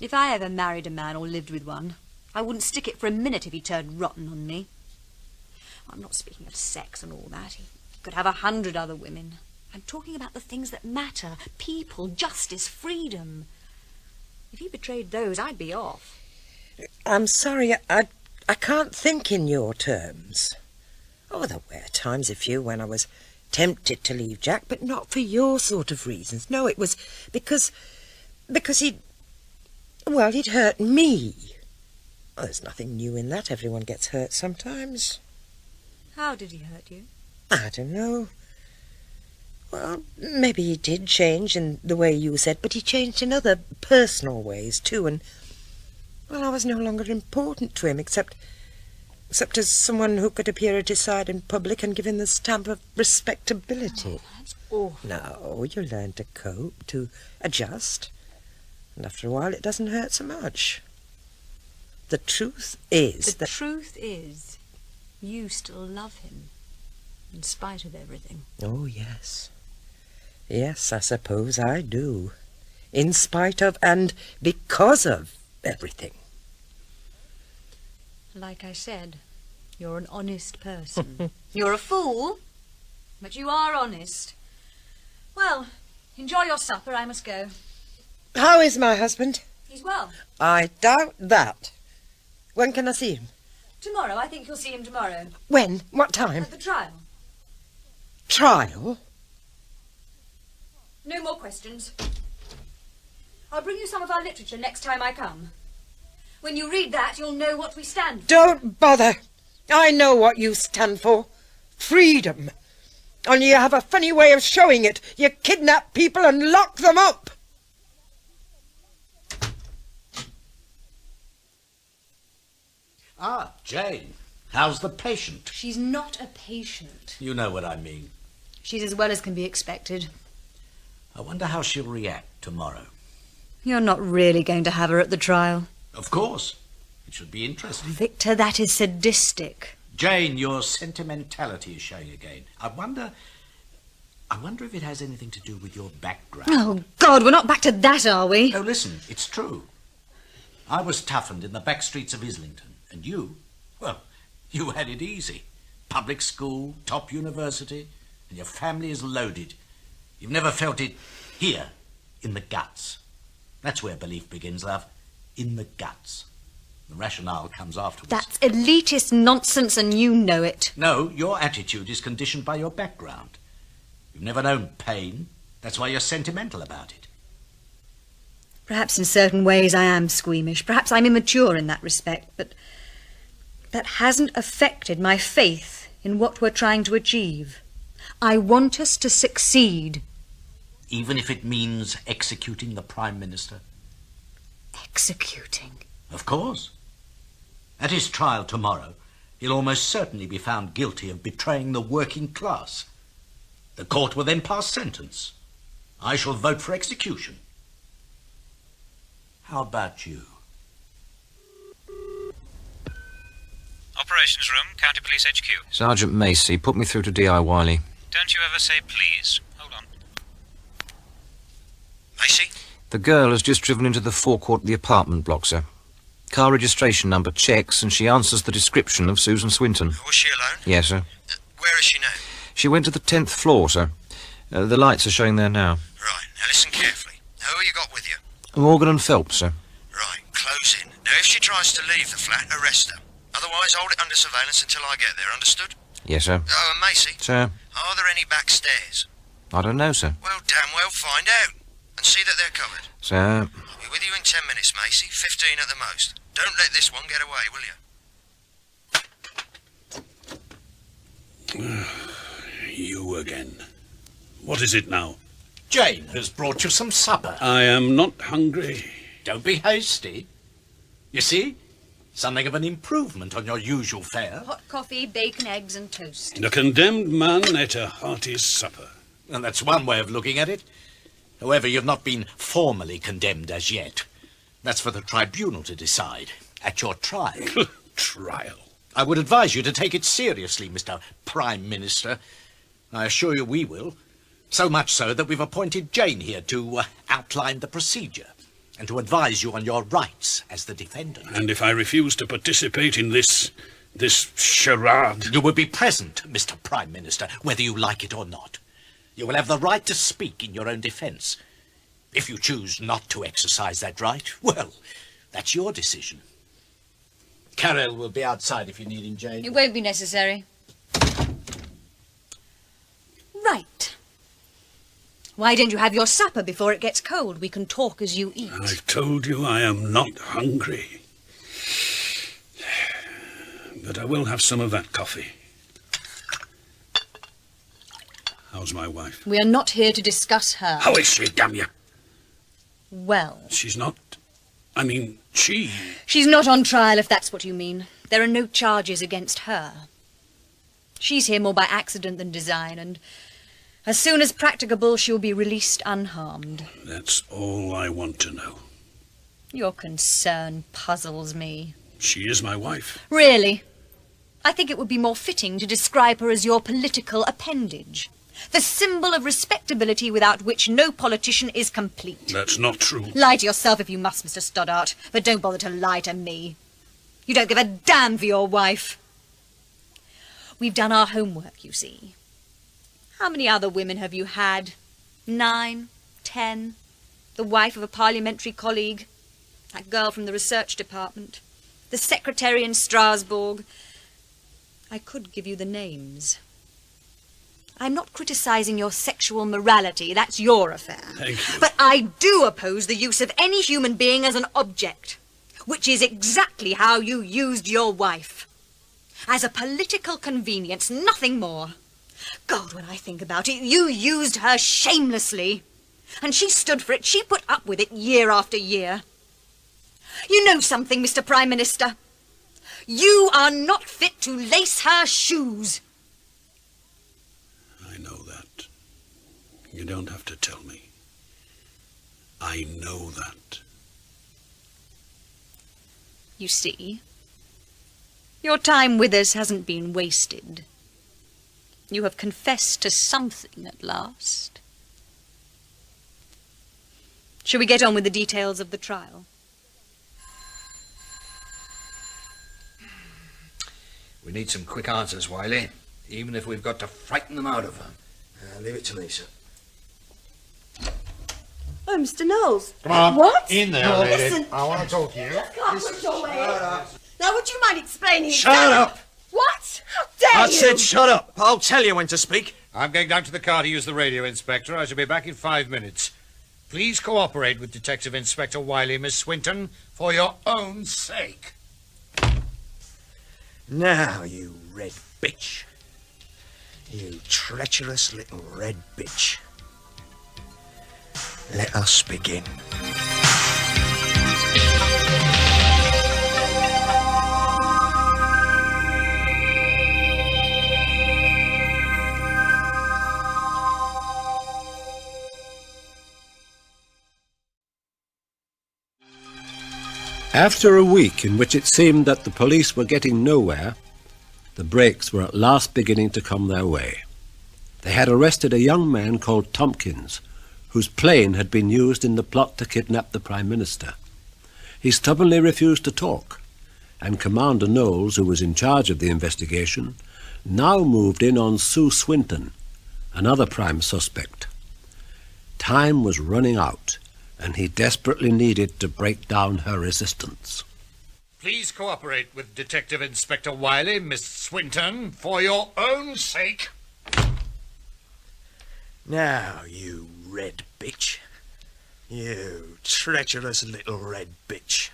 If I ever married a man or lived with one, I wouldn't stick it for a minute if he turned rotten on me. I'm not speaking of sex and all that. He could have 100 other women. I'm talking about the things that matter. People, justice, freedom. If he betrayed those, I'd be off.
I'm sorry, I can't think in your terms. Oh, there were times, a few, when I was tempted to leave Jack, but not for your sort of reasons. No, it was because he'd hurt me. Well, there's nothing new in that. Everyone gets hurt sometimes.
How did he hurt you?
I don't know. Well, maybe he did change in the way you said, but he changed in other personal ways too, and, well, I was no longer important to him, except as someone who could appear at his side in public and give him the stamp of respectability.
Oh, that's awful.
No, you learn to cope, to adjust, and after a while it doesn't hurt so much. The truth is
The truth is, you still love him, in spite of everything.
Oh, yes. Yes, I suppose I do. In spite of and because of everything.
Like I said, you're an honest person. You're a fool, but you are honest. Well, enjoy your supper. I must go.
How is my husband?
He's well.
I doubt that. When can I see him?
Tomorrow. I think you'll see him tomorrow.
When? What time?
At the trial.
Trial?
No more questions. I'll bring you some of our literature next time I come. When you read that, you'll know what we stand for.
Don't bother. I know what you stand for. Freedom. Only you have a funny way of showing it. You kidnap people and lock them up.
Ah, Jane. How's the patient?
She's not a patient.
You know what I mean.
She's as well as can be expected.
I wonder how she'll react tomorrow.
You're not really going to have her at the trial.
Of course. It should be interesting.
Victor, that is sadistic.
Jane, your sentimentality is showing again. I wonder if it has anything to do with your background.
Oh, God, we're not back to that, are we?
No, listen, it's true. I was toughened in the back streets of Islington, and you, well, you had it easy. Public school, top university, and your family is loaded. You've never felt it here, in the guts. That's where belief begins, love. In the guts. The rationale comes afterwards.
That's elitist nonsense, and you know it.
No, your attitude is conditioned by your background. You've never known pain. That's why you're sentimental about it.
Perhaps in certain ways I am squeamish. Perhaps I'm immature in that respect, but that hasn't affected my faith in what we're trying to achieve. I want us to succeed.
Even if it means executing the Prime Minister?
Executing?
Of course. At his trial tomorrow, he'll almost certainly be found guilty of betraying the working class. The court will then pass sentence. I shall vote for execution. How about you?
Operations room, County Police HQ.
Sergeant Macy, put me through to D.I. Wiley.
Don't you ever say please. Hold on.
Macy?
The girl has just driven into the forecourt of the apartment block, sir. Car registration number checks, and she answers the description of Susan Swinton.
Was she alone?
Yes, sir.
Where is she now?
She went to the 10th floor, sir. The lights are showing there now.
Right, now listen carefully. Who have you got with you?
Morgan and Phelps, sir.
Right, close in. Now, if she tries to leave the flat, arrest her. Otherwise, hold it under surveillance until I get there, understood?
Yes, sir.
Oh, and Macy?
Sir?
Are there any back stairs?
I don't know, sir.
Well, damn well, find out. And see that they're covered.
Sir?
I'll be with you in 10 minutes, Macy. 15 at the most. Don't let this one get away, will you?
You again. What is it now?
Jane has brought you some supper.
I am not hungry.
Don't be hasty. You see? Something of an improvement on your usual fare.
Hot coffee, bacon, eggs and toast.
The condemned man ate a hearty supper.
And that's one way of looking at it. However, you've not been formally condemned as yet. That's for the tribunal to decide. At your trial.
Trial?
I would advise you to take it seriously, Mr. Prime Minister. I assure you we will. So much so that we've appointed Jane here to outline the procedure and to advise you on your rights as the defendant.
And if I refuse to participate in this charade?
You will be present, Mr. Prime Minister, whether you like it or not. You will have the right to speak in your own defence. If you choose not to exercise that right, well, that's your decision. Cyril will be outside if you need him, Jane.
It won't be necessary. Right. Why don't you have your supper before it gets cold? We can talk as you eat.
I've told you I am not hungry. but I will have some of that coffee. How's my wife?
We are not here to discuss her.
How is she, damn you?
Well...
She's not... I mean, she...
She's not on trial, if that's what you mean. There are no charges against her. She's here more by accident than design, and as soon as practicable, she'll be released unharmed.
That's all I want to know.
Your concern puzzles me.
She is my wife.
Really? I think it would be more fitting to describe her as your political appendage. The symbol of respectability without which no politician is complete.
That's not true.
Lie to yourself if you must, Mr. Stoddart, but don't bother to lie to me. You don't give a damn for your wife. We've done our homework, you see. How many other women have you had? 9, 10? The wife of a parliamentary colleague? That girl from the research department? The secretary in Strasbourg? I could give you the names. I'm not criticising your sexual morality. That's your affair.
Thank you.
But I do oppose the use of any human being as an object, which is exactly how you used your wife. As a political convenience, nothing more. God, when I think about it, you used her shamelessly. And she stood for it. She put up with it year after year. You know something, Mr. Prime Minister? You are not fit to lace her shoes.
I know that. You don't have to tell me. I know that.
You see, your time with us hasn't been wasted. You have confessed to something at last. Shall we get on with the details of the trial?
We need some quick answers, Wiley, even if we've got to frighten them out of her. Leave it to me, sir.
Oh, Mr. Knowles.
Come on.
What?
In there,
No,
lady.
listen.
I want to talk to you.
Can't put your way. Now, would you mind explaining?
Shut up!
What? How dare
I
you?
said shut up. I'll tell you when to speak.
I'm going down to the car to use the radio, Inspector. I shall be back in 5 minutes. Please cooperate with Detective Inspector Wiley, Miss Swinton, for your own sake.
Now, you red bitch. You treacherous little red bitch. Let us begin.
After a week in which it seemed that the police were getting nowhere, the breaks were at last beginning to come their way. They had arrested a young man called Tompkins, whose plane had been used in the plot to kidnap the Prime Minister. He stubbornly refused to talk, and Commander Knowles, who was in charge of the investigation, now moved in on Sue Swinton, another prime suspect. Time was running out, and he desperately needed to break down her resistance.
Please cooperate with Detective Inspector Wiley, Miss Swinton, for your own sake.
Now, you red bitch. You treacherous little red bitch.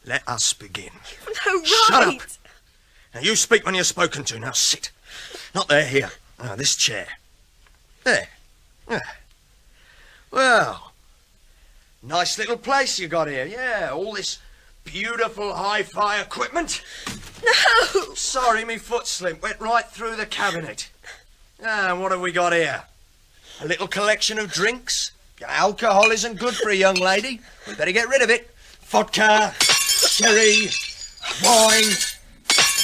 Let us begin.
No, right.
Shut up. Now, you speak when you're spoken to. Now, sit. Not there, here. Now, this chair. There. Well, nice little place you got here. Yeah, all this beautiful hi-fi equipment.
No!
Sorry, me foot slipped. Went right through the cabinet. And what have we got here? A little collection of drinks. Alcohol isn't good for a young lady. We better get rid of it. Vodka, sherry, wine.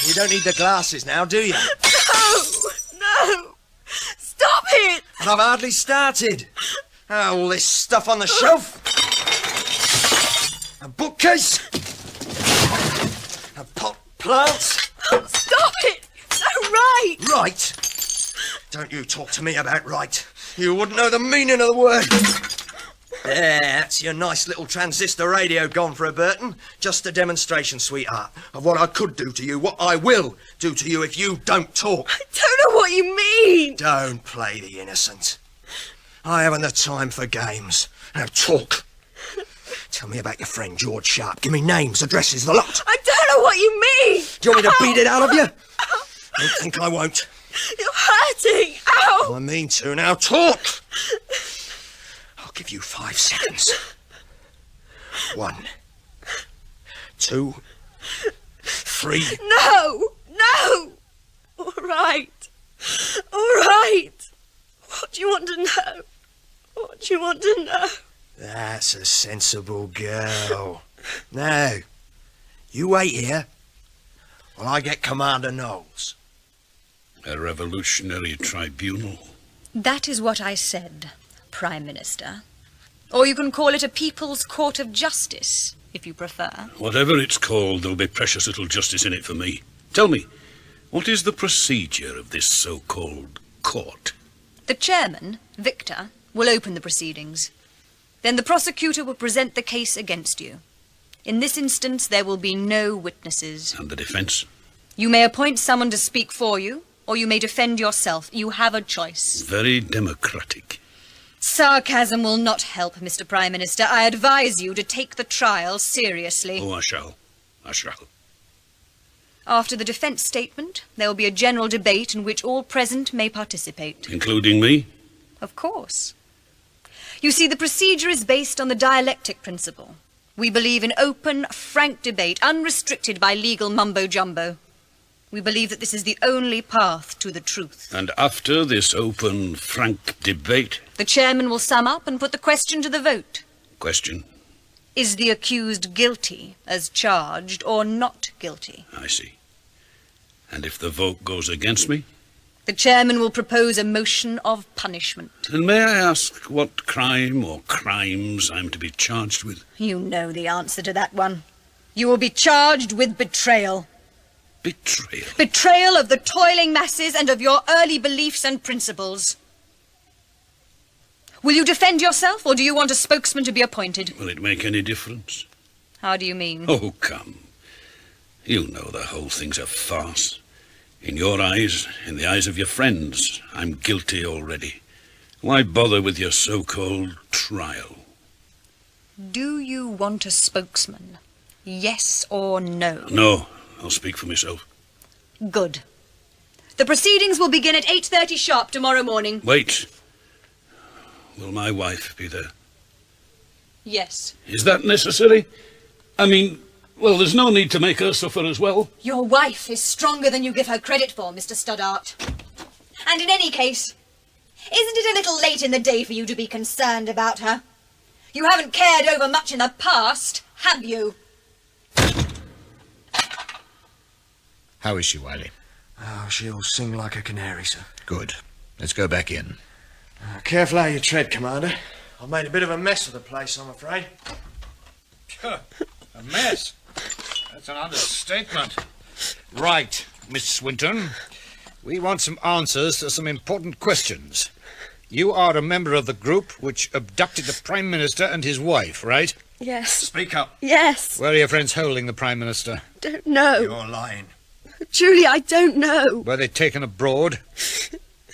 You don't need the glasses now, do you?
No! Stop it!
And I've hardly started. All this stuff on the shelf. A bookcase. A pot plant.
Stop it! No, right!
Right? Don't you talk to me about right. You wouldn't know the meaning of the word. There, that's your nice little transistor radio gone for a Burton. Just a demonstration, sweetheart, of what I could do to you, what I will do to you if you don't talk.
I don't know what you mean.
Don't play the innocent. I haven't the time for games. Now talk. Tell me about your friend George Sharp. Give me names, addresses, the lot.
I don't know what you mean.
Do you want me to beat it out of you? Don't think I won't.
You're hurting. Ow!
I mean to. Now talk. I'll give you 5 seconds. 1, 2, 3.
No! No! All right. All right. What do you want to know? What do you want to know?
That's a sensible girl. Now, you wait here while I get Commander Knowles.
A revolutionary tribunal.
That is what I said, Prime Minister. Or you can call it a People's Court of Justice, if you prefer.
Whatever it's called, there'll be precious little justice in it for me. Tell me, what is the procedure of this so-called court?
The chairman, Victor, will open the proceedings. Then the prosecutor will present the case against you. In this instance, there will be no witnesses.
And the defence?
You may appoint someone to speak for you, or you may defend yourself. You have a choice.
Very democratic.
Sarcasm will not help, Mr. Prime Minister. I advise you to take the trial seriously.
Oh, I shall. I shall.
After the defence statement, there will be a general debate in which all present may participate.
Including me?
Of course. You see, the procedure is based on the dialectic principle. We believe in open, frank debate, unrestricted by legal mumbo-jumbo. We believe that this is the only path to the truth.
And after this open, frank debate?
The chairman will sum up and put the question to the vote.
Question?
Is the accused guilty as charged or not guilty?
I see. And if the vote goes against me?
The chairman will propose a motion of punishment.
And may I ask what crime or crimes I'm to be charged with?
You know the answer to that one. You will be charged with betrayal.
Betrayal?
Betrayal of the toiling masses and of your early beliefs and principles. Will you defend yourself, or do you want a spokesman to be appointed?
Will it make any difference?
How do you mean?
Oh, come. You know the whole thing's a farce. In your eyes, in the eyes of your friends, I'm guilty already. Why bother with your so-called trial?
Do you want a spokesman? Yes or no?
No, I'll speak for myself.
Good. The proceedings will begin at 8:30 sharp tomorrow morning.
Wait. Will my wife be there?
Yes.
Is that necessary? I mean, well, there's no need to make her suffer as well.
Your wife is stronger than you give her credit for, Mr. Stoddart. And in any case, isn't it a little late in the day for you to be concerned about her? You haven't cared over much in the past, have you?
How is she, Wiley?
Oh, she'll sing like a canary, sir.
Good. Let's go back in.
Careful how you tread, Commander. I've made a bit of a mess of the place, I'm afraid.
A mess? That's an understatement. Right, Miss Swinton. We want some answers to some important questions. You are a member of the group which abducted the Prime Minister and his wife, right?
Yes.
Speak up.
Yes.
Where are your friends holding the Prime Minister?
Don't know.
You're lying.
Truly, I don't know.
Were they taken abroad?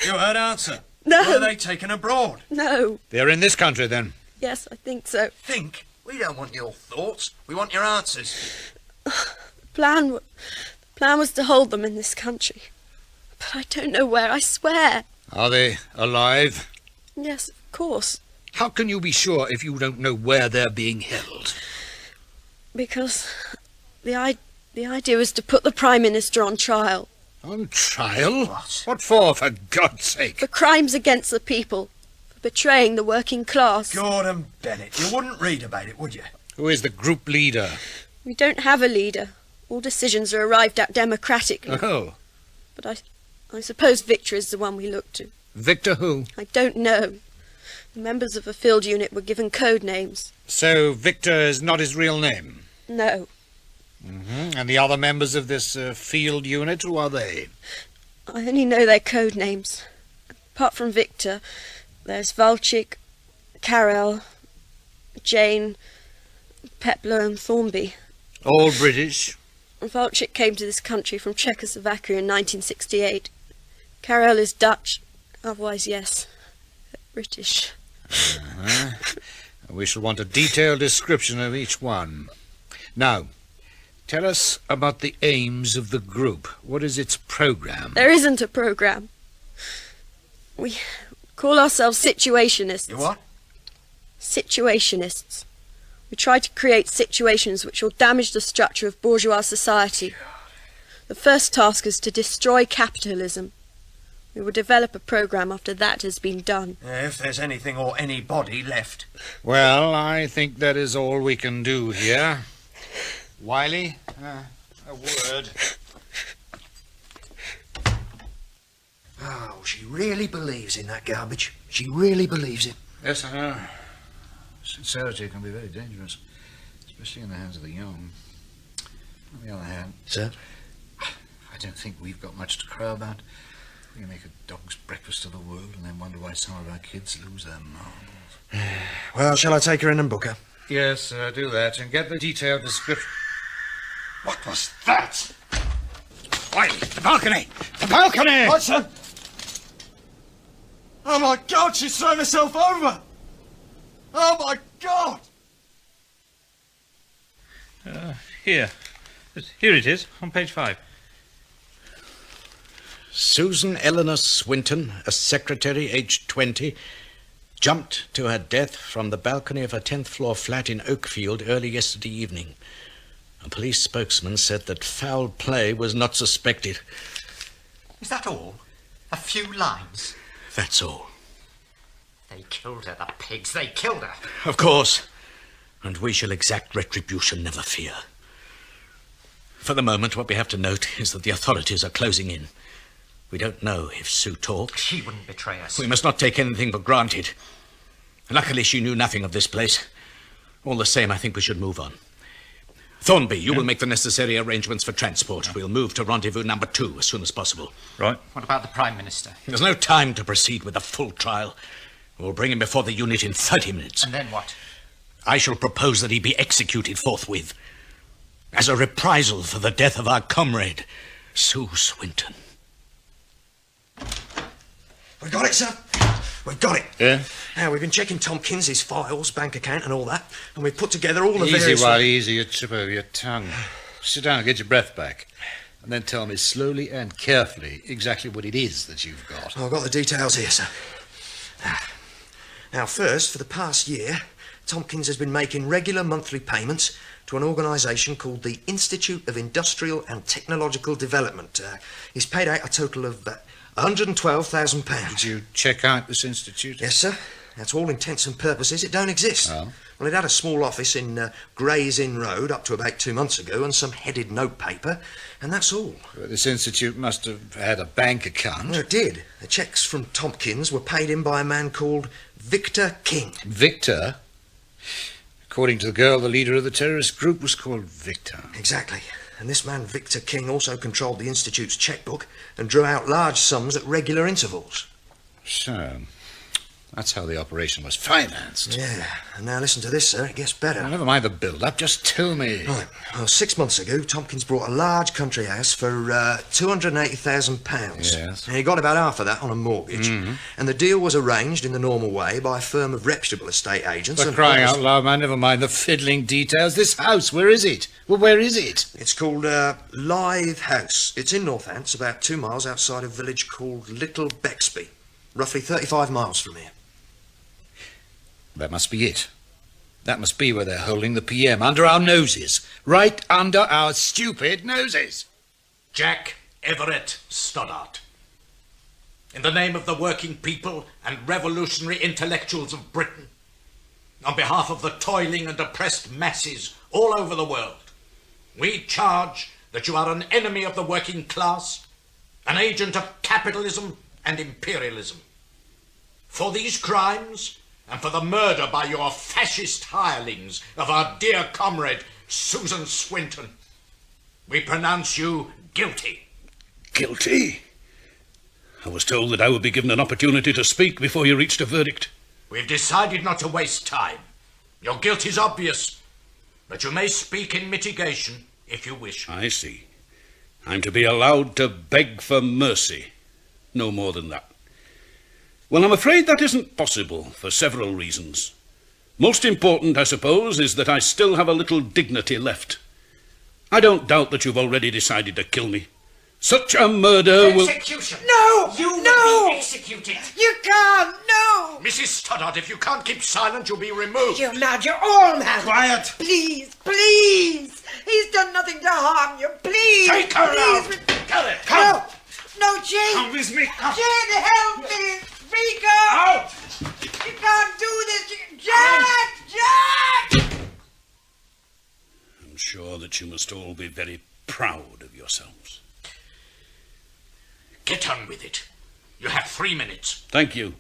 You heard answer.
No.
Were they taken abroad?
No.
They're in this country, then?
Yes, I think so.
Think? We don't want your thoughts. We want your answers.
The plan was to hold them in this country. But I don't know where, I swear.
Are they alive?
Yes, of course.
How can you be sure if you don't know where they're being held?
Because the idea was to put the Prime Minister on trial.
On trial? What for God's sake?
For crimes against the people. For betraying the working class.
Gordon Bennett, you wouldn't read about it, would you?
Who is the group leader?
We don't have a leader. All decisions are arrived at democratically.
Oh.
But I suppose Victor is the one we look to.
Victor who?
I don't know. The members of a field unit were given code names.
So Victor is not his real name?
No.
And the other members of this field unit, who are they?
I only know their code names. Apart from Victor, there's Valchik, Cyril, Jane, Pepler and Thornby.
All British?
Valchik came to this country from Czechoslovakia in 1968. Cyril is Dutch, otherwise yes, British.
We shall want a detailed description of each one. Now,
Tell us about the aims of the group. What is its programme?
There isn't a programme. We call ourselves situationists.
You what?
Situationists. We try to create situations which will damage the structure of bourgeois society. The first task is to destroy capitalism. We will develop a programme after that has been done.
If there's anything or anybody left.
Well, I think that is all we can do here. Wiley, a word.
Oh, she really believes in that garbage. She really believes it.
Yes, I know. Sincerity can be very dangerous, especially in the hands of the young. On the other hand...
Sir?
I don't think we've got much to crow about. We can make a dog's breakfast of the world and then wonder why some of our kids lose their marbles.
Well, shall I take her in and book her?
Yes, do that, and get the detailed description.
What was that? Wiley, the balcony! The balcony!
What, sir?
Oh, my God, she's thrown herself over! Oh, my God!
Here it is, on page 5.
Susan Eleanor Swinton, a secretary aged 20, jumped to her death from the balcony of her 10th floor flat in Okefield early yesterday evening. A police spokesman said that foul play was not suspected.
Is that all? A few lines?
That's all.
They killed her, the pigs. They killed her.
Of course. And we shall exact retribution, never fear. For the moment, what we have to note is that the authorities are closing in. We don't know if Sue talked.
She wouldn't betray us.
We must not take anything for granted. Luckily, she knew nothing of this place. All the same, I think we should move on. Thornby, you will make the necessary arrangements for transport. We'll move to rendezvous number 2 as soon as possible.
Right.
What about the Prime Minister?
There's no time to proceed with a full trial. We'll bring him before the unit in 30 minutes.
And then what?
I shall propose that he be executed forthwith, as a reprisal for the death of our comrade, Sue Swinton.
We've got it, sir. We've got it.
Yeah?
Now, we've been checking Tompkins, his files, bank account and all that, and we've put together all the
Easy,
various...
Wiley, easy. You trip over your tongue. Sit down and get your breath back. And then tell me slowly and carefully exactly what it is that you've got.
I've got the details here, sir. Now, first, for the past year, Tompkins has been making regular monthly payments to an organisation called the Institute of Industrial and Technological Development. He's paid out a total of £112,000.
Did you check out this institute?
Yes, sir. That's all intents and purposes. It don't exist.
Oh.
Well, it had a small office in Gray's Inn Road up to about 2 months ago and some headed notepaper, and that's all.
Well, this institute must have had a bank account.
Well, it did. The cheques from Tompkins were paid in by a man called Victor King.
Victor? According to the girl, the leader of the terrorist group was called Victor.
Exactly. And this man, Victor King, also controlled the Institute's chequebook and drew out large sums at regular intervals.
So, that's how the operation was financed.
Yeah. And now listen to this, sir. It gets better.
Well, never mind the build-up. Just tell me.
Right. Well, 6 months ago, Tompkins bought a large country house for £280,000.
Yes.
And he got about half of that on a mortgage.
Mm-hmm.
And the deal was arranged in the normal way by a firm of reputable estate agents.
For crying out loud, man, never mind the fiddling details. This house, where is it? Well, where is it?
It's called Lithe House. It's in Northants, about 2 miles outside a village called Little Bexby. Roughly 35 miles from here.
That must be it. That must be where they're holding the PM, under our noses. Right under our stupid noses.
Jack Everett Stoddart. In the name of the working people and revolutionary intellectuals of Britain, on behalf of the toiling and oppressed masses all over the world, we charge that you are an enemy of the working class, an agent of capitalism and imperialism. For these crimes, and for the murder by your fascist hirelings of our dear comrade, Susan Swinton, we pronounce you guilty.
Guilty? I was told that I would be given an opportunity to speak before you reached a verdict.
We've decided not to waste time. Your guilt is obvious, but you may speak in mitigation if you wish.
I see. I'm to be allowed to beg for mercy. No more than that. Well, I'm afraid that isn't possible for several reasons. Most important, I suppose, is that I still have a little dignity left. I don't doubt that you've already decided to kill me. Such a murder will...
Execution!
No!
You will be executed!
You can't! No!
Mrs. Stoddart, if you can't keep silent, you'll be removed.
You're mad. You're all mad.
Quiet!
Please, please! He's done nothing to harm you. Please!
Take her out!
Please.
Get it!
Come!
No, Jane!
Come with me! Come!
Jane, help me! Rico!
Out!
You can't do this! Jack! Jack!
I'm sure that you must all be very proud of yourselves.
Get on with it. You have 3 minutes.
Thank you.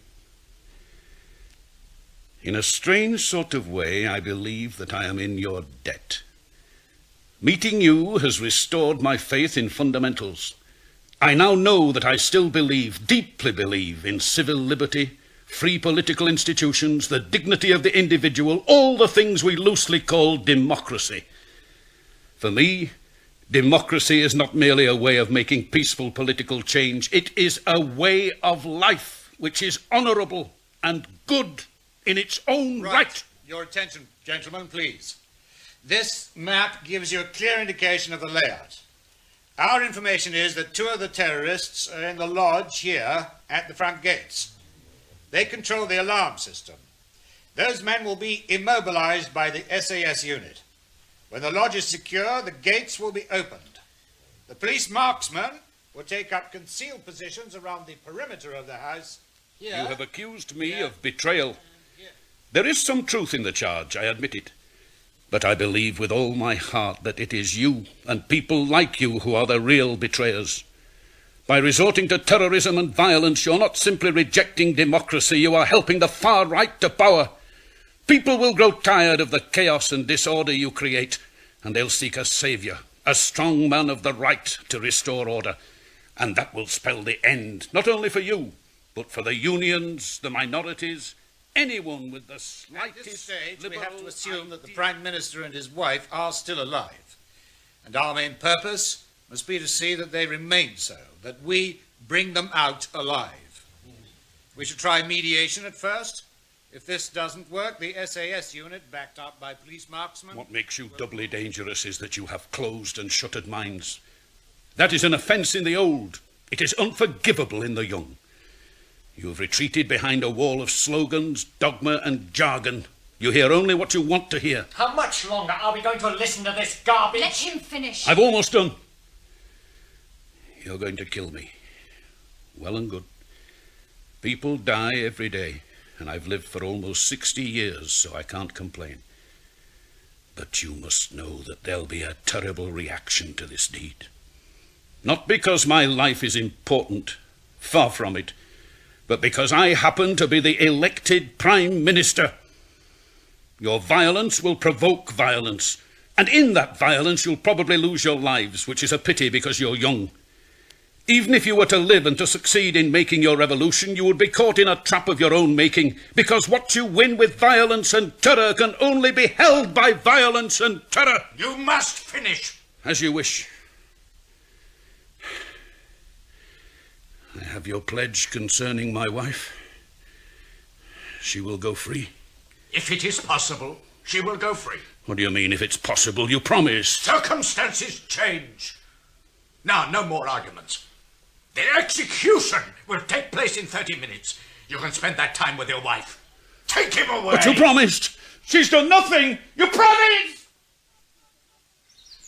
In a strange sort of way, I believe that I am in your debt. Meeting you has restored my faith in fundamentals. I now know that I still believe, deeply believe, in civil liberty, free political institutions, the dignity of the individual, all the things we loosely call democracy. For me, democracy is not merely a way of making peaceful political change. It is a way of life which is honourable and good in its own right.
Your attention, gentlemen, please. This map gives you a clear indication of the layout. Our information is that 2 of the terrorists are in the lodge here at the front gates. They control the alarm system. Those men will be immobilized by the SAS unit. When the lodge is secure, the gates will be opened. The police marksmen will take up concealed positions around the perimeter of the house.
You have accused me of betrayal. There is some truth in the charge, I admit it. But I believe with all my heart that it is you and people like you who are the real betrayers. By resorting to terrorism and violence, you're not simply rejecting democracy, you are helping the far right to power. People will grow tired of the chaos and disorder you create, and they'll seek a saviour, a strong man of the right to restore order. And that will spell the end, not only for you, but for the unions, the minorities, anyone with the slightest...
At this stage, we
liberal
have to assume that the Prime Minister and his wife are still alive. And our main purpose must be to see that they remain so, that we bring them out alive. We should try mediation at first. If this doesn't work, the SAS unit, backed up by police marksmen...
What makes you doubly dangerous is that you have closed and shuttered minds. That is an offence in the old. It is unforgivable in the young. You have retreated behind a wall of slogans, dogma and jargon. You hear only what you want to hear.
How much longer are we going to listen to this garbage?
Let him finish.
I've almost done. You're going to kill me. Well and good. People die every day, and I've lived for almost 60 years, so I can't complain. But you must know that there'll be a terrible reaction to this deed. Not because my life is important, far from it, but because I happen to be the elected Prime Minister. Your violence will provoke violence, and in that violence you'll probably lose your lives, which is a pity because you're young. Even if you were to live and to succeed in making your revolution, you would be caught in a trap of your own making, because what you win with violence and terror can only be held by violence and terror.
You must finish.
As you wish. I have your pledge concerning my wife. She will go free.
If it is possible, she will go free.
What do you mean, if it's possible? You promised.
Circumstances change. Now, no more arguments. The execution will take place in 30 minutes. You can spend that time with your wife. Take him away!
But you promised! She's done nothing! You promised!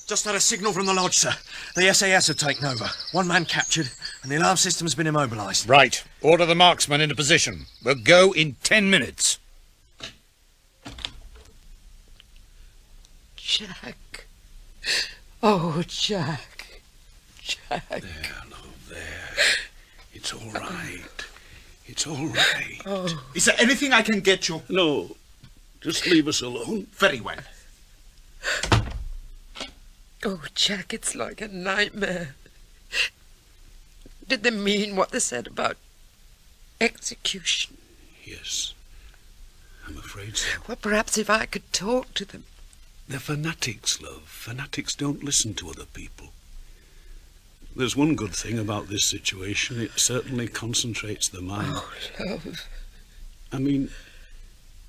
Just had a signal from the lodge, sir. The SAS have taken over. 1 man captured, and the alarm system's been immobilised.
Right. Order the marksman into position. We'll go in 10 minutes.
Jack. Oh, Jack. Jack.
There, love, there. It's all right. It's all right.
Oh. Is there anything I can get you?
No. Just leave us alone.
Very well.
Oh, Jack, it's like a nightmare. Did they mean what they said about execution?
Yes. I'm afraid so.
Well, perhaps if I could talk to them.
They're fanatics, love. Fanatics don't listen to other people. There's one good thing about this situation. It certainly concentrates the mind.
Oh, love.
I mean,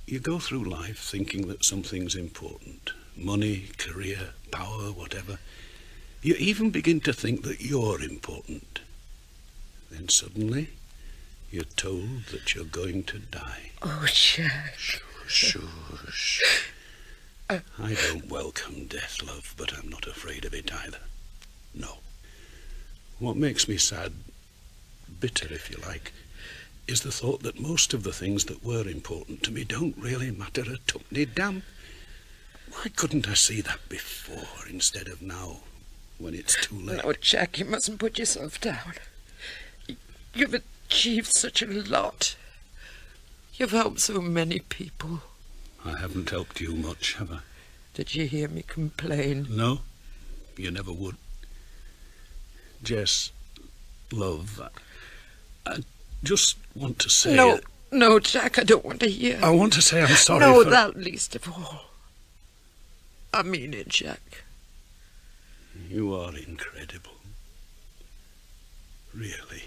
you go through life thinking that something's important. Money, career, power, whatever. You even begin to think that you're important. Then suddenly, you're told that you're going to die.
Oh, Jack.
Shush. I don't welcome death, love, but I'm not afraid of it either. No. What makes me sad, bitter if you like, is the thought that most of the things that were important to me don't really matter a tuppenny damn. Why couldn't I see that before instead of now, when it's too late?
No, Jack, you mustn't put yourself down. You've achieved such a lot. You've helped so many people.
I haven't helped you much, have I?
Did you hear me complain?
No, you never would. Jess, love, I just want to say...
No, Jack, I don't want to hear.
I want to say I'm sorry
No,
for...
that least of all. I mean it, Jack.
You are incredible. Really.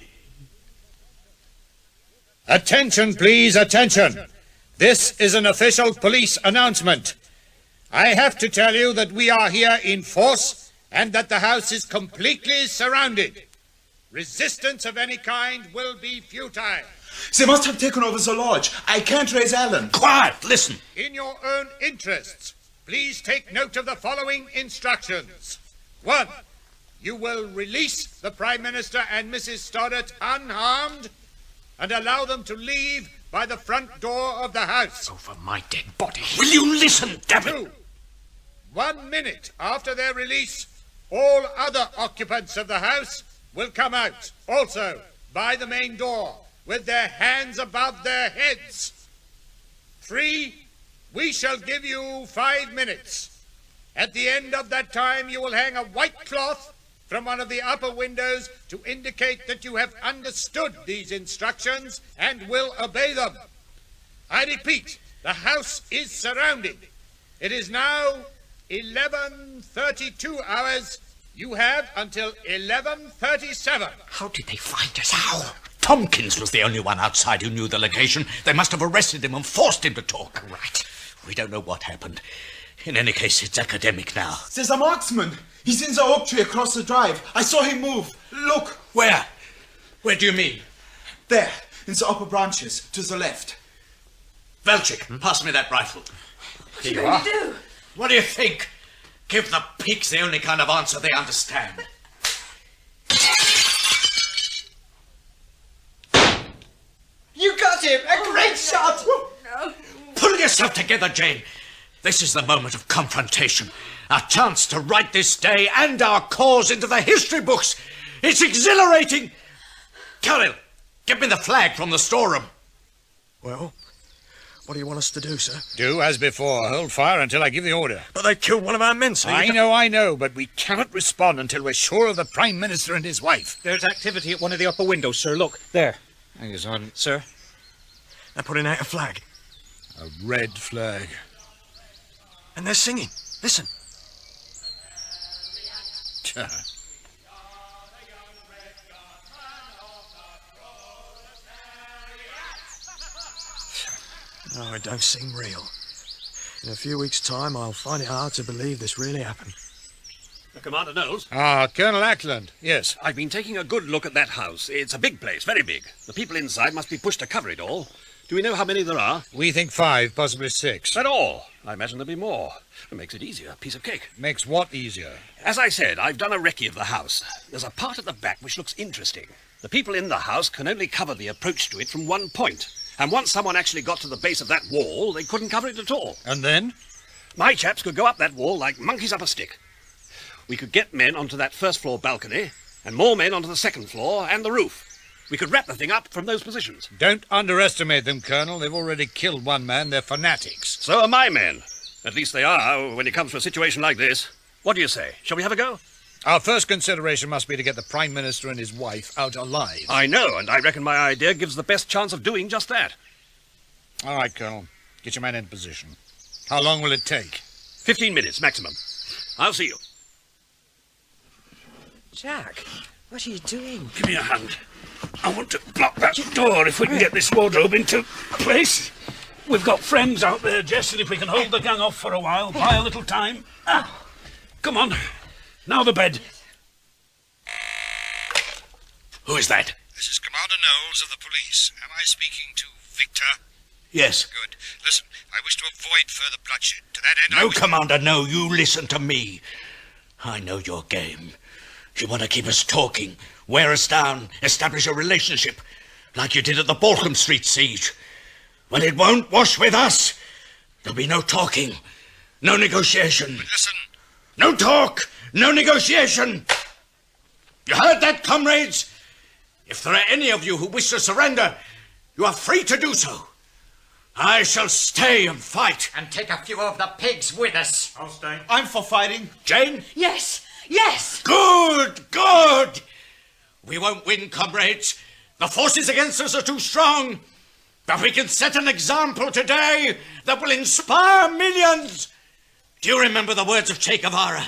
Attention, please, attention. This is an official police announcement. I have to tell you that we are here in force and that the house is completely surrounded. Resistance of any kind will be futile.
They must have taken over the lodge. I can't raise Alan.
Quiet, listen.
In your own interests, please take note of the following instructions. 1. You will release the Prime Minister and Mrs. Stoddart unharmed and allow them to leave by the front door of the house.
Over my dead body. Will you listen, damn it?
2. 1 minute after their release, all other occupants of the house will come out, also by the main door, with their hands above their heads. 3. We shall give you 5 minutes. At the end of that time, you will hang a white cloth from one of the upper windows to indicate that you have understood these instructions and will obey them. I repeat, the house is surrounded. It is now 11:32 hours. You have until 11:37.
How did they find us? How? Tompkins was the only one outside who knew the location. They must have arrested him and forced him to talk. Right. We don't know what happened. In any case, it's academic now.
There's a marksman. He's in the oak tree across the drive. I saw him move. Look.
Where? Where do you mean?
There, in the upper branches, to the left.
Valchik, pass me that rifle.
What are you going to do?
What do you think? Give the pigs the only kind of answer they understand.
You got him! A great shot!
No.
Pull yourself together, Jane. This is the moment of confrontation. Our chance to write this day and our cause into the history books. It's exhilarating. Cyril, get me the flag from the storeroom.
Well, what do you want us to do, sir?
Do as before. Hold fire until I give the order.
But they killed one of our men, sir.
I know, but we cannot respond until we're sure of the Prime Minister and his wife.
There's activity at one of the upper windows, sir. Look, there.
Hang on.
Sir?
They're putting out a flag.
A red flag.
And they're singing. Listen. Oh, it don't seem real. In a few weeks' time, I'll find it hard to believe this really happened.
Commander Knowles?
Colonel Ackland, yes.
I've been taking a good look at that house. It's a big place, very big. The people inside must be pushed to cover it all. Do we know how many there are?
We think 5, possibly 6.
That all? I imagine there'll be more. It makes it easier. Piece of cake.
Makes what easier?
As I said, I've done a recce of the house. There's a part at the back which looks interesting. The people in the house can only cover the approach to it from one point. And once someone actually got to the base of that wall, they couldn't cover it at all.
And then?
My chaps could go up that wall like monkeys up a stick. We could get men onto that first-floor balcony, and more men onto the second floor and the roof. We could wrap the thing up from those positions.
Don't underestimate them, Colonel. They've already killed one man. They're fanatics.
So are my men. At least they are when it comes to a situation like this. What do you say? Shall we have a go?
Our first consideration must be to get the Prime Minister and his wife out alive.
I know, and I reckon my idea gives the best chance of doing just that.
All right, Colonel. Get your man in position. How long will it take?
15 minutes, maximum. I'll see you.
Jack, what are you doing?
Give me a hand. I want to block that door if we can get this wardrobe into place. We've got friends out there, Jess, and if we can hold the gang off for a while, buy a little time. Come on. Now the bed.
Who is that?
This is Commander Knowles of the police. Am I speaking to Victor?
Yes.
Good. Listen, I wish to avoid further bloodshed. To that end,
No, Commander, no. You listen to me. I know your game. You want to keep us talking, wear us down, establish a relationship, like you did at the Balcombe Street siege. Well, it won't wash with us. There'll be no talking, no negotiation.
But listen.
No talk, no negotiation. You heard that, comrades? If there are any of you who wish to surrender, you are free to do so. I shall stay and fight.
And take a few of the pigs with us.
I'll stay. I'm for fighting.
Jane?
Yes, yes.
Good, good. We won't win, comrades. The forces against us are too strong. But we can set an example today that will inspire millions. Do you remember the words of Che Guevara?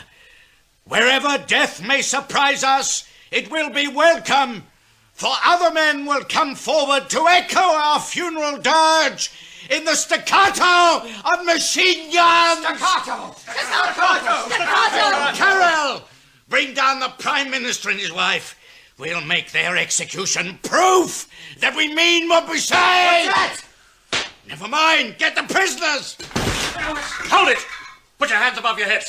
Wherever death may surprise us, it will be welcome, for other men will come forward to echo our funeral dirge in the staccato of machine guns.
Staccato!
Staccato! Staccato! Carol, bring down the Prime Minister and his wife. We'll make their execution proof that we mean what we say.
What's that?
Never mind. Get the prisoners.
Hold it! Put your hands above your head.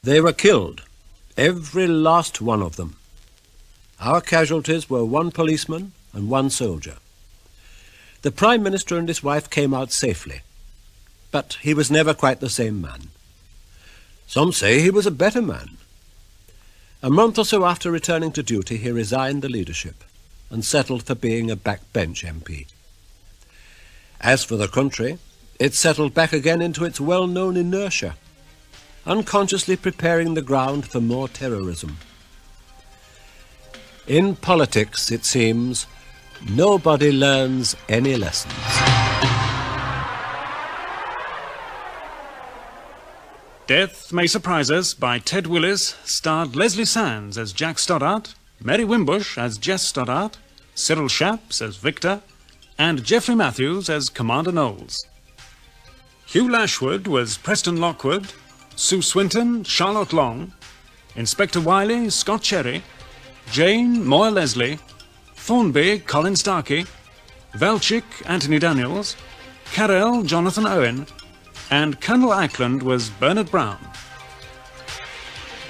They were killed, every last one of them. Our casualties were one policeman and one soldier. The Prime Minister and his wife came out safely, but he was never quite the same man. Some say he was a better man. A month or so after returning to duty, he resigned the leadership and settled for being a backbench MP. As for the country, it settled back again into its well-known inertia, unconsciously preparing the ground for more terrorism. In politics, it seems, nobody learns any lessons.
Death May Surprise Us by Ted Wallis starred Leslie Sands as Jack Stoddart, Mary Wimbush as Jess Stoddart, Cyril Shapps as Victor, and Geoffrey Matthews as Commander Knowles. Hugh Lashwood was Preston Lockwood, Sue Swinton, Charlotte Long, Inspector Wiley, Scott Cherry, Jane, Moore Leslie, Thornby, Colin Starkey, Valchik, Anthony Daniels, Carell, Jonathan Owen, and Colonel Ackland was Bernard Brown.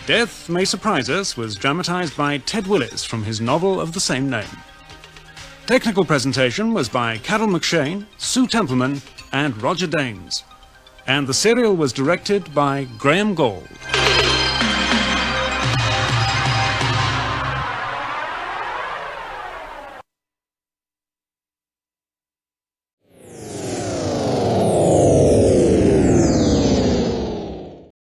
Death May Surprise Us was dramatised by Ted Wallis from his novel of the same name. Technical presentation was by Carol McShane, Sue Templeman, and Roger Daines. And the serial was directed by Graham Gould.